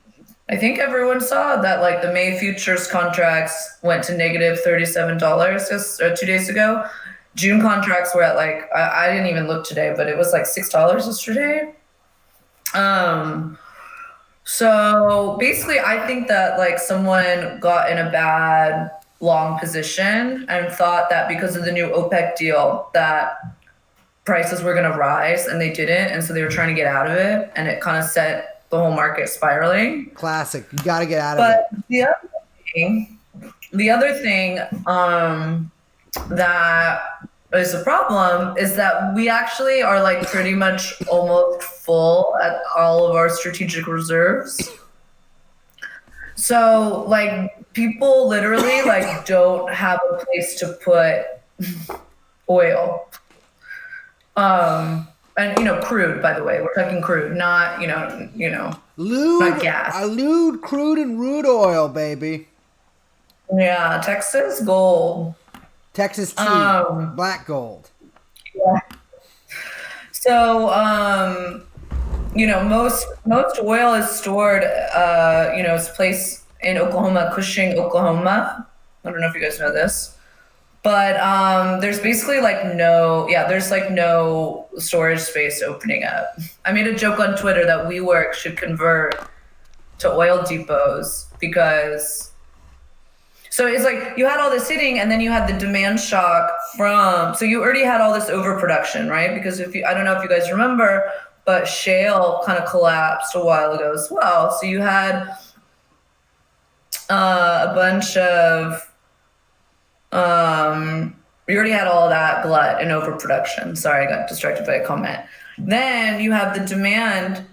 I think everyone saw that like the May futures contracts went to negative $37 just 2 days ago. June contracts were at like, I didn't even look today, but it was like $6 yesterday. So basically, I think that like someone got in a bad long position and thought that because of the new OPEC deal that prices were going to rise, and they didn't, and so they were trying to get out of it, and it kind of set the whole market spiraling. Classic. You got to get out of it. But the other thing that is a problem is that we actually are like pretty much almost full at all of our strategic reserves. So like people literally like don't have a place to put oil. And crude, by the way, we're talking crude, not Lewd, not gas. Lewd, crude, and rude oil, baby. Yeah, Texas gold. Texas tea, black gold. Yeah. So, most oil is stored, it's placed in Oklahoma, Cushing, Oklahoma. I don't know if you guys know this. But there's basically there's no storage space opening up. I made a joke on Twitter that WeWork should convert to oil depots because, so it's like you had all this hitting and then you had the demand shock so you already had all this overproduction, right? Because I don't know if you guys remember, but shale kind of collapsed a while ago as well. So you had a bunch of, we already had all that glut and overproduction. Sorry, I got distracted by a comment. Then you have the demand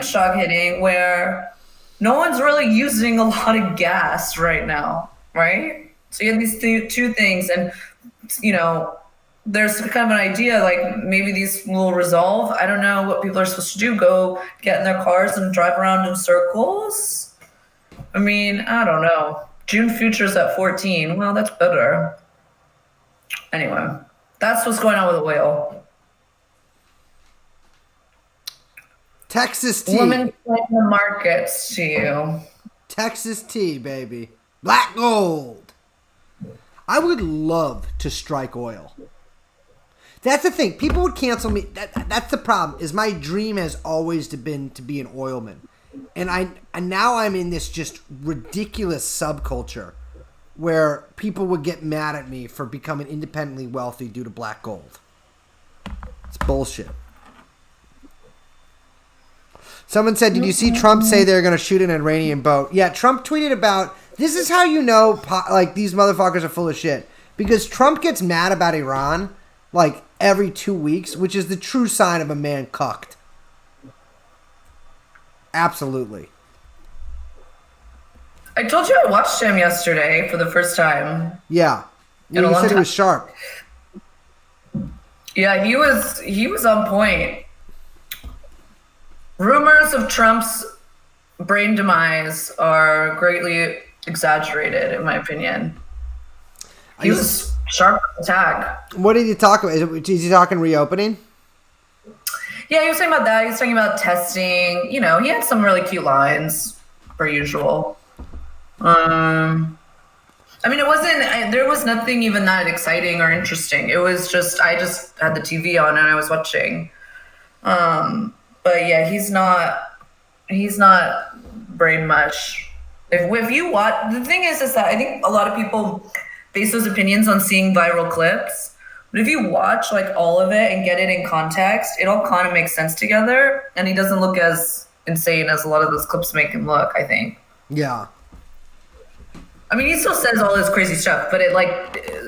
shock hitting where no one's really using a lot of gas right now, right? So you have these two things, and there's kind of an idea like maybe these will resolve. I don't know what people are supposed to do. Go get in their cars and drive around in circles? I mean, I don't know. June futures at 14. Well, that's better. Anyway, that's what's going on with oil. Texas tea. Women playing the markets to you. Texas tea, baby. Black gold. I would love to strike oil. That's the thing. People would cancel me. That's the problem. Is my dream has always been to be an oilman. And now I'm in this just ridiculous subculture where people would get mad at me for becoming independently wealthy due to black gold. It's bullshit. Someone said, did you see Trump say they're going to shoot an Iranian boat? Yeah, Trump tweeted about, this is how you know, these motherfuckers are full of shit. Because Trump gets mad about Iran, every 2 weeks, which is the true sign of a man cucked. Absolutely. I told you I watched him yesterday for the first time. Yeah. You said he was sharp. Yeah, he was on point. Rumors of Trump's brain demise are greatly exaggerated, in my opinion. He was sharp on the tag. What did he talk about? Is he talking reopening? Yeah, he was talking about that. He was talking about testing. He had some really cute lines, per usual. There was nothing even that exciting or interesting. It was just, I just had the TV on and I was watching. But yeah, he's not brain mush. If you watch, the thing is that I think a lot of people base those opinions on seeing viral clips. But if you watch all of it and get it in context, it all kind of makes sense together. And he doesn't look as insane as a lot of those clips make him look, I think. Yeah. I mean, he still says all this crazy stuff, but it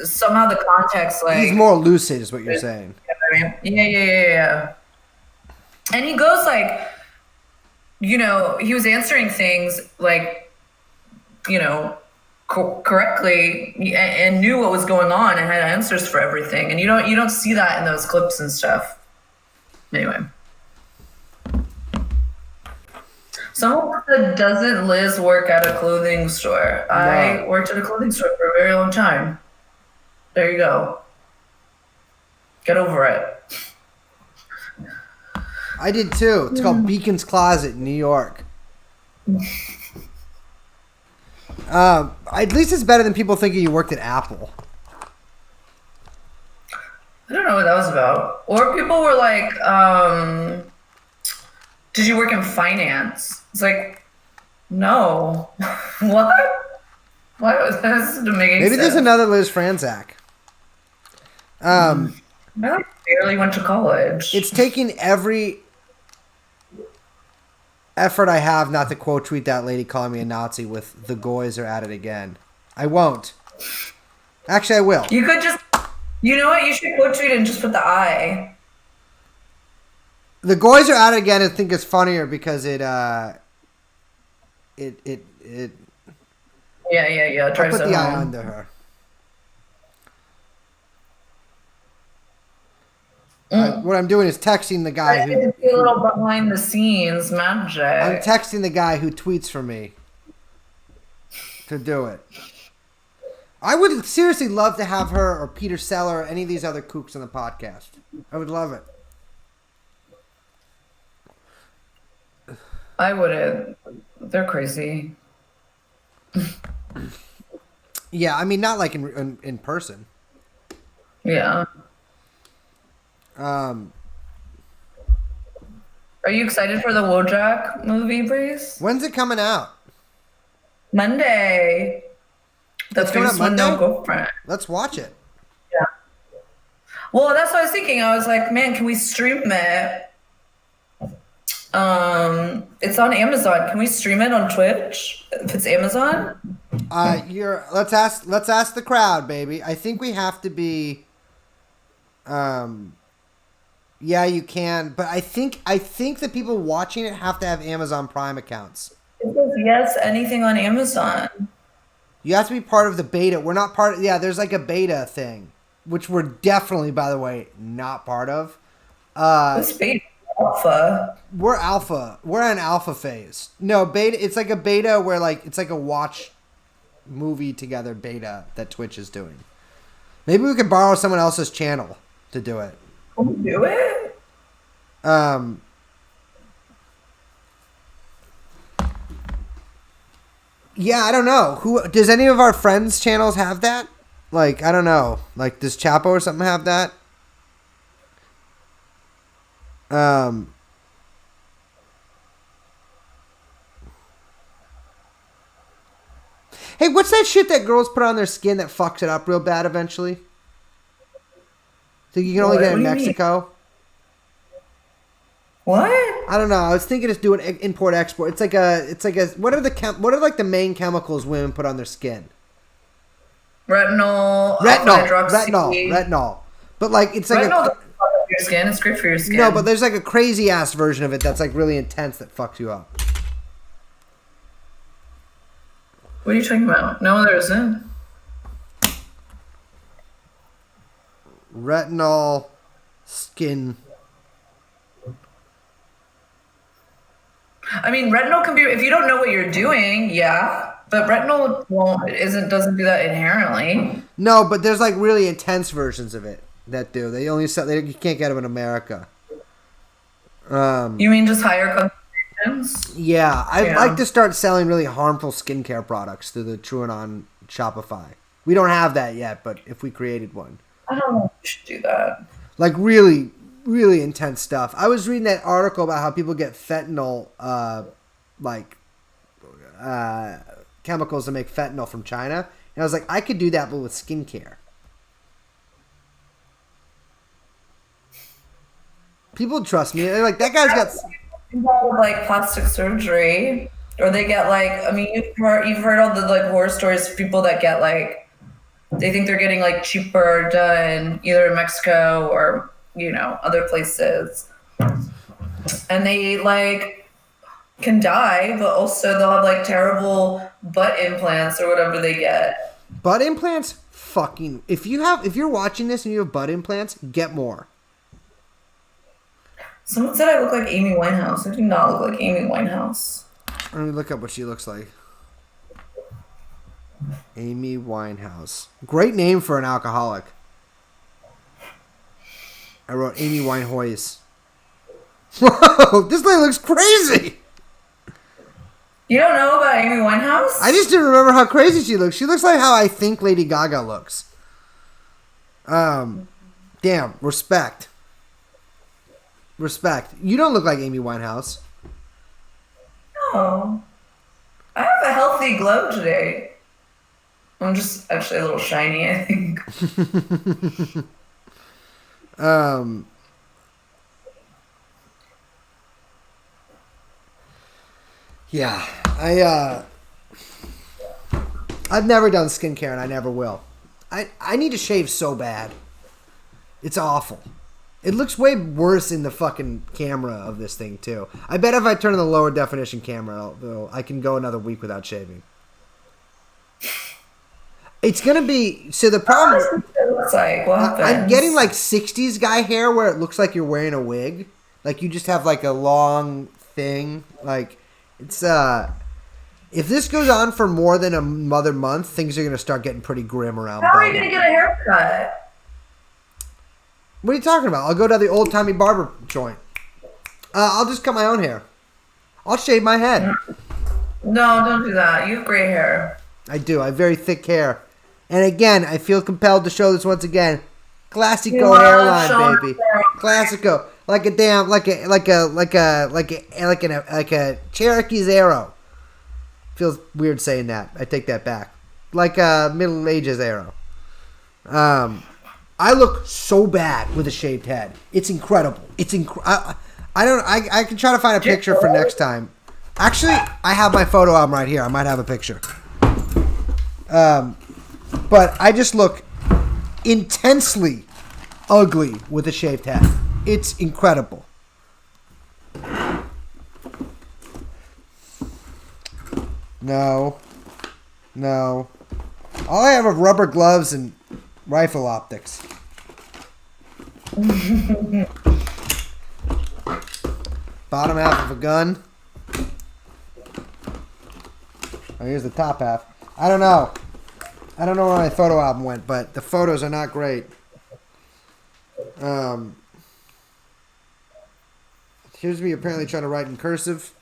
somehow the context he's more lucid, is what you're saying. Yeah. And he goes he was answering things correctly and knew what was going on and had answers for everything. And you don't see that in those clips and stuff. Anyway. Someone said, doesn't Liz work at a clothing store? No. I worked at a clothing store for a very long time. There you go. Get over it. I did too. It's called Beacon's Closet in New York. At least it's better than people thinking you worked at Apple. I don't know what that was about. Or people were like, did you work in finance? It's like, no. What? Why was this to make Maybe sense? there's another Liz Franzak. I barely went to college. It's taking every effort I have not to quote tweet that lady calling me a Nazi with "the goys are at it again." I won't. Actually, I will. You could just, you know what? You should quote tweet and just put the I. The goys are at it again. I think it's funnier because it. Yeah. I'll put the I under her. What I'm doing is texting the guy who. A little behind the scenes magic. I'm texting the guy who tweets for me to do it. I would seriously love to have her or Peter Seller or any of these other kooks on the podcast. I would love it. I wouldn't. They're crazy. Yeah, I mean, not like in person. Yeah. Are you excited for the Wojak movie, Brace? When's it coming out? Monday. That's coming out Monday? No girlfriend. Let's watch it. Yeah. Well, that's what I was thinking. I was like, man, can we stream it? It's on Amazon. Can we stream it on Twitch if it's Amazon? Let's ask the crowd, baby. I think we have to be. Yeah, you can, but I think the people watching it have to have Amazon Prime accounts. It says yes, anything on Amazon. You have to be part of the beta. We're not part of. Yeah, there's like a beta thing, which we're definitely, by the way, not part of. This beta alpha. We're alpha. We're in alpha phase. No, beta. It's like a beta where like it's like a watch movie together beta that Twitch is doing. Maybe we could borrow someone else's channel to do it. Can we do it? Yeah, I don't know. Who does any of our friends' channels have that? Like, I don't know. Like, does Chapo or something have that? Hey, what's that shit that girls put on their skin that fucks it up real bad eventually? So you can only get it in Mexico? What? I don't know. I was thinking it's doing import export. It's like a what are the main chemicals women put on their skin? Retinol. But like it's like retinol doesn't fuck up your skin. It's great for your skin. No, but there's like a crazy ass version of it that's like really intense that fucks you up. What are you talking about? No, there isn't. Retinol skin. I mean, retinol can be if you don't know what you're doing, yeah. But retinol doesn't do that inherently. No, but there's like really intense versions of it that do. They only sell. You can't get them in America. You mean just higher concentrations? Yeah, I'd like to start selling really harmful skincare products through the TrueAnon Shopify. We don't have that yet, but if we created one, I don't know if we should do that. Like really, really intense stuff. I was reading that article about how people get fentanyl, chemicals to make fentanyl from China, and I was like, I could do that, but with skincare. People trust me. They're like, that guy's got like plastic surgery, or they get like. I mean, you've heard all the like horror stories of people that get like. They think they're getting like cheaper done either in Mexico or other places, and they like can die, but also they'll have like terrible butt implants or whatever they get. Butt implants, fucking. If you're watching this and you have butt implants, get more. Someone said I look like Amy Winehouse. I do not look like Amy Winehouse. Let me look up what she looks like. Amy Winehouse. Great name for an alcoholic. I wrote Amy Winehouse. Whoa, this lady looks crazy. You don't know about Amy Winehouse? I just didn't remember how crazy she looks. She looks like how I think Lady Gaga looks. Damn, respect. Respect. You don't look like Amy Winehouse. No. I have a healthy glow today. I'm just actually a little shiny, I think. Yeah, I've never done skincare and I never will. I need to shave so bad. It's awful. It looks way worse in the fucking camera of this thing too. I bet if I turn on the lower definition camera, though, I can go another week without shaving. It's gonna be the problem. It looks like what happens? I'm getting like 60s guy hair where it looks like you're wearing a wig. Like you just have like a long thing. Like it's if this goes on for more than another month, things are gonna start getting pretty grim around. How are you gonna get a haircut? What are you talking about? I'll go to the old timey barber joint. I'll just cut my own hair. I'll shave my head. No, don't do that. You have gray hair. I do. I have very thick hair. And again, I feel compelled to show this once again. Classico hairline, baby. Classico, like a damn, like a Cherokee's arrow. Feels weird saying that. I take that back. Like a Middle Ages arrow. I look so bad with a shaved head. It's incredible. It's I can try to find a picture for next time. Actually, I have my photo album right here. I might have a picture. But I just look intensely ugly with a shaved head. It's incredible. No. All I have are rubber gloves and rifle optics. Bottom half of a gun. Oh, here's the top half. I don't know where my photo album went, but the photos are not great. Here's me apparently trying to write in cursive.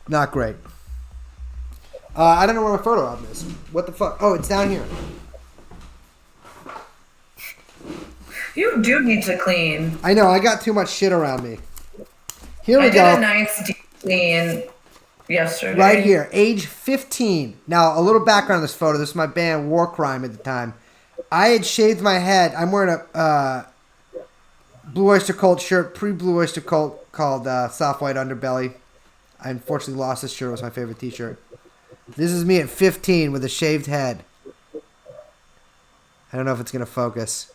Not great. I don't know where my photo album is. What the fuck? Oh, it's down here. You do need to clean. I know. I got too much shit around me. Here we I go. did a nice deep clean yesterday. Right here. Age 15. Now, a little background on this photo. This is my band War Crime at the time. I had shaved my head. I'm wearing a Blue Oyster Cult shirt, pre-Blue Oyster Cult, called Soft White Underbelly. I unfortunately lost this shirt. It was my favorite t-shirt. This is me at 15 with a shaved head. I don't know if it's going to focus.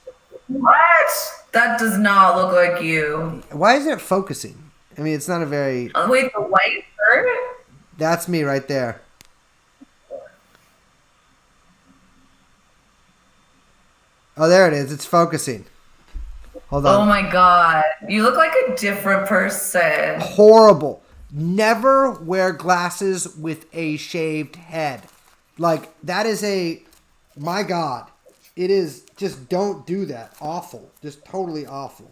What? That does not look like you. Why isn't it focusing? I mean, it's not a very... Wait, the white shirt? That's me right there. Oh, there it is. It's focusing. Hold on. Oh my god. You look like a different person. Horrible. Never wear glasses with a shaved head. Like, that is a... My God. It is... Just don't do that. Awful. Just totally awful.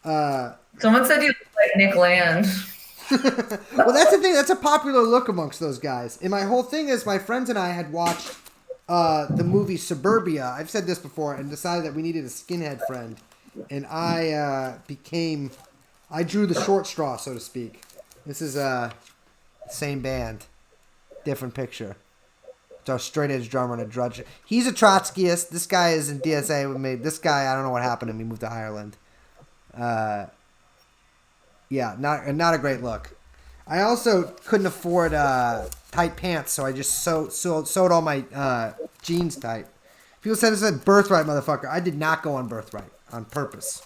Someone said you look like Nick Land. Well, that's the thing. That's a popular look amongst those guys. And my whole thing is my friends and I had watched the movie Suburbia. I've said this before and decided that we needed a skinhead friend. And I drew the short straw, so to speak. This is same band. Different picture. It's our straight edge drummer and a drudge. He's a Trotskyist. This guy is in DSA with me. This guy, I don't know what happened to him. He moved to Ireland. Yeah, not a great look. I also couldn't afford tight pants, so I just sewed all my jeans tight. People said this is a Birthright, motherfucker. I did not go on Birthright on purpose.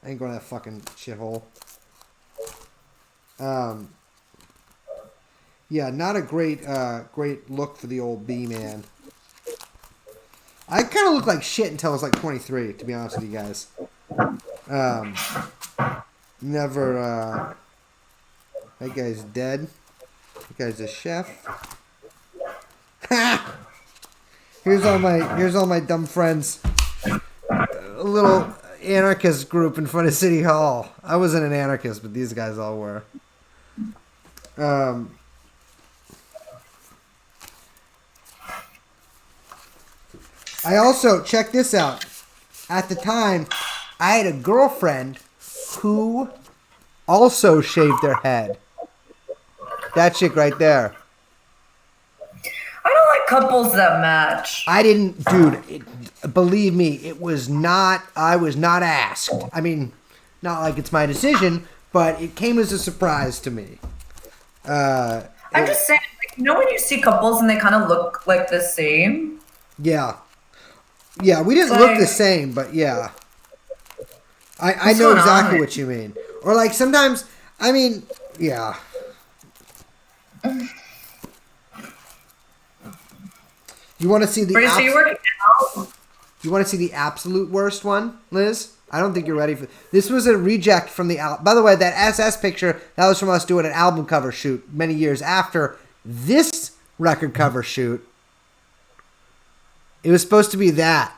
I ain't going to that fucking shithole. Yeah, not a great look for the old B-man. I kind of looked like shit until I was like 23, to be honest with you guys. Never, that guy's dead. That guy's a chef. Ha! Here's all my dumb friends. little anarchist group in front of City Hall. I wasn't an anarchist, but these guys all were. I also, check this out. At the time, I had a girlfriend who also shaved their head. That chick right there. I don't like couples that match. I didn't, dude, believe me, it was not, I was not asked. I mean, not like it's my decision, but it came as a surprise to me. I'm just saying, like, you know when you see couples and they kind of look like the same? Yeah. Yeah, we didn't look the same, but yeah. I know exactly what you mean. Or like sometimes, I mean, yeah. You want to see the so you working out? You want to see the absolute worst one, Liz? I don't think you're ready for this. Was a reject from the album. By the way, that SS picture, that was from us doing an album cover shoot many years after this record cover shoot. It was supposed to be that.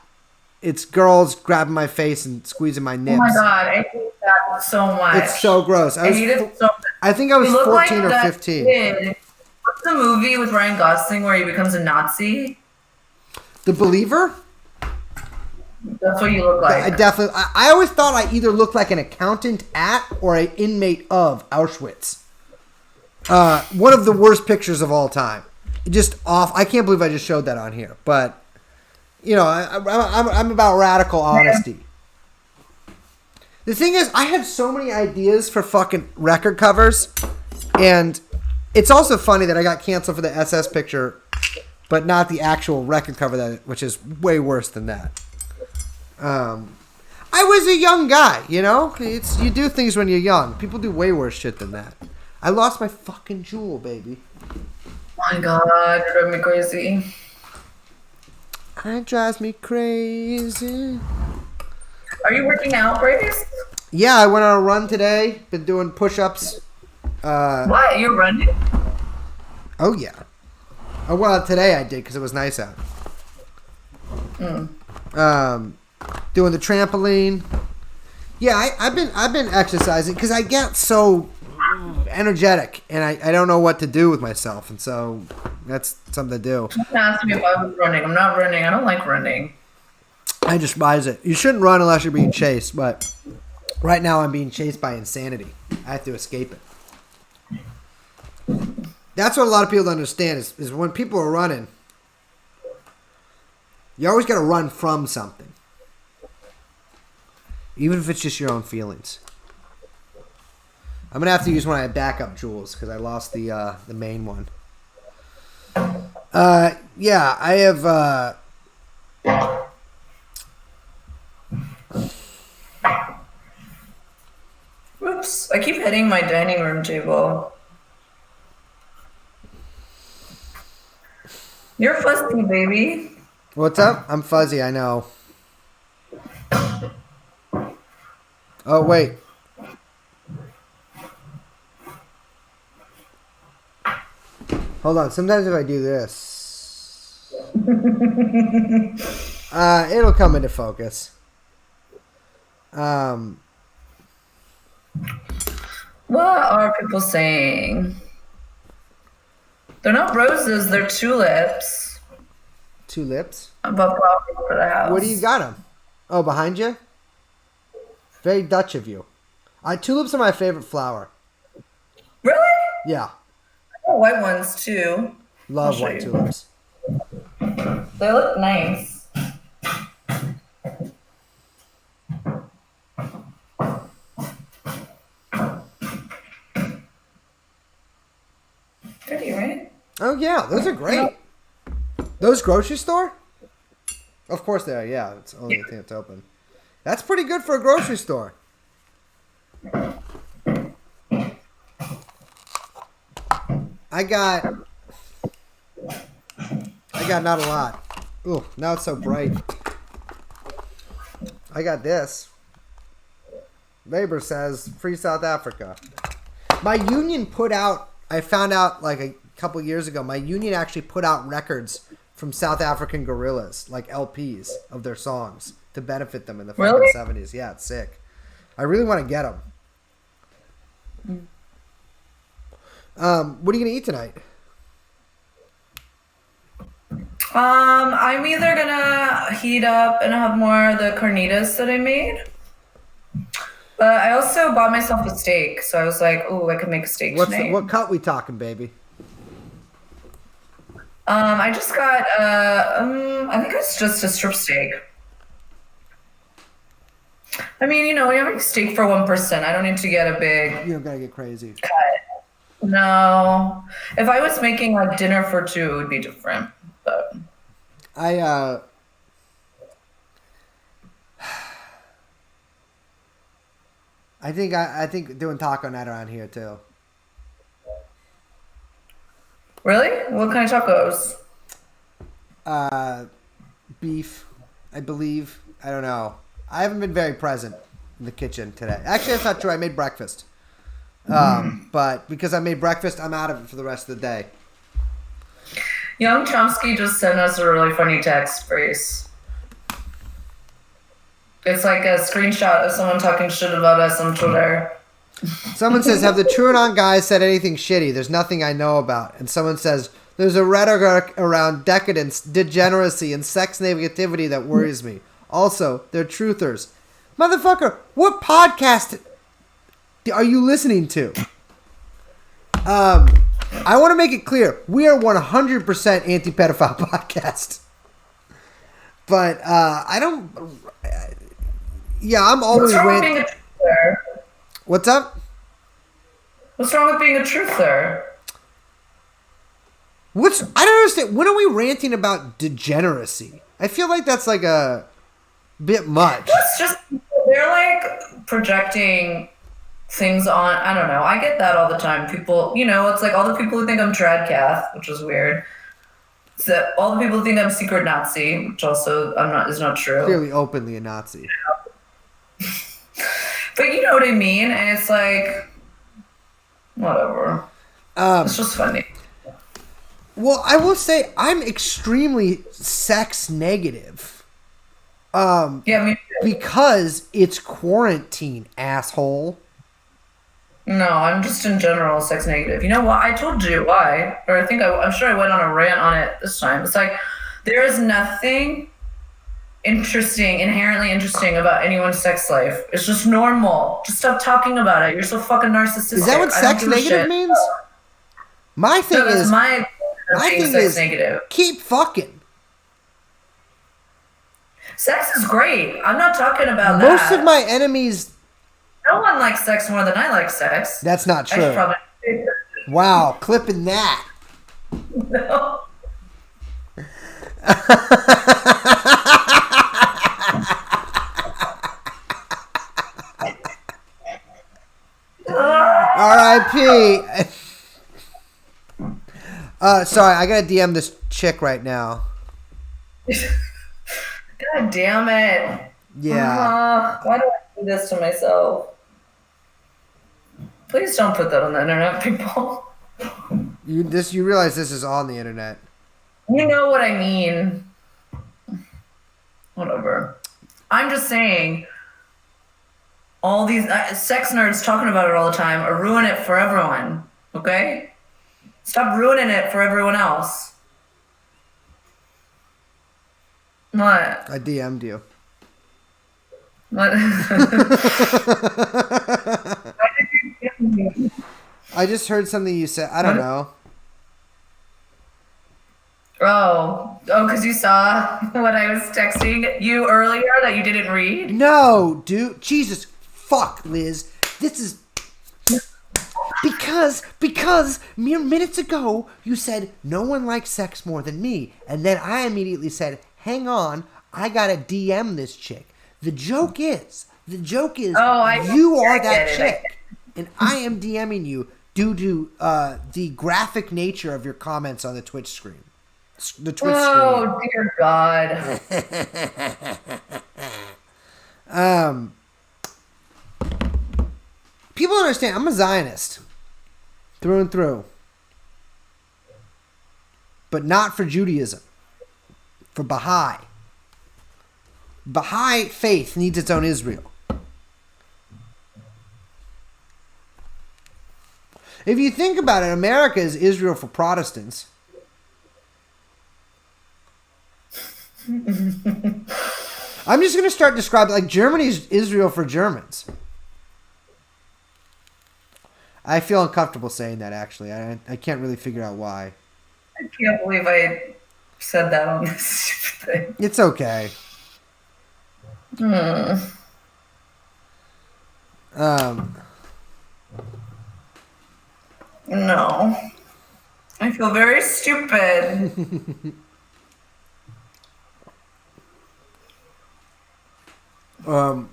It's girls grabbing my face and squeezing my nips. Oh my god, I hate that so much. It's so gross. I hate it so much. I think I was 14 or 15. What's the movie with Ryan Gosling where he becomes a Nazi? The Believer? That's what you look like. I always thought I either looked like an accountant at or an inmate of Auschwitz. One of the worst pictures of all time. Just off. I can't believe I just showed that on here. But, you know, I'm about radical honesty. The thing is, I had so many ideas for fucking record covers. And it's also funny that I got canceled for the SS picture, but not the actual record cover, which is way worse than that. I was a young guy, you know? You do things when you're young. People do way worse shit than that. I lost my fucking jewel, baby. Oh my god, it drove me crazy. It drives me crazy. Are you working out, Brace? Yeah, I went on a run today. Been doing push-ups. What? You're running? Oh, yeah. Oh, well, today I did because it was nice out. Doing the trampoline. Yeah, I've been exercising because I get so energetic and I don't know what to do with myself, and so that's something to do. Don't ask me if I was running. I'm not running. I don't like running. I just rise it. You shouldn't run unless you're being chased, but right now I'm being chased by insanity. I have to escape it. That's what a lot of people don't understand is when people are running, you always got to run from something. Even if it's just your own feelings. I'm going to have to use one of my backup jewels because I lost the main one. Yeah, I have... Oops, I keep hitting my dining room table. You're fuzzy, baby. What's up? I'm fuzzy, I know. Oh, wait. Hold on. Sometimes if I do this, it'll come into focus. What are people saying? They're not roses, they're tulips. Tulips? Above flowers for the house. What do you got them? Oh, behind you? Very Dutch of you. Tulips are my favorite flower. Really? Yeah. I got white ones too. Love white tulips. They look nice. Pretty, right? Oh, yeah. Those are great. Those grocery store? Of course they are, yeah. It's the only thing that's open. That's pretty good for a grocery store. I got not a lot. Ooh, now it's so bright. I got this. Labour says, free South Africa. My union put out, I found out like a couple years ago, my union actually put out records from South African guerrillas, like LPs of their songs. to benefit them in the fucking Really? 70s. Yeah, it's sick. I really want to get them. What are you gonna eat tonight? I'm either gonna heat up and have more of the carnitas that I made. But I also bought myself a steak, so I was like, "Oh, I could make a steak tonight." What cut we talking, baby? I just got I think it's just a strip steak. I mean, you know, we have a steak for one person. I don't need to get a big You don't gotta get crazy. cut. No. If I was making like dinner for two, it would be different. But I think doing taco night around here too. really? What kind of tacos? Beef, I believe. I don't know. I haven't been very present in the kitchen today. Actually, that's not true. I made breakfast. But because I made breakfast, I'm out of it for the rest of the day. Young Chomsky just sent us a really funny text, Grace. It's like a screenshot of someone talking shit about us on Twitter. Someone says, have the TrueAnon guys said anything shitty? There's nothing I know about. And someone says, there's a rhetoric around decadence, degeneracy, and sex negativity that worries me. Also, they're truthers. Motherfucker, what podcast are you listening to? I want to make it clear. We are 100% anti-pedophile podcast. But I don't... Yeah, I'm always... What's wrong with being a truther? What's up? What's wrong with being a truther? I don't understand. When are we ranting about degeneracy? I feel like that's like a bit much. That's just... They're like projecting things on... I don't know. I get that all the time. People... You know, it's like all the people who think I'm trad cath, which is weird. So all the people who think I'm secret Nazi, which also is not true. Clearly openly a Nazi. But you know what I mean? And it's like, whatever. It's just funny. Well, I will say I'm extremely sex negative. Yeah, me too. Because it's quarantine, asshole. No, I'm just in general sex negative. You know what? I told you why. Or I'm sure I went on a rant on it this time. It's like, there is nothing inherently interesting about anyone's sex life. It's just normal. Just stop talking about it. You're so fucking narcissistic. Is that what sex negative means? My thing is negative. Keep fucking. Sex is great. I'm not talking about that. Most of my enemies... No one likes sex more than I like sex. That's not true. Wow, clipping that. No. R.I.P. Sorry, I gotta DM this chick right now. God damn it. Yeah. Why do I do this to myself? Please don't put that on the internet, people. You realize this is on the internet. You know what I mean. Whatever. I'm just saying, all these sex nerds talking about it all the time are ruining it for everyone. Okay? Stop ruining it for everyone else. What? I DM'd you. What? I just heard something you said. I don't know. Oh, because you saw what I was texting you earlier that you didn't read? No, dude. Jesus. Fuck, Liz. This is... Because mere minutes ago, you said, no one likes sex more than me. And then I immediately said, hang on, I gotta DM this chick. The joke is, you are that chick. And I am DMing you due to the graphic nature of your comments on the Twitch screen. The Twitch screen. Oh, dear God. People don't understand. I'm a Zionist. Through and through. But not for Judaism. For Baha'i. Baha'i faith needs its own Israel. If you think about it, America is Israel for Protestants. I'm just going to start describing, like, Germany's Israel for Germans. I feel uncomfortable saying that, actually. I can't really figure out why. I can't believe I said that on this thing. It's okay. No. I feel very stupid. What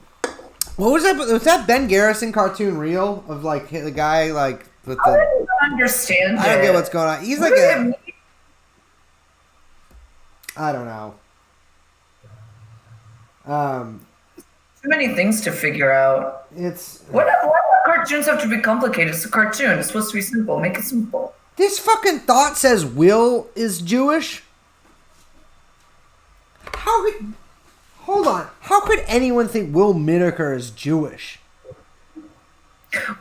was that? Was that Ben Garrison cartoon real? Of, like, the guy, like, with I the... don't understand I don't it. get what's going on. He's like a... I don't know. Too many things to figure out. It's... Why do cartoons have to be complicated? It's a cartoon. It's supposed to be simple. Make it simple. This fucking thought says Will is Jewish. How could... Hold on. How could anyone think Will Miniker is Jewish?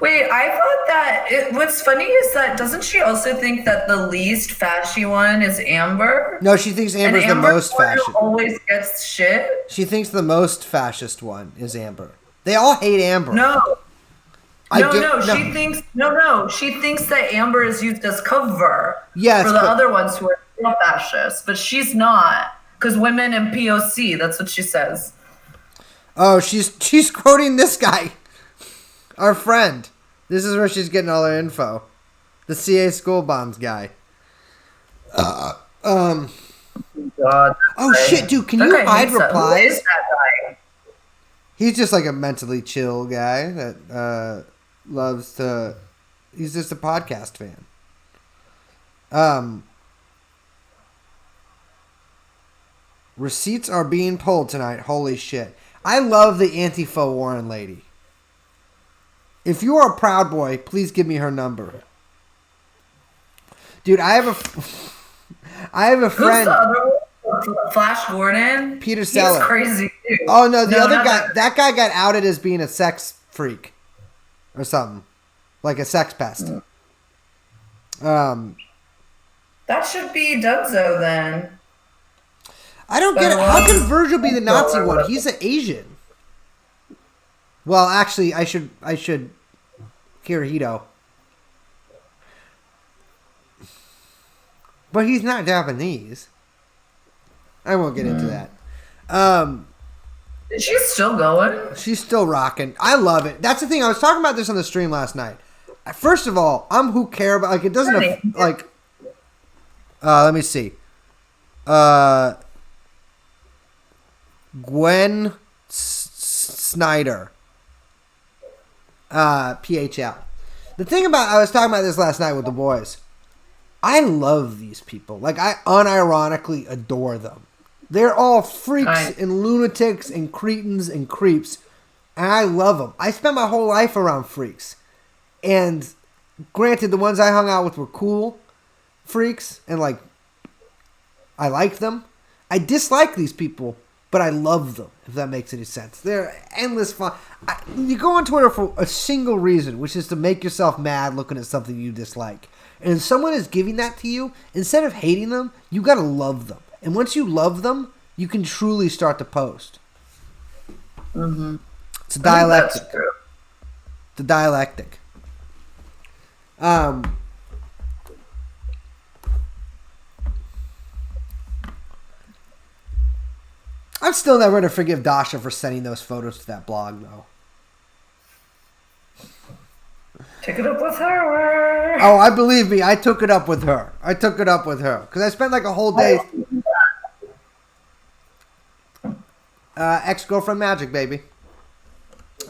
Wait, I thought that... what's funny is that doesn't she also think that the least fashy one is Amber? No, she thinks Amber's the most fascist. Always gets shit? She thinks the most fascist one is Amber. They all hate Amber. No. She thinks that Amber is used as cover for the other ones who are real fascist, but she's not, because women and POC. That's what she says. Oh, she's quoting this guy, our friend. This is where she's getting all her info. The CA school bonds guy. God. Oh shit, dude! Can you hide replies? Who is that guy? He's just like a mentally chill guy that loves to. He's just a podcast fan. Receipts are being pulled tonight. Holy shit! I love the Antifa Warren lady. If you are a Proud Boy, please give me her number. Dude, I have a friend. Who's the other one? Flash Gordon? Peter Sellers. He's crazy, dude. Oh, no, the other guy. That guy got outed as being a sex freak. Or something. Like a sex pest. That should be Dunzo, then. I don't get it. How can Virgil be the Nazi one? He's an Asian. Well, actually, I should Kirihito. But he's not Japanese. I won't get into that. Is she still going? She's still rocking. I love it. That's the thing. I was talking about this on the stream last night. First of all, I'm who care about, like, it doesn't like. Let me see. Gwen Snyder. PHL. The thing about, I was talking about this last night with the boys. I love these people. Like, I unironically adore them. They're all freaks and lunatics and cretins and creeps. And I love them. I spent my whole life around freaks. And granted, the ones I hung out with were cool freaks. And, like, I like them. I dislike these people, but I love them, if that makes any sense. They're endless fun. You go on Twitter for a single reason, which is to make yourself mad looking at something you dislike. And if someone is giving that to you, instead of hating them, you gotta love them. And once you love them, you can truly start to post. Mm-hmm. It's a dialectic. That's true. It's a dialectic. I'm still never going to forgive Dasha for sending those photos to that blog, though. Take it up with her. Oh, I believe me. I took it up with her. Because I spent like a whole day. Ex-girlfriend magic, baby.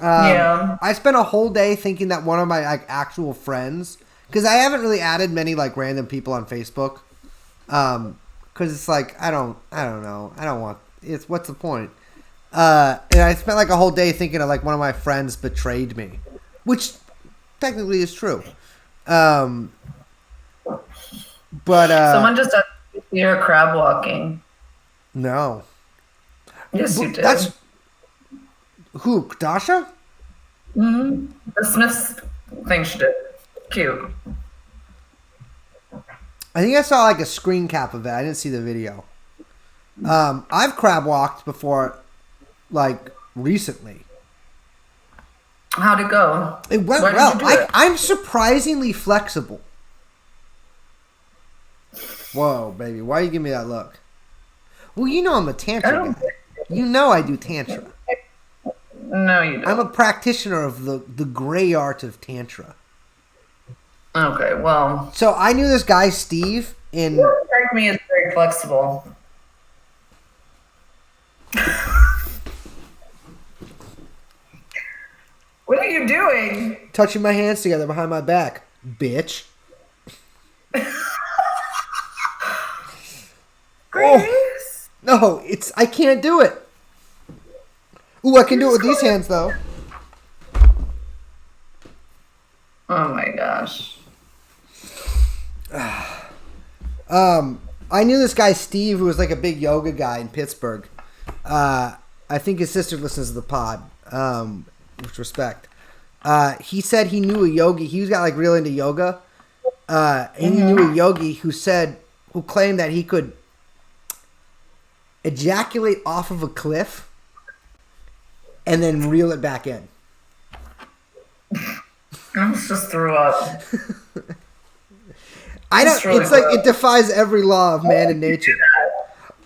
Yeah. I spent a whole day thinking that one of my like actual friends, because I haven't really added many like random people on Facebook. Because it's like, I don't know. I don't want, it's, what's the point? And I spent like a whole day thinking of like one of my friends betrayed me, which technically is true. But someone just see her crab walking. No. Yes, you did. That's who? Dasha? The Smiths thing she did. Cute. I think I saw like a screen cap of it. I didn't see the video. I've crab walked before, like recently. How'd it go? It went Why well. did you do it? I'm surprisingly flexible. Whoa, baby. Why you give me that look? Well, you know I'm a tantra guy. You know I do tantra. No, you don't. I'm a practitioner of the gray art of tantra. Okay, well. So I knew this guy, Steve, in... You strike me as very flexible. What are you doing? touching my hands together behind my back. Bitch. Grace? No, I can't do it. Ooh, I can do it with these hands, though. Oh my gosh. I knew this guy, Steve, who was like a big yoga guy in Pittsburgh. I think his sister listens to the pod, with respect. He said he knew a yogi. He got like real into yoga. And he knew a yogi who claimed that he could ejaculate off of a cliff and then reel it back in. I almost just threw up. I don't. Really it's like it defies every law of man and nature.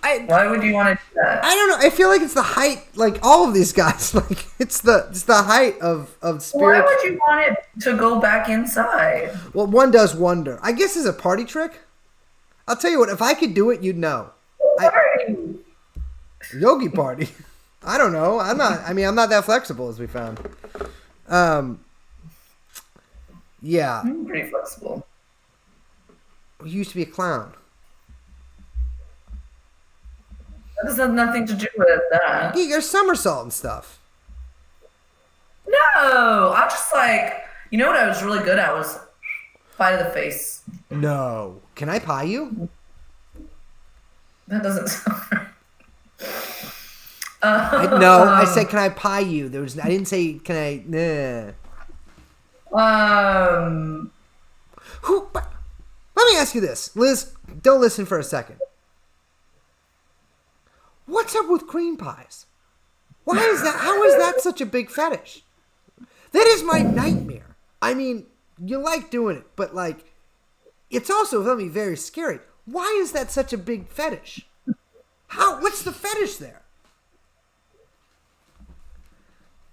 Why would you want to do that? I don't know. I feel like it's the height. Like all of these guys, like it's the height of spirit. Why would you want it to go back inside? Well, one does wonder. I guess it's a party trick. I'll tell you what. If I could do it, you'd know. Yogi party. I don't know. I'm not. I mean, I'm not that flexible, as we found. Yeah. I'm pretty flexible. You used to be a clown. That has nothing to do with that. Yeah, you're somersault and stuff. No, I just you know what I was really good at was pie to the face. No. Can I pie you? That doesn't sound right. No, I said, can I pie you? I didn't say, can I? Nah. Let me ask you this, Liz. Don't listen for a second. What's up with cream pies? Why is that? How is that such a big fetish? That is my nightmare. I mean, you like doing it, but it's also something very scary. Why is that such a big fetish? What's the fetish there?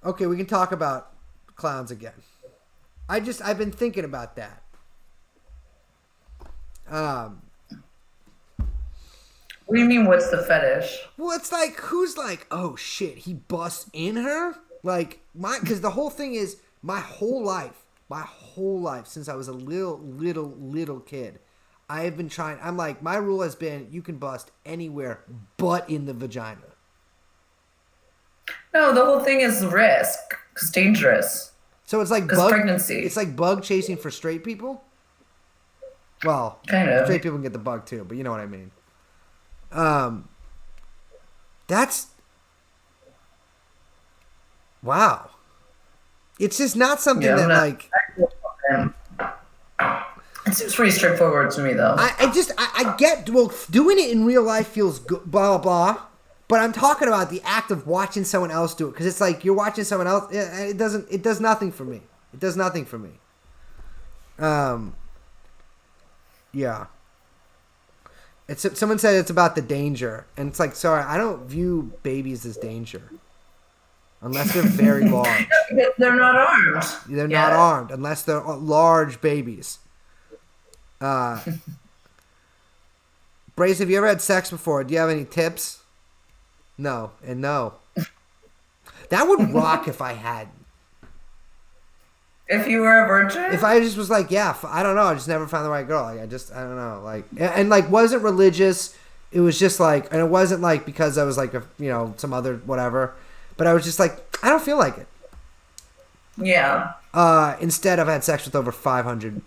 Okay, we can talk about clowns again. I've been thinking about that. What do you mean, what's the fetish? Well, it's like, who's like, oh shit, he busts in her? Because the whole thing is, my whole life, since I was a little kid, I have been trying, my rule has been, you can bust anywhere but in the vagina. No, the whole thing is risk. It's dangerous. So it's like pregnancy. It's like bug chasing for straight people? Well, kind of. Straight people can get the bug too, but you know what I mean. That's wow. It's just not something it seems pretty straightforward to me, though. I get, well, doing it in real life feels good, blah blah blah. But I'm talking about the act of watching someone else do it, because it's like you're watching someone else. It does nothing for me. It does nothing for me. Yeah. Someone said it's about the danger, and it's like, sorry, I don't view babies as danger, unless they're very large. They're not armed. They're not armed unless they're large babies. Brace, have you ever had sex before? Do you have any tips? No, and no. That would rock if I had. If you were a virgin? If I just was like, yeah, I don't know. I just never found the right girl. I don't know. And wasn't religious. It was just and it wasn't because I was some other whatever. But I was just I don't feel like it. Yeah. Instead, I've had sex with over 500.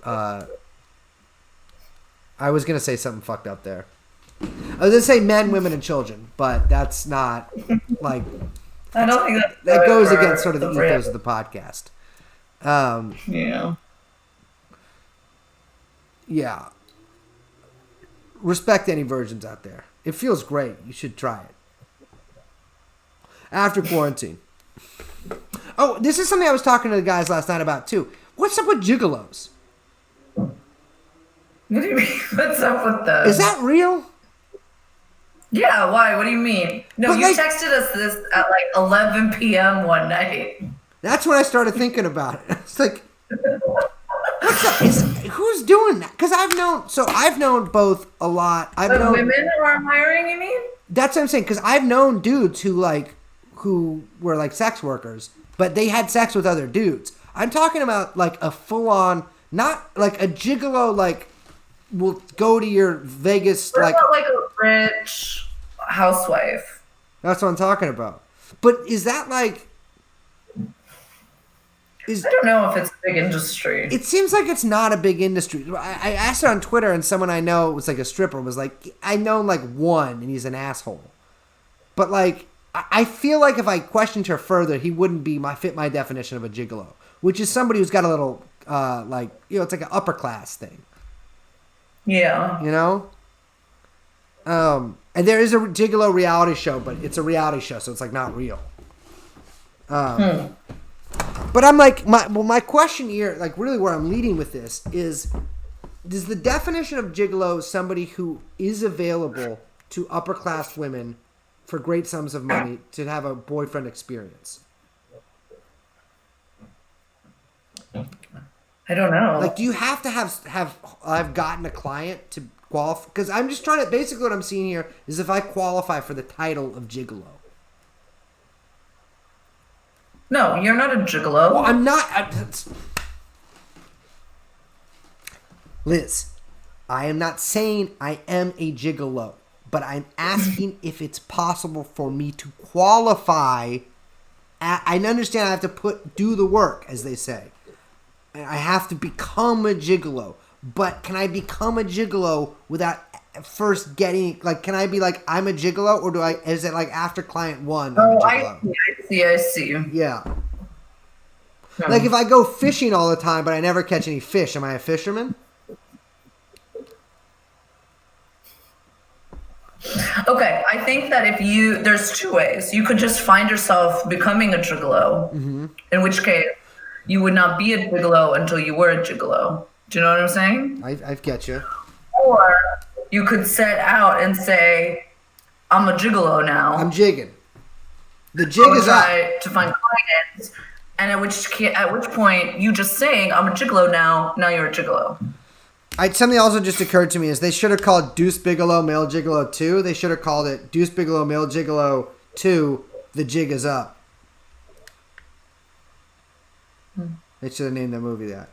I was going to say something fucked up there. I was going to say men, women, and children, but that's not like I don't think that goes against sort of the ethos of the podcast. Yeah. Yeah. Respect any virgins out there. It feels great. You should try it. After quarantine. Oh, this is something I was talking to the guys last night about too. What's up with gigolos? What do you mean? What's up with those? Is that real? Yeah, why? What do you mean? No, But you texted us this at like 11 p.m. one night. That's when I started thinking about it. It's like, what's up? Who's doing that? Because I've known both a lot. Women who are hiring, you mean? That's what I'm saying. Because I've known dudes who were like sex workers, but they had sex with other dudes. I'm talking about like a full on, not like a gigolo, like will go to your Vegas What about like a rich housewife? That's what I'm talking about. But is that like? I don't know if it's a big industry. It seems like it's not a big industry. I asked it on Twitter, and someone I know was like a stripper was like, I know like one, and he's an asshole. But like, I feel like if I questioned her further, he wouldn't fit my definition of a gigolo, which is somebody who's got a little it's like an upper class thing. Yeah. You know? And there is a gigolo reality show, but it's a reality show, so it's like not real. But I'm like, my question here, like really where I'm leading with this is the definition of gigolo somebody who is available to upper class women for great sums of money to have a boyfriend experience? I don't know. Like, do you have to have gotten a client to qualify? Because I'm just trying to, basically what I'm seeing here is if I qualify for the title of gigolo. No, you're not a gigolo. Well, I'm not. Liz, I am not saying I am a gigolo, but I'm asking if it's possible for me to qualify. I understand I have to do the work, as they say. I have to become a gigolo. But can I become a gigolo without first getting, like, can I be like, I'm a gigolo, or is it like after client one, I'm a gigolo? I see. Yeah. Like if I go fishing all the time, but I never catch any fish, am I a fisherman? Okay, I think that there's two ways. You could just find yourself becoming a gigolo, in which case you would not be a gigolo until you were a gigolo. Do you know what I'm saying? I get you. Or you could set out and say, I'm a gigolo now. I'm jigging. The jig is up. To find clients, and at which point you just saying, I'm a gigolo now you're a gigolo. Something also just occurred to me is they should have called Deuce Bigelow Male Gigolo 2. They should have called it Deuce Bigelow Male Gigolo 2, The Jig is Up. They should have named the movie that.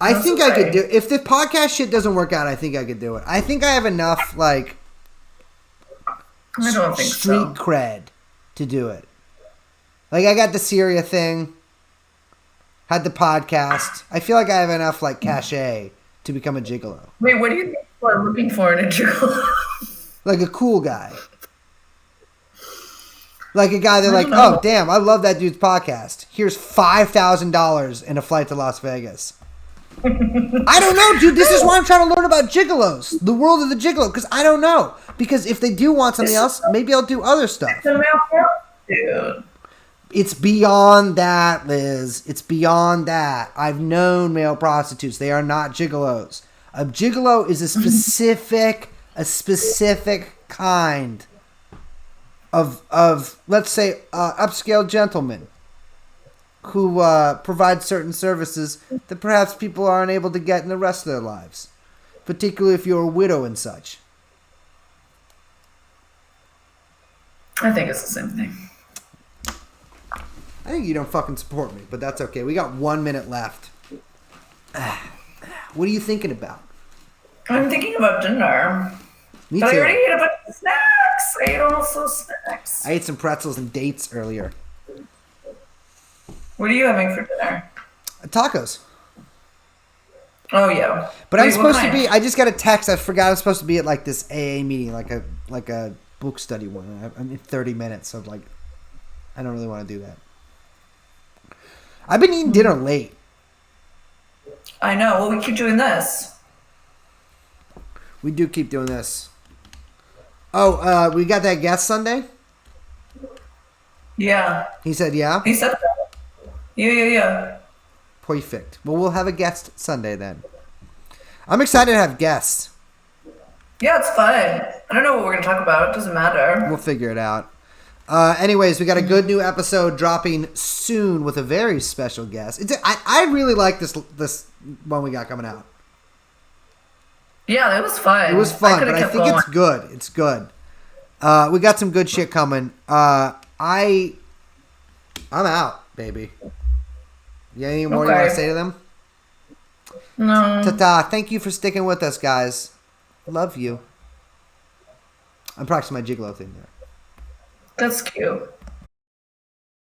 I think I could do it. If the podcast shit doesn't work out, I think I could do it. I think I have enough, like, I don't think street cred to do it. Like, I got the Syria thing, had the podcast. I feel like I have enough, like, cachet to become a gigolo. Wait, what do you think people are looking for in a gigolo? Like a cool guy. Like a guy they're like, oh, damn, I love that dude's podcast. Here's $5,000 and a flight to Las Vegas. I don't know, dude. This is why I'm trying to learn about gigolos. The world of the gigolo. Because I don't know. Because if they do want something else, maybe I'll do other stuff. It's a male dude. It's beyond that, Liz. It's beyond that. I've known male prostitutes. They are not gigolos. A gigolo is a specific kind of let's say, upscale gentleman who provide certain services that perhaps people aren't able to get in the rest of their lives, particularly if you're a widow and such. I think it's the same thing. I think you don't fucking support me, but that's okay. We got 1 minute left. What are you thinking about? I'm thinking about dinner. Me but too. I already ate a bunch of snacks. I ate almost those snacks. I ate some pretzels and dates earlier. What are you having for dinner? Tacos. Oh yeah. But I'm supposed to be. I just got a text. I forgot I was supposed to be at like this AA meeting, like a book study one. I'm in 30 minutes, so like, I don't really want to do that. I've been eating dinner late. I know. Well, we keep doing this. We do keep doing this. Oh, we got that guest Sunday? Yeah. He said, yeah? He said that. Yeah. Perfect. Well, we'll have a guest Sunday then. I'm excited to have guests. Yeah, it's fun. I don't know what we're going to talk about. It doesn't matter. We'll figure it out. Anyways, we got a good new episode dropping soon with a very special guest. I really like this one we got coming out. Yeah, that was fun. It was fun, but I think it's good. It's good. We got some good shit coming. I'm out, baby. You got any more you want to say to them? No. Ta-ta. Thank you for sticking with us, guys. Love you. I'm practicing my gigolo thing there. That's cute.